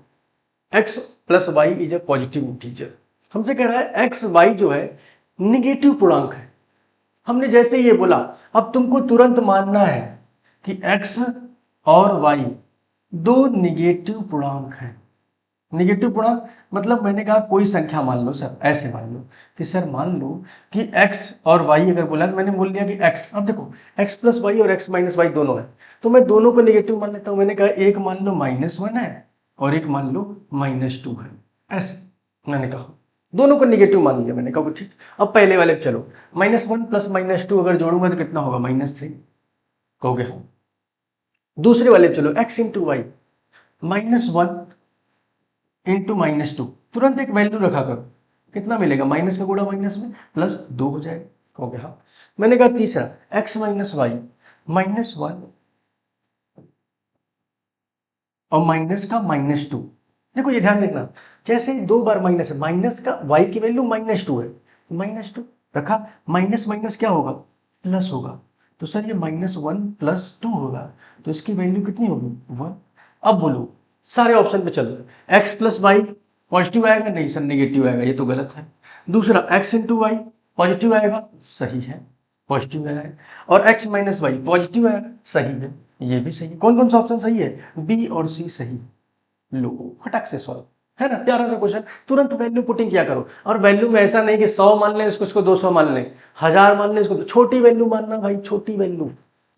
x plus y is a positive integer. हमसे कह रहा है एक्स वाई जो है निगेटिव पूर्णांक है। हमने जैसे ये बोला, अब तुमको तुरंत मानना है कि x और y दो निगेटिव पूर्णांक हैं। निगेटिव पूर्णांक मतलब मैंने कहा कोई संख्या मान लो सर, ऐसे मान लो कि सर मान लो कि x और y अगर बोला तो मैंने बोल दिया कि x, अब देखो x प्लस वाई और x माइनस वाई दोनों है, तो मैं दोनों को निगेटिव मान लेता हूं। मैंने कहा एक मान लो -1 है और एक मान लो -2 है, ऐसे मैंने कहा दोनों को निगेटिव मान लिया। मैंने कहा ठीक। अब पहले वाले चलो, -1 प्लस -2 अगर जोड़ूंगा तो कितना होगा, -3 कहोगे हाँ। दूसरे वाले चलो x इंटू वाई, -1 इंटू -2, तुरंत एक वैल्यू रखा करो, कितना मिलेगा, माइनस का गुणा माइनस में +2 हो जाएगा, कहोगे हाँ। मैंने कहा तीसरा x माइनस वाई, -1 और माइनस का -2। देखो ये ध्यान रखना, जैसे दो बार माइनस है, माइनस का y की वैल्यू -2 है, -2 रखा, माइनस माइनस क्या होगा, प्लस होगा, तो सर ये -1 + 2 होगा, तो इसकी वैल्यू कितनी होगी, 1। अब बोलो सारे ऑप्शन पे चलो, x प्लस वाई पॉजिटिव आएगा, नहीं सर नेगेटिव आएगा, ये तो गलत है। दूसरा x इंटू वाई पॉजिटिव आएगा, सही है, पॉजिटिव आएगा। और x माइनस वाई पॉजिटिव आएगा, सही है, ये भी सही है। कौन कौन सा ऑप्शन सही है, बी और सी सही। लो फटाक से सॉल्व, है ना, प्यारा सा क्वेश्चन, तुरंत वैल्यू पुटिंग किया करो। और वैल्यू में ऐसा नहीं कि 100 मान लें इसको 200 मान लें, 1000 मान लें इसको, छोटी वैल्यू मानना भाई, छोटी वैल्यू,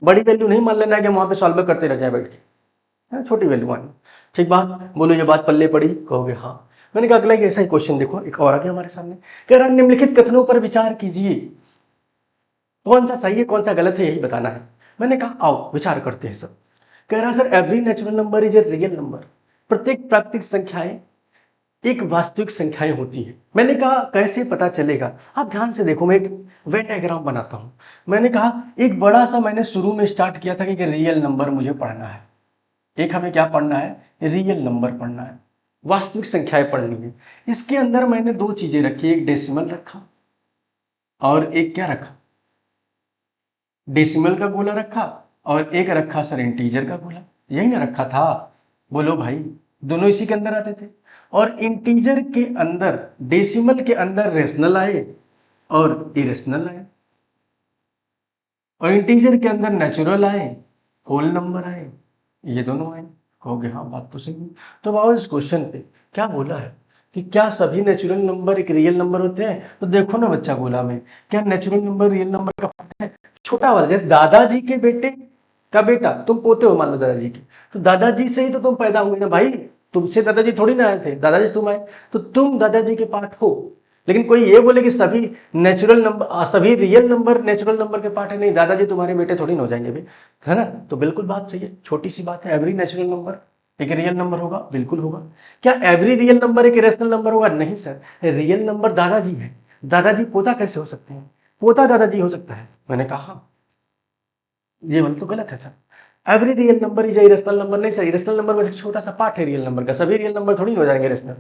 बड़ी वैल्यू नहीं मान लेना है कि वहां पे सॉल्व करते रह जाए बैठ के, है ना, छोटी वैल्यू मानना। ठीक बात, बोलो ये बात पल्ले पड़ी, कहोगे हाँ। मैंने कहा अगला ऐसा ही क्वेश्चन देखो, एक और आ गया हमारे सामने, कह रहा निम्नलिखित कथनों पर विचार कीजिए, कौन सा सही है कौन सा गलत है यही बताना है। मैंने कहा आओ विचार करते हैं सब। कह रहा sir every natural number is a real number, प्रत्येक प्राकृतिक संख्याएं एक वास्तविक संख्याएं होती है। मैंने कहा कैसे पता चलेगा, आप ध्यान से देखो, मैं एक वेन डायग्राम बनाता हूं। मैंने कहा एक बड़ा सा मैंने शुरू में स्टार्ट किया था कि रियल नंबर मुझे पढ़ना है, एक हमें क्या पढ़ना है, रियल नंबर पढ़ना है, वास्तविक संख्याएं पढ़नी है। इसके अंदर मैंने दो चीजें रखी, एक डेसिमल रखा और एक क्या रखा, डेसिमल का गोला रखा, और एक रखा सर इंटीजर का गोला, यही ना रखा था, बोलो भाई, दोनों इसी के अंदर आते थे। और इंटीजर के अंदर, डेसिमल के अंदर रेशनल आए और इरेशनल आए, और इंटीजर के अंदर नेचुरल आए, होल नंबर आए, ये दोनों आए, कहोगे हाँ बात तो सही है। तो अब आओ इस क्वेश्चन पे, क्या बोला है कि क्या सभी नेचुरल नंबर एक रियल नंबर होते हैं, तो देखो ना बच्चा गोला में, क्या नेचुरल नंबर रियल नंबर का पार्ट है, छोटा वाला, जैसे दादाजी के बेटे का बेटा, तुम पोते हो मान लो दादाजी के, तो दादाजी से ही तो तुम पैदा हुए ना भाई, तुमसे दादाजी थोड़ी ना आए थे, दादाजी से तुम आए, तो तुम दादाजी के पार्ट हो। लेकिन कोई ये बोले कि सभी नेचुरल नंबर, सभी रियल नंबर नेचुरल नंबर के पार्ट है, नहीं, दादाजी तुम्हारे बेटे थोड़ी ना हो जाएंगे भाई, है ना, तो बिल्कुल बात सही है, छोटी सी बात है। एवरी नेचुरल नंबर एक रियल नंबर होगा, बिल्कुल होगा। क्या एवरी रियल नंबर एक इरेशनल नंबर होगा, नहीं सर, रियल नंबर दादाजी है, दादाजी पोता कैसे हो सकते हैं, पोता दादाजी हो सकता है, मैंने कहा ये वाला तो गलत है sir. Every real number is irrational number, नहीं सर, इरेशनल नंबर में से छोटा सा पार्ट है रियल नंबर का, सभी रियल नंबर थोड़ी हो जाएंगे irrational.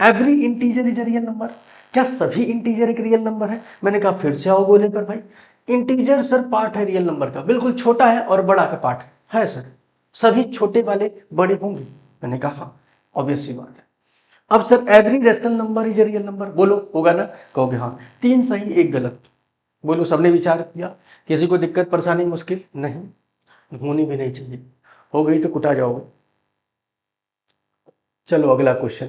Every integer is real number, क्या सभी इंटीजर एक रियल नंबर है, मैंने कहा फिर से आओ बोले पर भाई, इंटीजर सर पार्ट है रियल नंबर का, बिल्कुल छोटा है और बड़ा का पार्ट है सर, सभी छोटे वाले बड़े होंगे, मैंने कहा ऑब्वियस सी बात है। अब sir every rational number is real number, बोलो होगा ना, कहोगे हाँ, 3 सही 1 गलत, बोलो सबने विचार किया, किसी को दिक्कत परेशानी मुश्किल नहीं, होनी भी नहीं चाहिए, हो गई तो कुटा जाओगे। चलो अगला क्वेश्चन,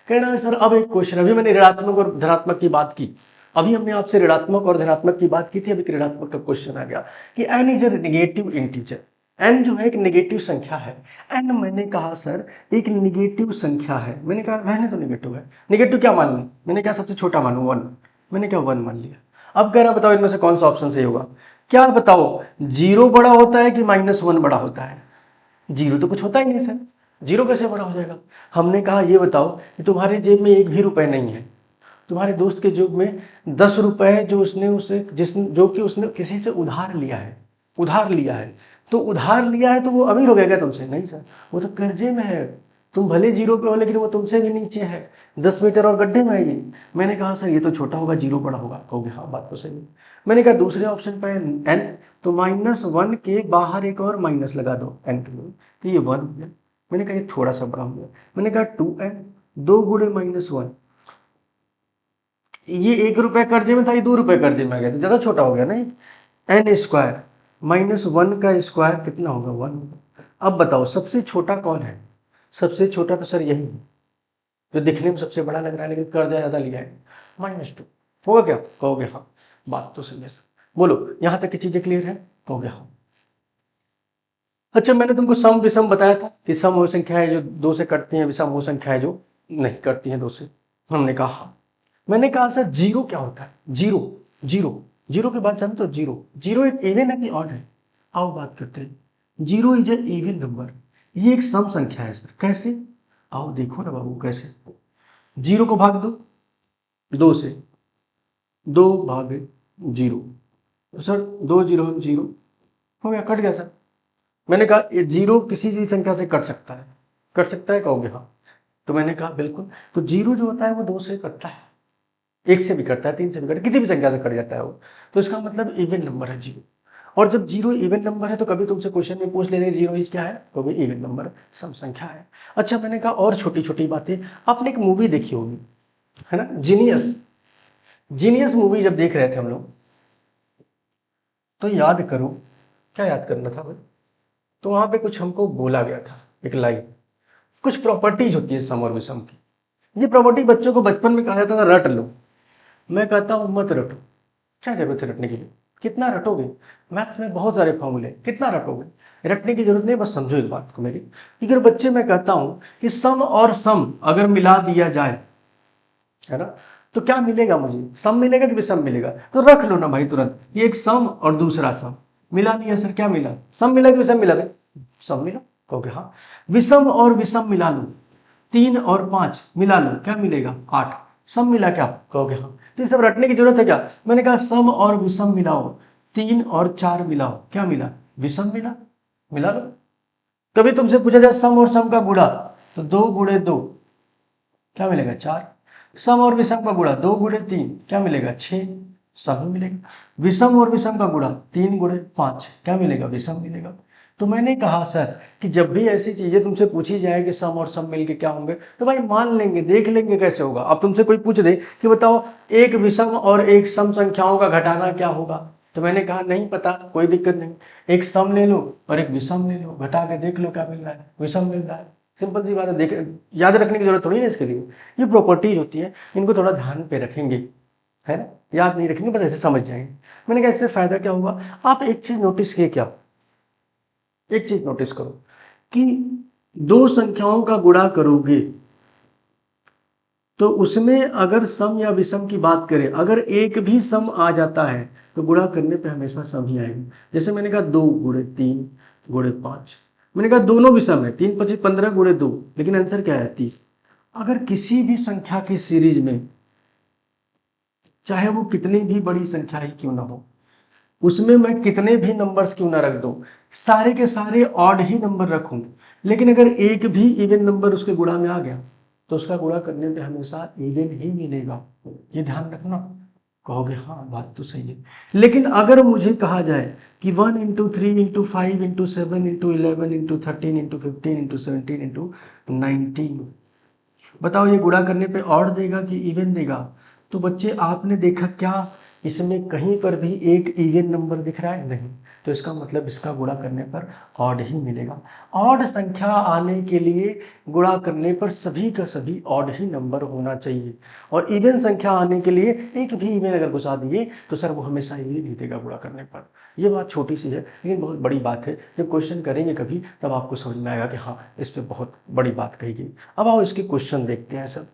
कह रहा है सर अब एक क्वेश्चन, अभी मैंने ऋणात्मक और धनात्मक की बात की, अभी हमने आपसे ऋणात्मक और धनात्मक की बात की थी, अभी ऋणात्मक का क्वेश्चन आ गया कि n is a negative integer, n जो है एक नेगेटिव संख्या है। n मैंने कहा सर एक नेगेटिव संख्या है, मैंने कहा रहने तो नेगेटिव है, नेगेटिव क्या मान लूं, मैंने कहा सबसे छोटा मानू 1, मैंने क्या 1 मान लिया। अब कह रहा बताओ इनमें से कौन सा ऑप्शन सही होगा, क्या बताओ, 0 बड़ा होता है कि -1 बड़ा होता है, 0 तो कुछ होता ही नहीं सर, 0 कैसे बड़ा हो जाएगा। हमने कहा ये बताओ कि तुम्हारे जेब में 1 भी रुपए नहीं है, तुम्हारे दोस्त के जेब में 10 रुपए जो उसने उसे जो कि उसने किसी से उधार लिया है, उधार लिया है, तो उधार लिया है तो वो अमीर हो गया क्या तुमसे, नहीं सर, वो तो कर्जे में है, तुम भले 0 पे हो लेकिन वो तुमसे भी नीचे है, 10 मीटर और गड्ढे में है ये। मैंने कहा सर ये तो छोटा होगा, 0 बड़ा होगा, कहोगे हाँ बात तो सही है। मैंने कहा दूसरे ऑप्शन पे n, तो -1 के बाहर एक और माइनस लगा दो n के लिए, तो ये 1 हो गया। मैंने कहा ये थोड़ा सा बड़ा हो गया, मैंने कहा 2n, 2 गुणे -1, ये 1 रुपए कर्जे में था, ये 2 रुपए कर्जे में आ गया, तो ज्यादा छोटा हो गया ना, n स्क्वायर -1 का स्क्वायर कितना होगा? 1 होगा। अब बताओ सबसे छोटा कौन है? सबसे छोटा तो सर यही है, जो दिखने में सबसे बड़ा लग रहा है लेकिन कर्जा ज़्यादा लिया है, -2 होगा क्या? कहोगे हाँ, बात तो सही है सर। बोलो यहाँ तक की चीज़ें क्लियर है? कहोगे हाँ। अच्छा, मैंने तुमको सम विषम बताया था कि सम वो संख्या है जो 2 से कटती है, विषम वो संख्या है जो नहीं कटती है 2 से। हमने कहा हाँ। मैंने कहा सर जीरो क्या होता है? जीरो, जीरो, जीरो की बात जानते हो? जीरो, जीरो एक इवन है कि ऑड है? आओ बात करते हैं। Zero is a even number, ये एक सम संख्या है सर। कैसे? आओ देखो ना बाबू कैसे। जीरो को भाग दो 2 से, 2 भागे जीरो, तो सर 2 जीरो जीरो हो गया, कट गया सर। मैंने कहा ये जीरो किसी भी संख्या से कट सकता है, कट सकता है? कहोगे हाँ। तो मैंने कहा बिल्कुल। तो जीरो जो होता है वो 2 से कटता है, 1 से भी कटता है, 3 से भी कटता है, किसी भी संख्या से कट जाता है वो। तो इसका मतलब इवन नंबर है जीरो। और जब जीरो इवन नंबर है तो कभी तुमसे क्वेश्चन में पूछ लेंगे जीरो इज क्या है, तो भी इवन नंबर सम संख्या है। अच्छा, मैंने कहा और छोटी छोटी बातें। आपने एक मूवी देखी होगी, है ना, जीनियस। जीनियस मूवी जब देख रहे थे हम लोग, तो याद करो, क्या याद करना था भाई? तो वहां पे कुछ हमको बोला गया था, एक लाइन, कुछ प्रॉपर्टीज होती है सम और विषम की। ये प्रॉपर्टी बच्चों को बचपन में कहा जाता था रट लो। मैं कहता हूँ मत रटो, क्या जरूरत है रटने की? कितना रटोगे? मैथ्स में बहुत सारे फॉर्मूले, कितना रटोगे? रटने की जरूरत नहीं, बस समझो एक बात को मेरी, कि अगर बच्चे मैं कहता हूँ कि सम और सम अगर मिला दिया जाए, है ना, तो क्या मिलेगा मुझे? सम मिलेगा कि विषम मिलेगा? तो रख लो ना भाई तुरंत, ये एक सम और दूसरा सम मिला दिया सर, क्या मिला? सम मिला कि विषम मिला भाई? सम मिला, कहोगे हाँ। विषम और विषम मिला लो, 3 और 5 मिला लो, क्या मिलेगा? 8। सम मिला क्या? कहोगे हाँ। तो ये सब रटने की जरूरत है क्या? मैंने कहा सम और विषम मिलाओ, 3 और 4 मिलाओ, क्या मिला? विषम मिला, मिला लो। कभी तुमसे पूछा जाए सम और सम का गुणा, तो 2 गुणे 2 क्या मिलेगा? 4। सम और विषम का गुणा 2 गुणे 3 क्या मिलेगा? 6, सम मिलेगा। विषम और विषम का गुणा 3 गुणे 5 क्या मिलेगा? विषम मिलेगा। तो मैंने कहा सर कि जब भी ऐसी चीजें तुमसे पूछी जाए कि सम और सम मिलके क्या होंगे, तो भाई मान लेंगे, देख लेंगे कैसे होगा। अब तुमसे कोई पूछ दे कि बताओ एक विषम और एक सम संख्याओं का घटाना क्या होगा, तो मैंने कहा नहीं पता, कोई दिक्कत नहीं, एक सम ले लो और एक विषम ले लो, घटा के देख लो क्या मिल रहा है, विषम मिल रहा है। सिंपल सी बात है, देख, याद रखने की जरूरत थोड़ी है इसके लिए। ये प्रॉपर्टीज होती है, इनको थोड़ा ध्यान पे रखेंगे, है ना, याद नहीं रखेंगे, बस ऐसे समझ जाएंगे। मैंने कहा इससे फायदा क्या होगा? आप एक चीज नोटिस किए क्या? एक चीज नोटिस करो कि दो संख्याओं का गुणा करोगे तो उसमें अगर सम या विषम की बात करें, अगर एक भी सम आ जाता है तो गुणा करने पे हमेशा सम ही आएंगे। जैसे मैंने कहा 2 गुणे 3 गुणे 5, मैंने कहा दोनों विषम है, 3 5 15 गुणे 2, लेकिन आंसर क्या है? 30। अगर किसी भी संख्या की सीरीज में, चाहे वो कितनी भी बड़ी संख्या ही क्यों ना हो, उसमें मैं कितने भी नंबर्स क्यों ना रख दूं, सारे के सारे ऑड ही नंबर रखूं, लेकिन अगर एक भी इवन नंबर उसके गुणा में आ गया तो उसका गुणा करने पे हमेशा इवन ही मिलेगा। ये ध्यान रखना। कहोगे हाँ बात तो सही है। लेकिन अगर मुझे कहा जाए कि 1 into 3 into 5 into 7 into 11 into 13 into 15 into 17 into 19, बताओ ये गुणा करने पे ऑड देगा कि इवन देगा? तो बच्चे आपने देखा क्या इसमें कहीं पर भी एक इवन नंबर दिख रहा है? नहीं। तो इसका मतलब इसका गुणा करने पर ऑड ही मिलेगा। ऑड संख्या आने के लिए गुणा करने पर सभी का सभी ऑड ही नंबर होना चाहिए, और इवन संख्या आने के लिए एक भी इवन अगर घुसा दिए तो सर वो हमेशा इवन ही देगा गुणा करने पर। ये बात छोटी सी है लेकिन बहुत बड़ी बात है। जब क्वेश्चन करेंगे कभी तब आपको समझ में आएगा कि हाँ इस पर बहुत बड़ी बात कही गई। अब आओ इसके क्वेश्चन देखते हैं सब,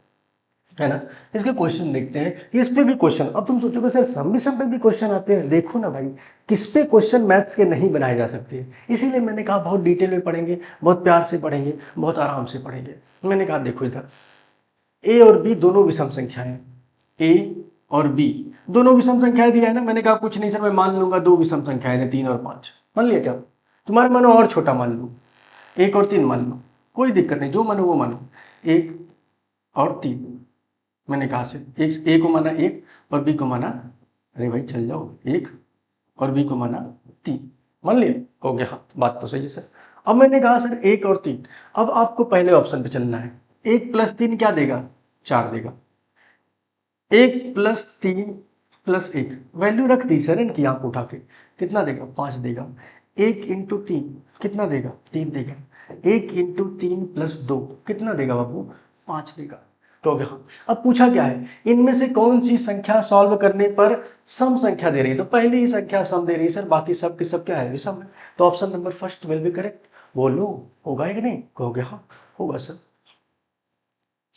है ना, इसके क्वेश्चन देखते हैं। इस पे भी क्वेश्चन, अब तुम सोचोगे सर सम विषम पे भी क्वेश्चन आते हैं। देखो ना भाई, किस पे क्वेश्चन मैथ्स के नहीं बनाए जा सकते, इसीलिए मैंने कहा बहुत डिटेल में पढ़ेंगे, बहुत प्यार से पढ़ेंगे, बहुत आराम से पढ़ेंगे। मैंने कहा देखो इधर ए और बी दोनों विषम संख्याएं, ए और बी दोनों विषम संख्याएं दिया है ना। मैंने कहा कुछ नहीं सर, मैं मान लूंगा दो विषम संख्याएं हैं, 3 और 5 मान लिया क्या? तुम्हारे मानो और छोटा मान लो, 1 और 3 मान लो, कोई दिक्कत नहीं, जो मानो वो मानो। 1 और 3 मैंने कहा से एक ए को माना 1 और बी को माना, अरे भाई चल जाओ, 1 और बी को माना 3, मान लिया? हो गया हाँ, बात तो सही है सर। अब मैंने कहा सर 1 और 3, अब आपको पहले ऑप्शन पे चलना है। 1 प्लस 3 क्या देगा? 4 देगा। 1 प्लस 3 +1 वैल्यू रख दी सर इनकी आंख उठा के, कितना देगा 5 देगा। 1 इंटू 3 कितना देगा 3 देगा। 1 इंटू 3 प्लस 2 कितना देगा बाबू 5 देगा। तो गया। अब पूछा क्या है, इनमें से कौन सी संख्या सॉल्व करने पर सम संख्या दे रही है, तो पहली ही संख्या सम दे रही है सर, बाकी सब की सब क्या है विषम है। तो option number first will be correct. बोलो होगा कि नहीं, कहोगे हाँ होगा सर।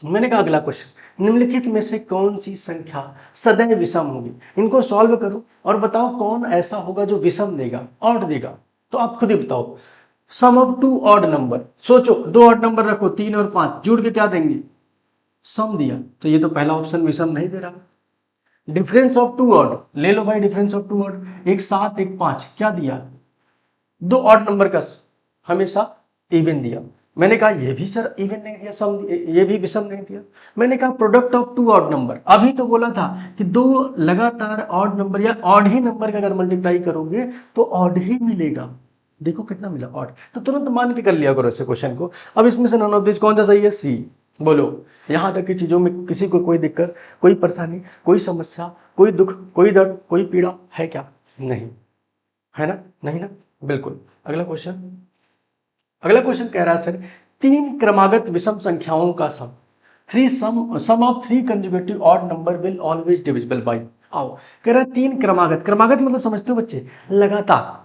मैंने कहा अगला क्वेश्चन, निम्नलिखित में से कौन सी संख्या सदैव विषम होगी। इनको सॉल्व करो और बताओ कौन ऐसा होगा जो विषम देगा, ऑड देगा। तो आप खुद ही बताओ। सम ऑफ टू ऑड नंबर, सोचो दो ऑड नंबर रखो 3 और 5 जुड़ के क्या देंगे सम दिया, तो ये तो पहला ऑप्शन विषम नहीं दे रहा। डिफरेंस ऑफ टू ऑड ले लो भाई, डिफरेंस ऑफ टू ऑड, एक 7 एक 5 क्या दिया, दो ऑड नंबर का हमेशा इवन दिया। मैंने कहा ये भी सर इवन नहीं दिया, सम ये भी विषम नहीं दिया। मैंने कहा product of two odd number, अभी तो बोला था कि दो लगातार ऑड नंबर या ऑड ही नंबर का अगर मल्टीप्लाई करोगे तो ऑड ही मिलेगा। देखो कितना मिला ऑड, तो तुरंत मान के कर लिया करो ऐसे क्वेश्चन को। अब इसमें से नॉन ऑफ दिस कौन सा सही है, सी। बोलो यहां तक की चीजों में किसी को कोई दिक्कत, कोई परेशानी, कोई समस्या, कोई दुख, कोई दर्द, कोई पीड़ा है क्या, नहीं है ना, नहीं ना, बिल्कुल। अगला क्वेश्चन, अगला क्वेश्चन कह रहा है सर तीन क्रमागत विषम संख्याओं का सम, sum of three conjugative odd number will always divisible by. आओ कह रहा है तीन क्रमागत, क्रमागत मतलब समझते हो बच्चे, लगातार।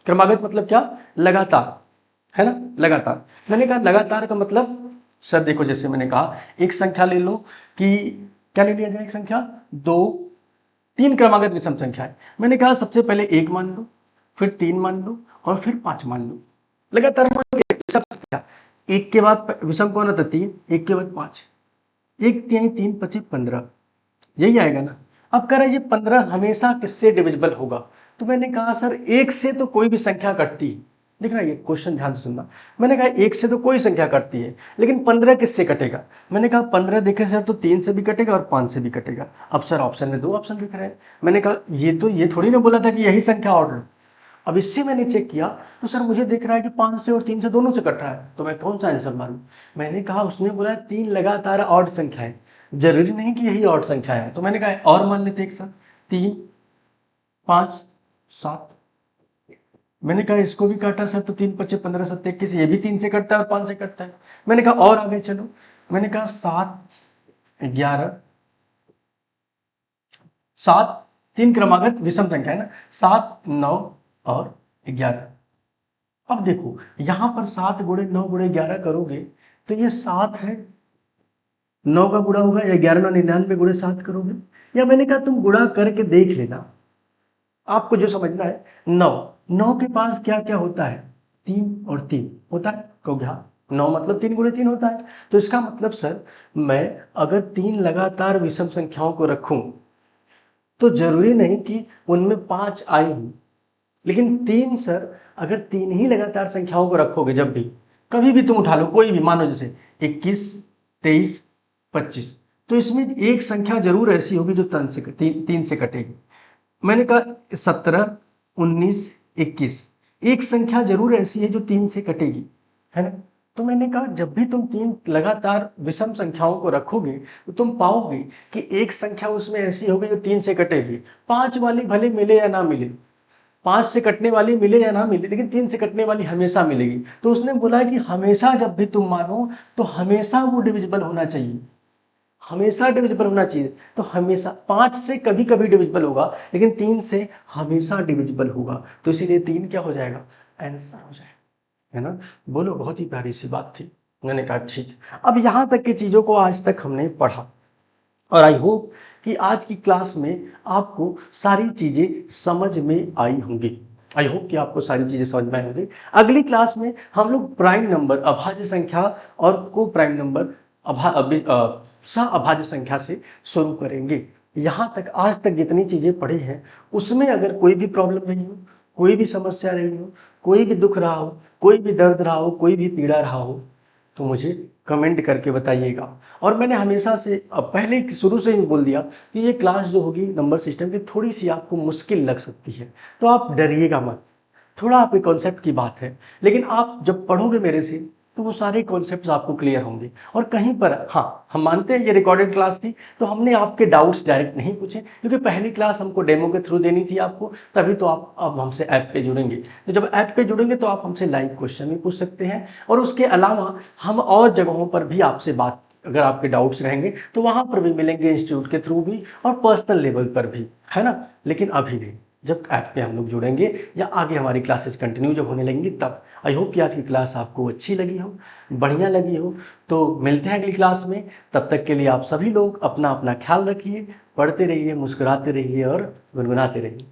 क्रमागत मतलब क्या, लगातार, है ना, लगातार। मैंने कहा लगातार का मतलब सर देखो जैसे मैंने कहा एक संख्या ले लो कि क्या ले लिया जाए, एक संख्या दो, तीन क्रमागत विषम संख्या है। मैंने कहा सबसे पहले एक मान लो, फिर 3 मान लो और फिर 5 मान लो, लगातार मान के विषम संख्या। एक के बाद विषम कौन होता है 3, एक के बाद 5, एक 3 25 15, यही आएगा ना। अब कह रहा है ये 15 हमेशा किससे डिविजिबल होगा, तो मैंने कहा सर एक से तो कोई भी संख्या कटती, देख रहा है ये क्वेश्चन ध्यान से सुनना। मैंने कहा एक से तो कोई संख्या कटती है, लेकिन 15 किससे कटेगा। मैंने कहा 15 देखे सर तो 3 से भी कटेगा और 5 से भी कटेगा। अब सर ऑप्शन में दो ऑप्शन दिख रहे हैं, मैंने कहा ये थोड़ी ना बोला था कि यही संख्या ऑर्डर। अब इससे मैंने चेक किया तो सर मुझे दिख रहा है कि 5 से और 3 से दोनों से कट रहा है, तो मैं कौन सा आंसर मानूं। मैंने कहा उसने बोला 3 लगातार ऑड संख्या है, जरूरी नहीं कि यही ऑड संख्या है, तो मैंने कहा और मान लेते एक साथ 3 5 7। मैंने कहा इसको भी काटा सर तो 3 5 15 7 21, ये भी 3 से कटता है और 5 से कटता है। मैंने कहा और आगे चलो, मैंने कहा 7 11 7, तीन क्रमागत विषम संख्या है ना, 7 9 और 11। अब देखो यहां पर 7 गुणे 9 गुणे 11 करोगे तो ये 7 है, 9 का गुणा होगा या 11 9 99 गुणे 7 करोगे, या मैंने कहा तुम गुणा करके देख लेना, आपको जो समझना है। 9 के पास क्या क्या होता है, 3 और 3 होता है, कहोगे हाँ 9 मतलब 3 गुणे 3 होता है। तो इसका मतलब सर मैं अगर 3 लगातार विषम संख्याओं को रखूं तो जरूरी नहीं कि उनमें 5 आए हों, लेकिन 3 सर अगर 3 ही लगातार संख्याओं को रखोगे, जब भी कभी भी तुम उठा लो कोई भी, मानो जैसे 21 23 25, तो इसमें एक संख्या जरूर ऐसी होगी जो 3 से कटेगी। मैंने कहा 17 19 21, एक संख्या जरूर ऐसी है जो 3 से कटेगी, है ना। तो मैंने कहा जब भी तुम 3 लगातार विषम संख्याओं को रखोगे तो तुम पाओगे कि एक संख्या उसमें ऐसी होगी जो 3 से कटेगी। 5 वाली भले मिले या ना मिले, 5 से कटने वाली मिले या ना मिले, लेकिन 3 से कटने वाली हमेशा मिलेगी। तो उसने बोला कि हमेशा जब भी तुम मानो तो हमेशा वो डिविजिबल होना चाहिए, हमेशा डिविजिबल होना चाहिए। तो हमेशा 5 से कभी कभी डिविजिबल होगा, लेकिन 3 से हमेशा डिविजिबल होगा, तो इसीलिए 3 क्या हो जाएगा, आंसर हो जाएगा, है ना। बोलो बहुत ही प्यारी सी बात थी। मैंने कहा ठीक। अब यहां तक की चीजों को आज तक हमने पढ़ा और आई होप कि आज की क्लास में आपको सारी चीजें समझ में आई होंगी। आई होप कि आपको सारी चीजें समझ में आई होंगी। अगली क्लास में हम लोग प्राइम नंबर, अभाज्य संख्या और को प्राइम नंबर सह अभाज्य संख्या से शुरू करेंगे। यहाँ तक आज तक जितनी चीजें पढ़ी हैं उसमें अगर कोई भी प्रॉब्लम नहीं हो, कोई भी समस्या नहीं हो, कोई भी दुख रहा हो, कोई भी दर्द रहा हो, कोई भी पीड़ा रहा हो, तो मुझे कमेंट करके बताइएगा। और मैंने हमेशा से पहले शुरू से ही बोल दिया कि ये क्लास जो होगी नंबर सिस्टम की थोड़ी सी आपको मुश्किल लग सकती है, तो आप डरिएगा मत, थोड़ा आपके कॉन्सेप्ट की बात है, लेकिन आप जब पढ़ोगे मेरे से तो वो सारे कॉन्सेप्ट्स आपको क्लियर होंगे। और कहीं पर हाँ, हम मानते हैं ये रिकॉर्डेड क्लास थी तो हमने आपके डाउट्स डायरेक्ट नहीं पूछे, क्योंकि पहली क्लास हमको डेमो के थ्रू देनी थी आपको, तभी तो आप अब हमसे ऐप पे जुड़ेंगे। तो जब ऐप पे जुड़ेंगे तो आप हमसे लाइव क्वेश्चन भी पूछ सकते हैं, और उसके अलावा हम और जगहों पर भी आपसे बात, अगर आपके डाउट्स रहेंगे तो वहाँ पर भी मिलेंगे, इंस्टीट्यूट के थ्रू भी और पर्सनल लेवल पर भी, है ना। लेकिन अभी नहीं, जब ऐप पे हम लोग जुड़ेंगे या आगे हमारी क्लासेस कंटिन्यू जब होने लगेंगी तब। आई होप कि आज की क्लास आपको अच्छी लगी हो, बढ़िया लगी हो। तो मिलते हैं अगली क्लास में, तब तक के लिए आप सभी लोग अपना अपना ख्याल रखिए, पढ़ते रहिए, मुस्कुराते रहिए और गुनगुनाते रहिए।